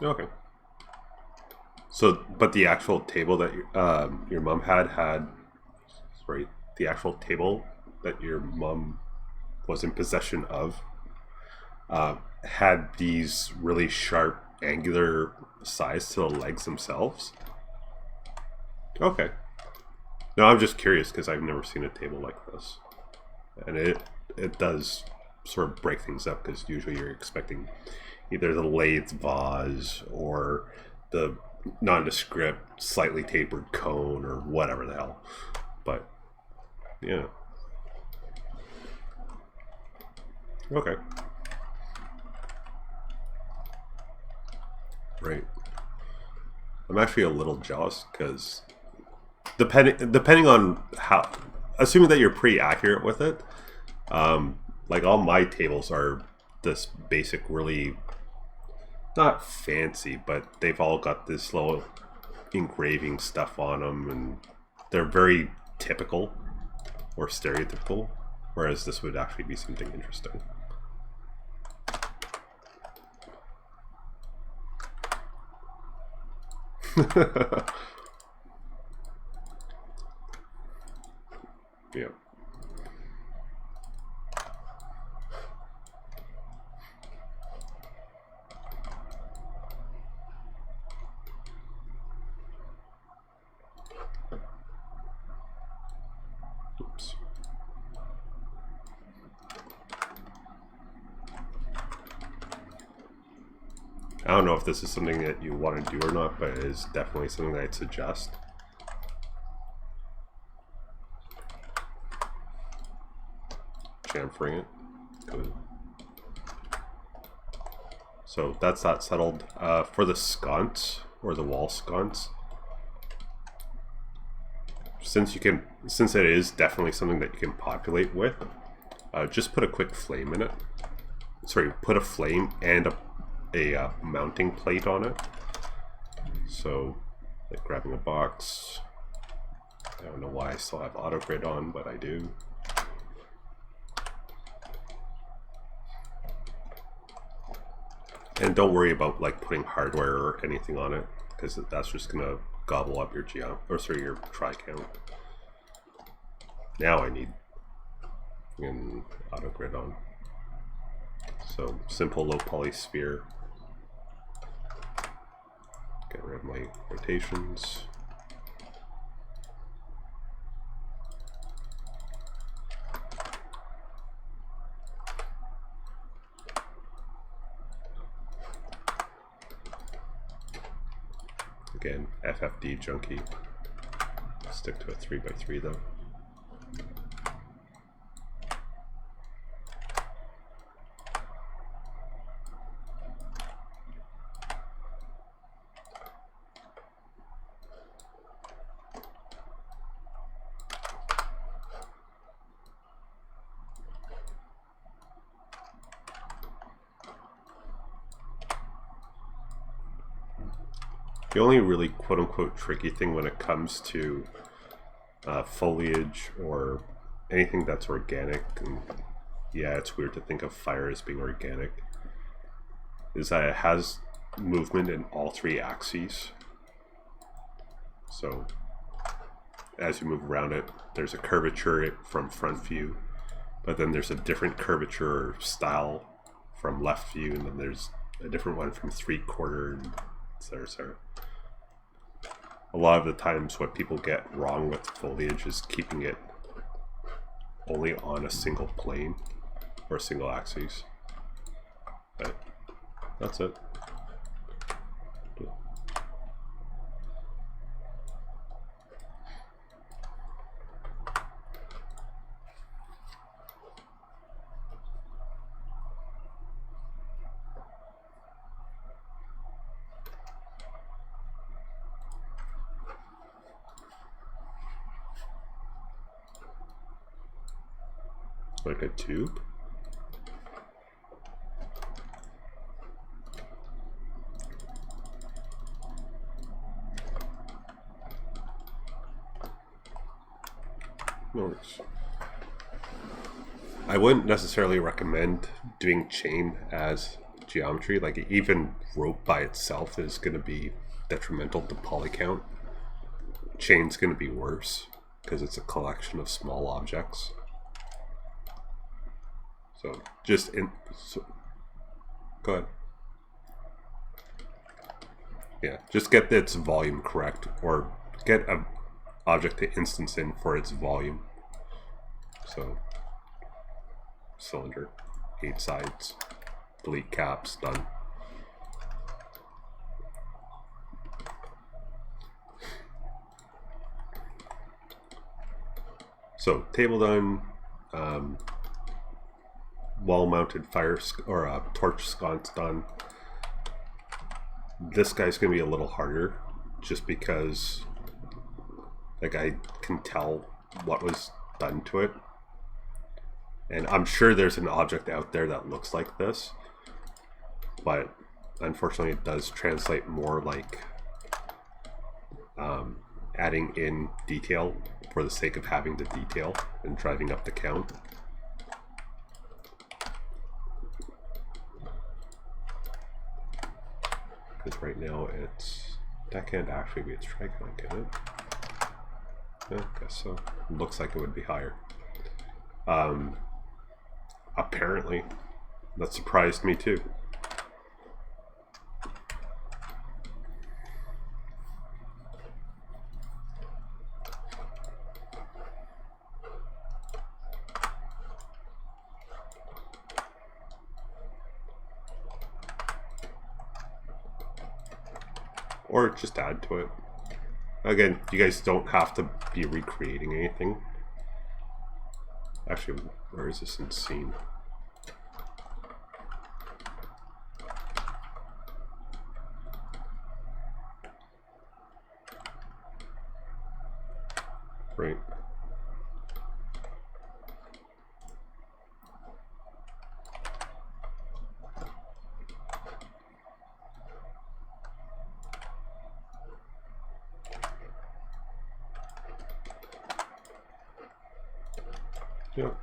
Okay. So, but the actual table that your mom had, sorry, the actual table that your mom was in possession of, had these really sharp, angular sides to the legs themselves. Okay. No, I'm just curious because I've never seen a table like this, and it does sort of break things up because usually you're expecting either the lathe vase or the nondescript, slightly tapered cone or whatever the hell. But yeah, okay, right. I'm actually a little jealous because depending on how, assuming that you're pretty accurate with it, like all my tables are this basic, really not fancy, but they've all got this little engraving stuff on them, and they're very typical or stereotypical, whereas this would actually be something interesting. Yeah. Oops. I don't know if this is something that you want to do or not, but it is definitely something that I'd suggest. Chamfering it. Good. So that's that settled. For the sconce, or the wall sconce, since it is definitely something that you can populate with, just put a quick flame in it. Sorry, put a flame and a mounting plate on it. So, like grabbing a box. I don't know why I still have auto grid on, but I do. And don't worry about like putting hardware or anything on it, because that's just gonna gobble up your your try count. Now I need an auto grid on. So simple low poly sphere. Get rid of my rotations. Again, FFD junkie. Stick to a 3x3 though. The only really quote-unquote tricky thing when it comes to foliage or anything that's organic, and yeah, it's weird to think of fire as being organic, is that it has movement in all three axes. So as you move around it, there's a curvature from front view, but then there's a different curvature style from left view, and then there's a different one from 3/4, and etc. A lot of the times what people get wrong with foliage is keeping it only on a single plane or single axis. But that's it. Like a tube? No worries. I wouldn't necessarily recommend doing chain as geometry. Like even rope by itself is going to be detrimental to poly count. Chain's going to be worse because it's a collection of small objects. So just go ahead. Yeah, just get its volume correct, or get an object to instance in for its volume. So cylinder, 8 sides, delete caps, done. So table done, wall-mounted fire or torch sconce done. This guy's gonna be a little harder, just because like I can tell what was done to it. And I'm sure there's an object out there that looks like this, but unfortunately it does translate more like adding in detail for the sake of having the detail and driving up the count. Because right now that can't actually be its tricount, can it? Yeah, I guess so. Looks like it would be higher. Apparently, that surprised me too. Or just add to it. Again, you guys don't have to be recreating anything. Actually, where is this in scene? Right. Yep.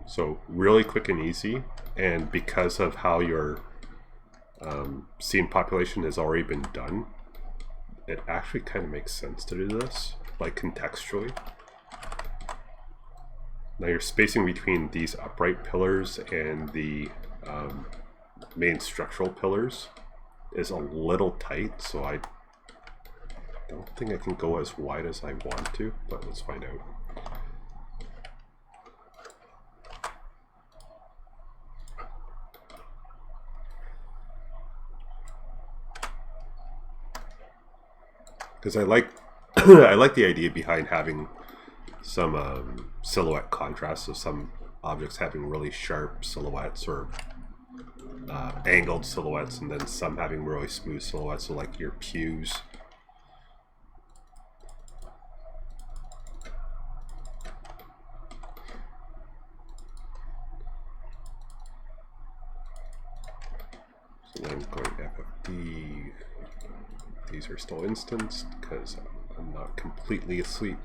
So really quick and easy, and because of how your scene population has already been done, it actually kind of makes sense to do this, like contextually. Now your spacing between these upright pillars and the main structural pillars is a little tight, so I don't think I can go as wide as I want to, but let's find out. Because I like I like the idea behind having some silhouette contrast, so some objects having really sharp silhouettes or angled silhouettes, and then some having really smooth silhouettes, so like your pews. So then going FFD. These are still instanced because I'm not completely asleep.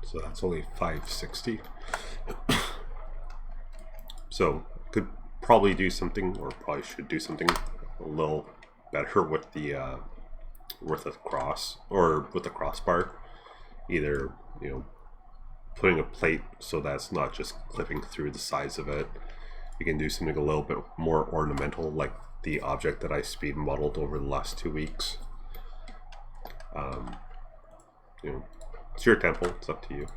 So that's only 560. So could probably do something, or probably should do something a little better with the cross, or with the crossbar. Either, you know, putting a plate so that's not just clipping through the sides of it. You can do something a little bit more ornamental, like the object that I speed modeled over the last 2 weeks. You know, it's your temple, it's up to you.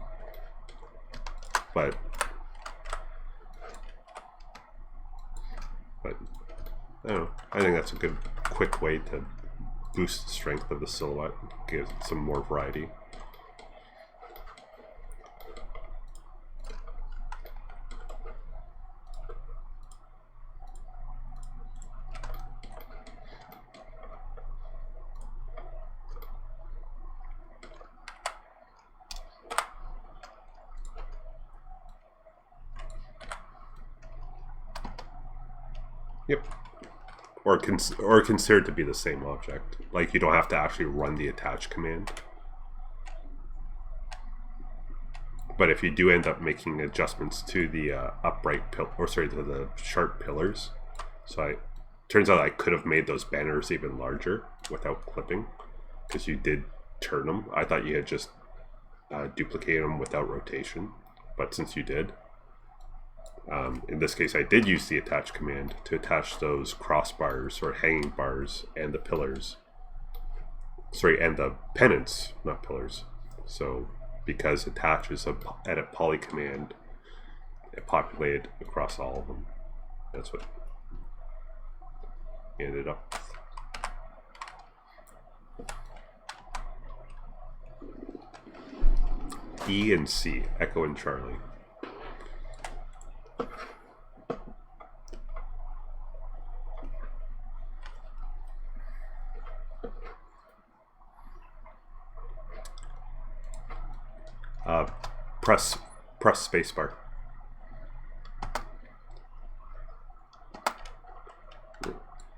But I don't know, I think that's a good quick way to boost the strength of the silhouette, give some more variety. Yep. Or considered to be the same object. Like, you don't have to actually run the attach command. But if you do end up making adjustments to the upright to the sharp pillars, so turns out I could have made those banners even larger without clipping, because you did turn them. I thought you had just duplicated them without rotation, but since you did, in this case I did use the attach command to attach those crossbars or hanging bars and the pillars. Sorry, and the pennants, not pillars. So because attach is a edit poly command, it populated across all of them. That's what ended up. E and C, Echo and Charlie. Press spacebar.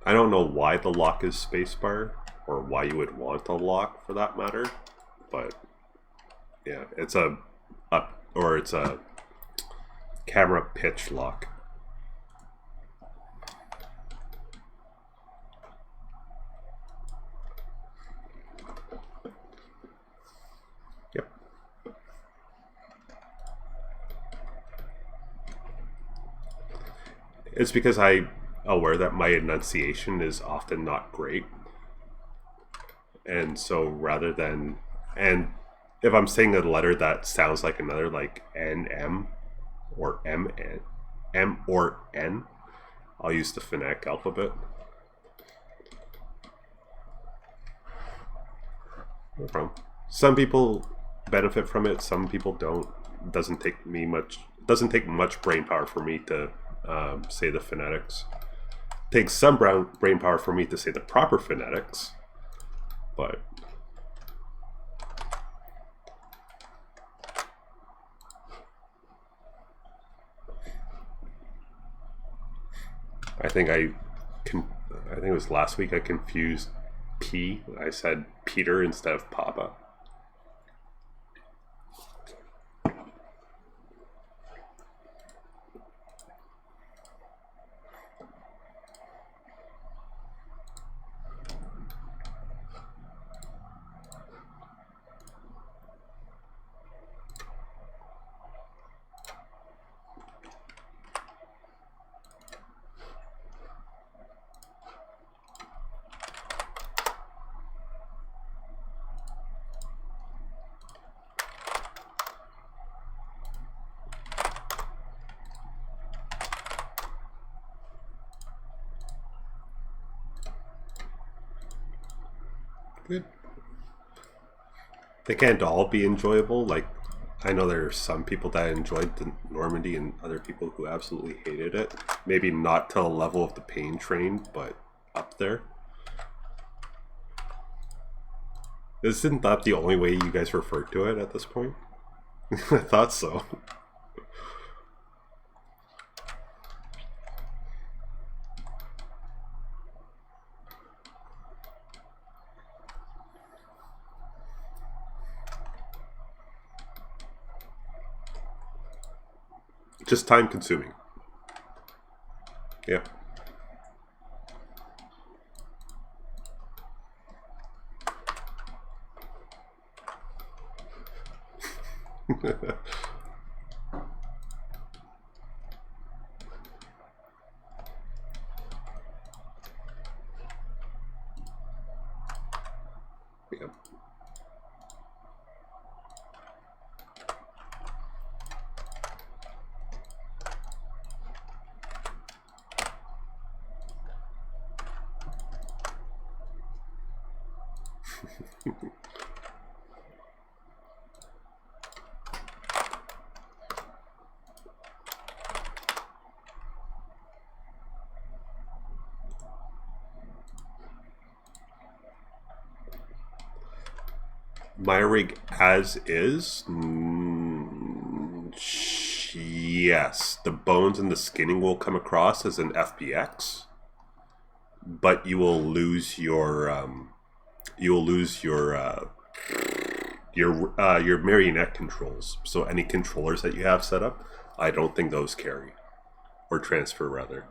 I don't know why the lock is spacebar, or why you would want a lock for that matter, but yeah, it's a camera pitch lock. Yep. It's because I'm aware that my enunciation is often not great. And so rather than, and if I'm saying a letter that sounds like another, like NM or M or N, I'll use the phonetic alphabet. No problem. Some people benefit from it, some people don't. It doesn't take much brain power for me to say the phonetics. It takes some brain power for me to say the proper phonetics, but I think it was last week I confused P. I said Peter instead of Papa. Good. They can't all be enjoyable. Like, I know there are some people that enjoyed the Normandy and other people who absolutely hated it. Maybe not to the level of the Pain Train, but up there. Isn't that the only way you guys refer to it at this point? I thought so. Just time consuming. Yeah. Yep. My rig as is? Yes. The bones and the skinning will come across as an FBX, but you will lose your marionette controls. So any controllers that you have set up, I don't think those carry, or transfer rather.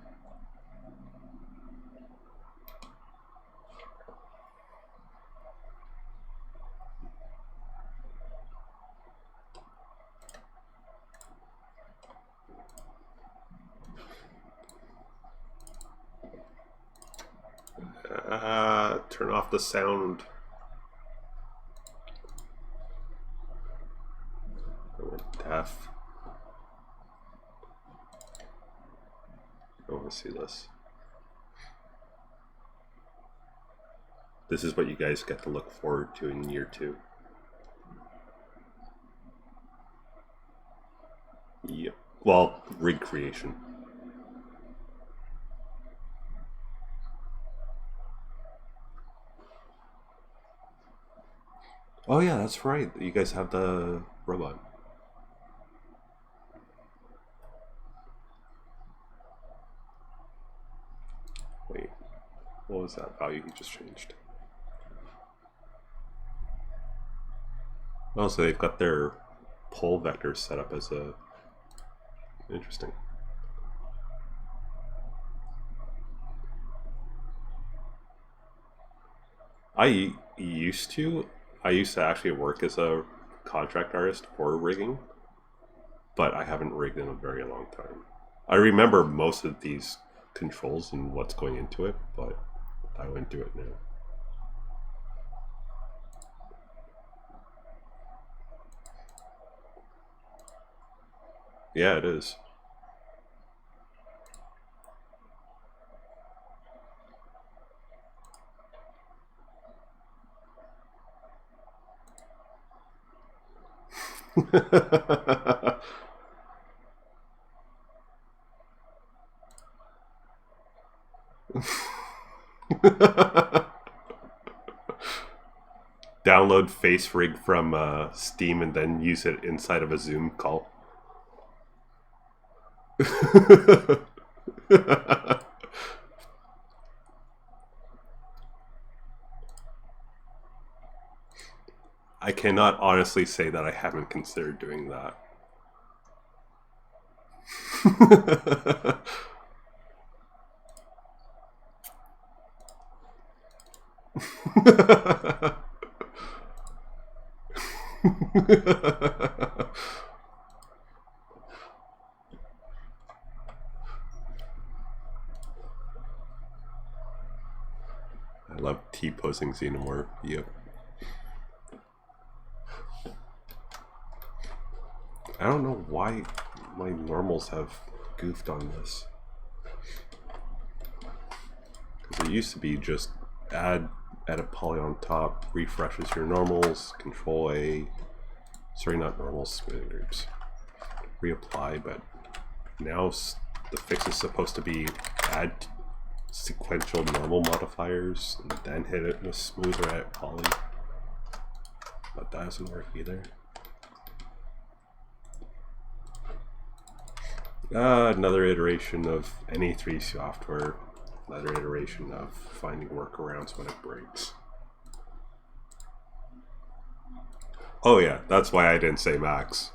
Turn off the sound. I went deaf. I want to see this. This is what you guys get to look forward to in year 2. Yep. Well, rig creation. Oh yeah, that's right. You guys have the robot. Wait, what was that value he just changed? Oh, so they've got their pole vector set up as a... Interesting. I used to actually work as a contract artist for rigging, but I haven't rigged in a very long time. I remember most of these controls and what's going into it, but I wouldn't do it now. Yeah, it is. Download face rig from Steam and then use it inside of a Zoom call. I cannot honestly say that I haven't considered doing that. I love T-posing Xenomorph. Yep. I don't know why my normals have goofed on this. Because it used to be just add a poly on top, refreshes your normals, control A, sorry, not normals, smoothing groups, reapply, but now the fix is supposed to be add sequential normal modifiers and then hit it with smooth or add poly, but that doesn't work either. Another iteration of any 3 software, another iteration of finding workarounds when it breaks. Oh yeah, that's why I didn't say Max.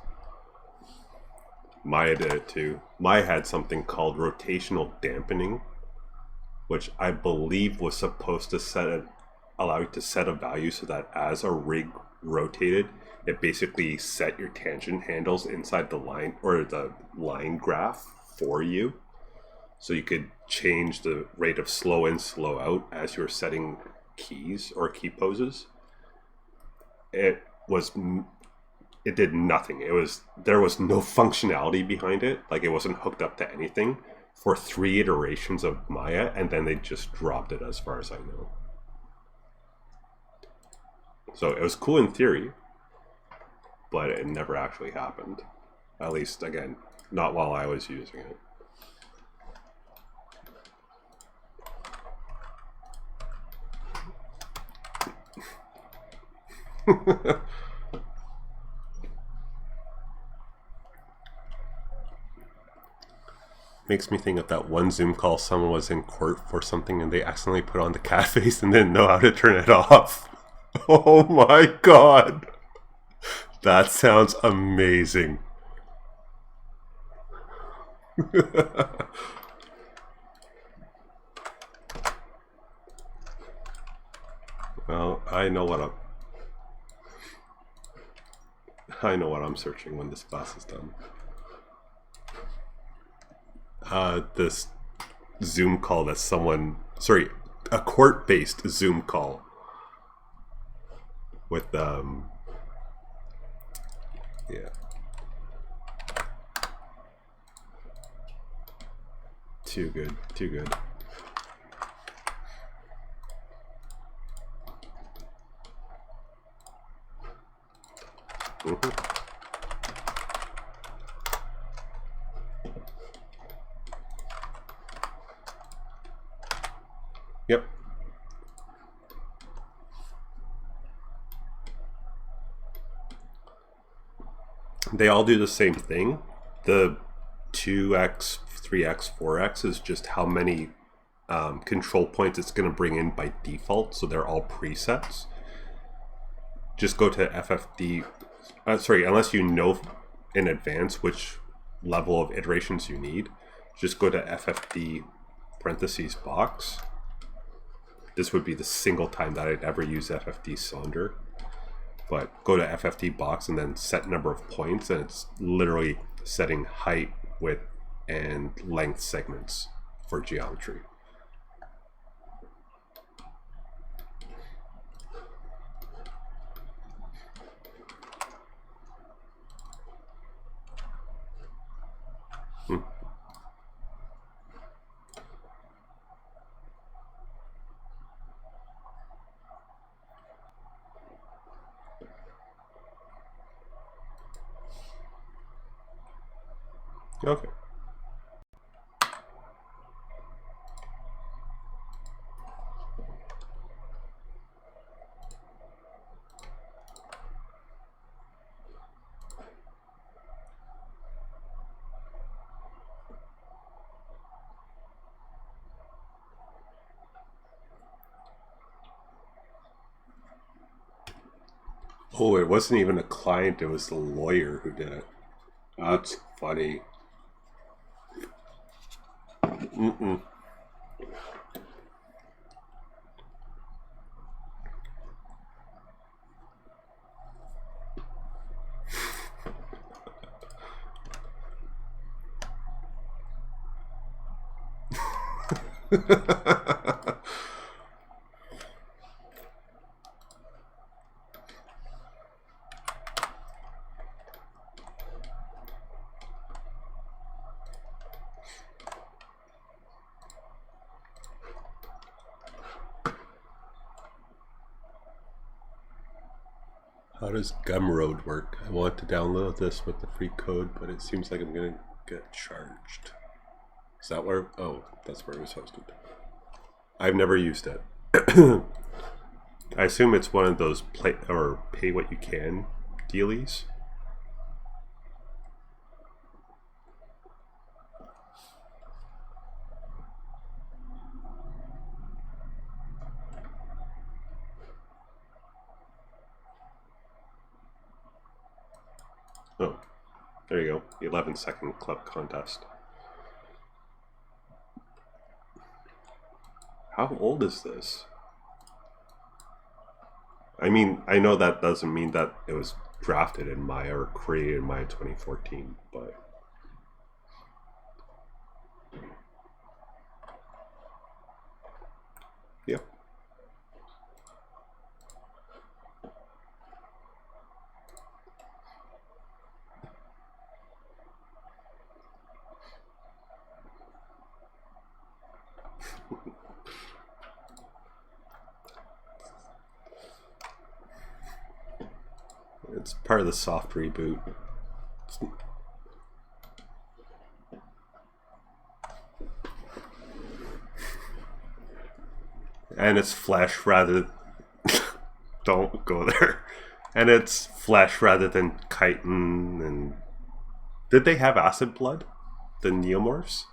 Maya did it too. Maya had something called rotational dampening, which I believe was supposed to allow you to set a value so that as a rig rotated, it basically set your tangent handles inside the line or the line graph for you. So you could change the rate of slow in, slow out as you're setting keys or key poses. It did nothing. There was no functionality behind it. Like, it wasn't hooked up to anything for 3 iterations of Maya, and then they just dropped it as far as I know. So it was cool in theory, but it never actually happened. At least, again, not while I was using it. Makes me think of that one Zoom call someone was in court for something and they accidentally put on the cat face and didn't know how to turn it off. Oh my god. That sounds amazing. Well, I know what I'm searching when this class is done. This Zoom call that a court-based Zoom call with yeah. Too good. Yep. They all do the same thing. The 2x, 3x, 4x is just how many control points it's going to bring in by default. So they're all presets. Just go to FFD. Unless you know in advance which level of iterations you need, just go to FFD parentheses box. This would be the single time that I'd ever use FFD cylinder. But go to FFD box and then set number of points, and it's literally setting height, width, and length segments for geometry. Okay. Oh, it wasn't even a client, it was the lawyer who did it. That's funny. How does Gumroad work? I want to download this with the free code, but it seems like I'm gonna get charged. Is that where? Oh, that's where it was hosted. I've never used it. I assume it's one of those pay what you can dealies. Oh, there you go. The 11-second club contest. How old is this? I mean, I know that doesn't mean that it was drafted in Maya or created in Maya 2014, but... Yep. part of the soft reboot. And it's flesh rather don't go there. And it's flesh rather than chitin. And did they have acid blood? The Neomorphs?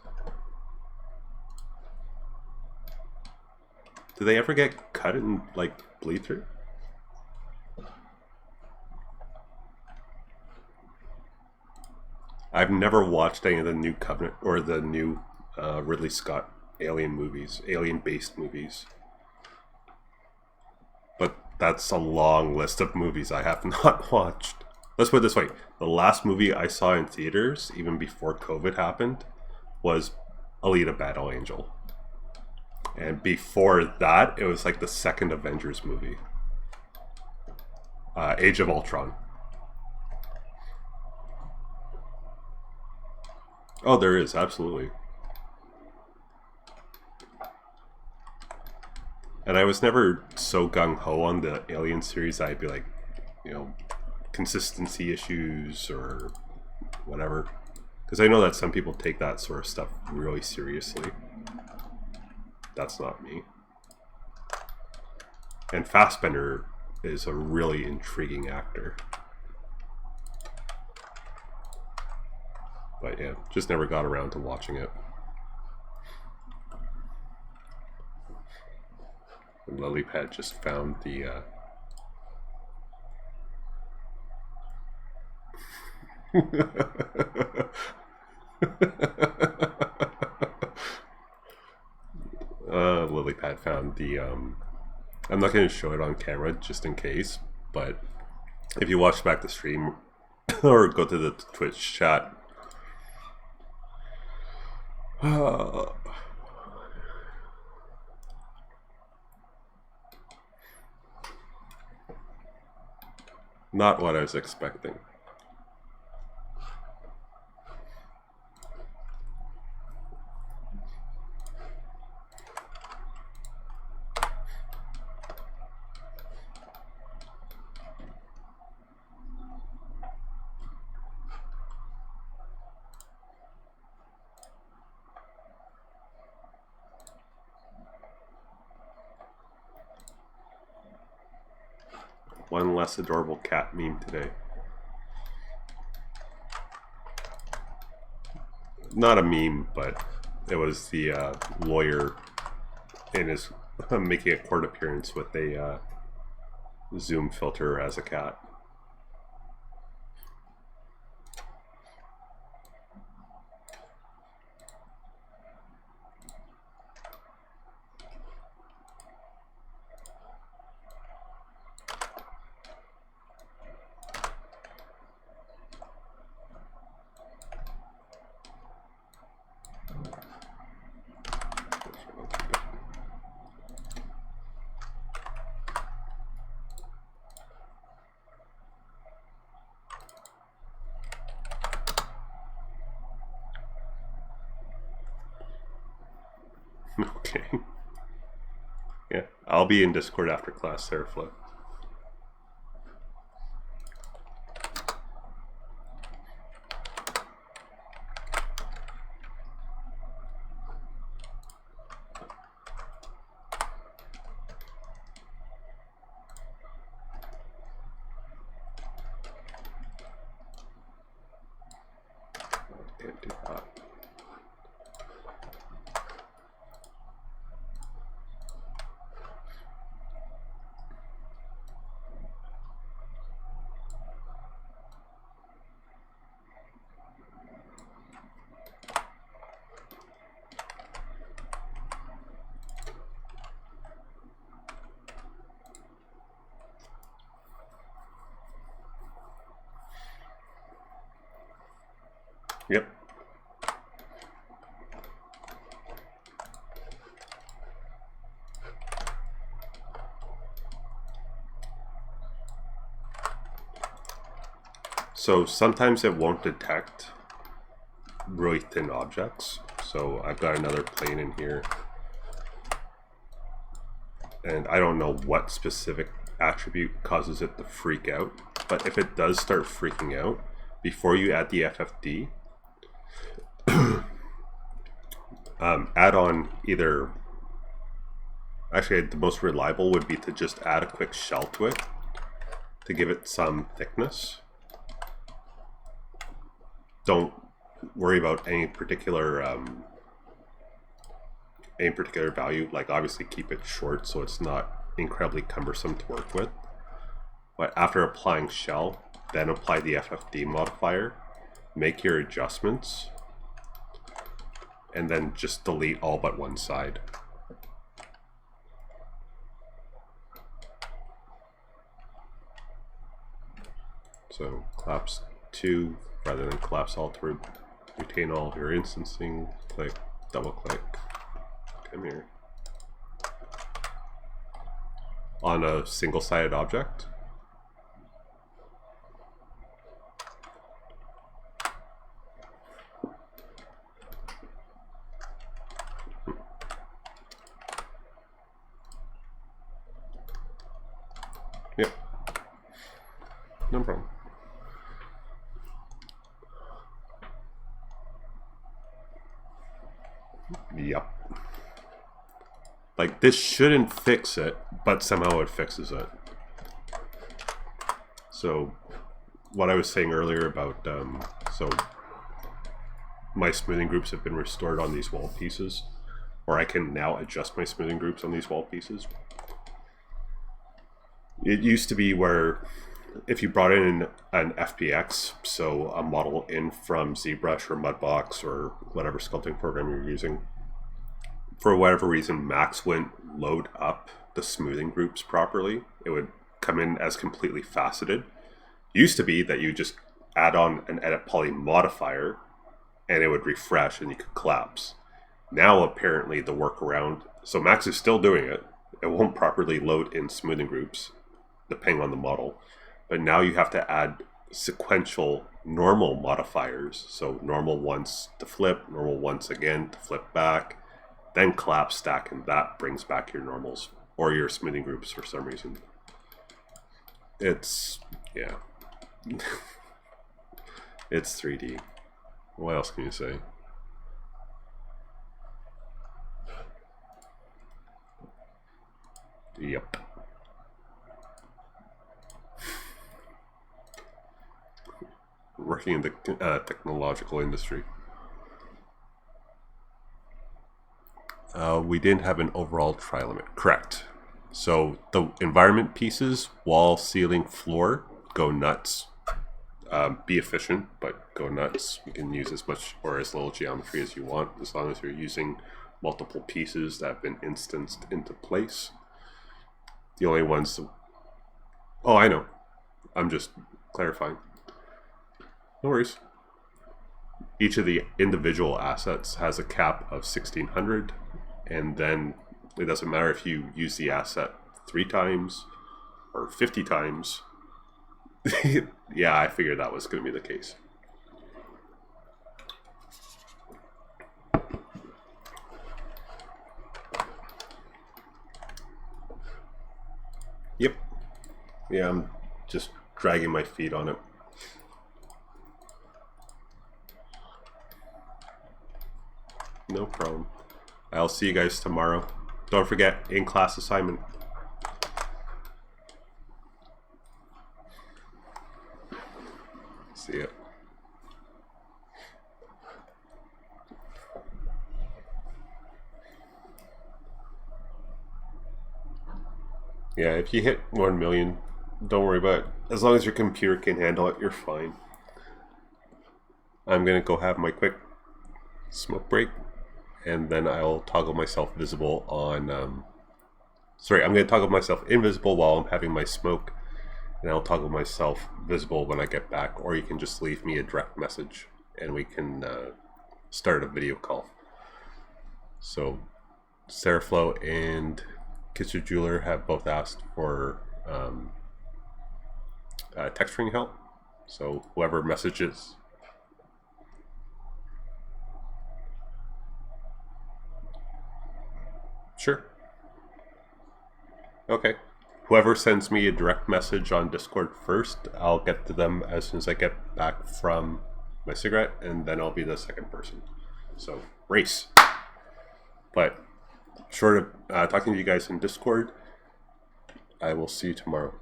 Did they ever get cut and like bleed through? I've never watched any of the new Covenant or the new Ridley Scott Alien movies, Alien-based movies. But that's a long list of movies I have not watched. Let's put it this way. The last movie I saw in theaters, even before COVID happened, was Alita Battle Angel. And before that, it was like the second Avengers movie. Age of Ultron. Oh, there is, absolutely. And I was never so gung-ho on the Alien series that I'd be like, you know, consistency issues or whatever. Because I know that some people take that sort of stuff really seriously. That's not me. And Fassbender is a really intriguing actor. But yeah, just never got around to watching it. And Lilypad just found the Lilypad found the I'm not going to show it on camera just in case, but if you watch back the stream or go to the Twitch chat, not what I was expecting. One less adorable cat meme today. Not a meme, but it was the lawyer in his making a court appearance with a Zoom filter as a cat. Okay. Yeah, I'll be in Discord after class, Sarah Flip. Can't do that. Yep. So sometimes it won't detect really thin objects. So I've got another plane in here. And I don't know what specific attribute causes it to freak out. but if it does start freaking out, before you add the FFD, add on either, actually the most reliable would be to just add a quick shell to it to give it some thickness. Don't worry about any particular value. Like obviously keep it short so it's not incredibly cumbersome to work with. But after applying shell, then apply the FFD modifier, make your adjustments, and then just delete all but one side. So collapse 2 rather than collapse all to retain all of your instancing. Click, double click, come here. On a single-sided object. Yep. No problem. Yep. Like this shouldn't fix it, but somehow it fixes it. So what I was saying earlier about, so my smoothing groups have been restored on these wall pieces, or I can now adjust my smoothing groups on these wall pieces. It used to be where if you brought in an FBX, so a model in from ZBrush or Mudbox or whatever sculpting program you're using, for whatever reason, Max wouldn't load up the smoothing groups properly. It would come in as completely faceted. It used to be that you just add on an edit poly modifier and it would refresh and you could collapse. Now apparently the workaround, so Max is still doing it, it won't properly load in smoothing groups depending on the model, but now you have to add sequential normal modifiers. So normal once to flip, normal once again to flip back, then collapse stack, and that brings back your normals or your smoothing groups for some reason. It's, yeah. It's 3D. What else can you say? Yep. Working in the technological industry. We didn't have an overall try limit. Correct. So the environment pieces, wall, ceiling, floor, go nuts. Be efficient, but go nuts. You can use as much or as little geometry as you want, as long as you're using multiple pieces that have been instanced into place. The only ones... Oh, I know. I'm just clarifying. No worries. Each of the individual assets has a cap of 1600, and then it doesn't matter if you use the asset 3 times or 50 times. Yeah, I figured that was going to be the case. Yep. Yeah, I'm just dragging my feet on it. No problem. I'll see you guys tomorrow. Don't forget, in-class assignment. See ya. Yeah, if you hit 1 million, don't worry about it. As long as your computer can handle it, you're fine. I'm gonna go have my quick smoke break, and then I'll toggle myself visible on... sorry, I'm gonna toggle myself invisible while I'm having my smoke, and I'll toggle myself visible when I get back, or you can just leave me a direct message and we can start a video call. So Seraflow and Kitzer Jeweler have both asked for texturing help, so whoever messages... Sure. Okay. whoever sends me a direct message on Discord first, I'll get to them as soon as I get back from my cigarette, and then I'll be the second person. So, race. But short of talking to you guys in Discord, I will see you tomorrow.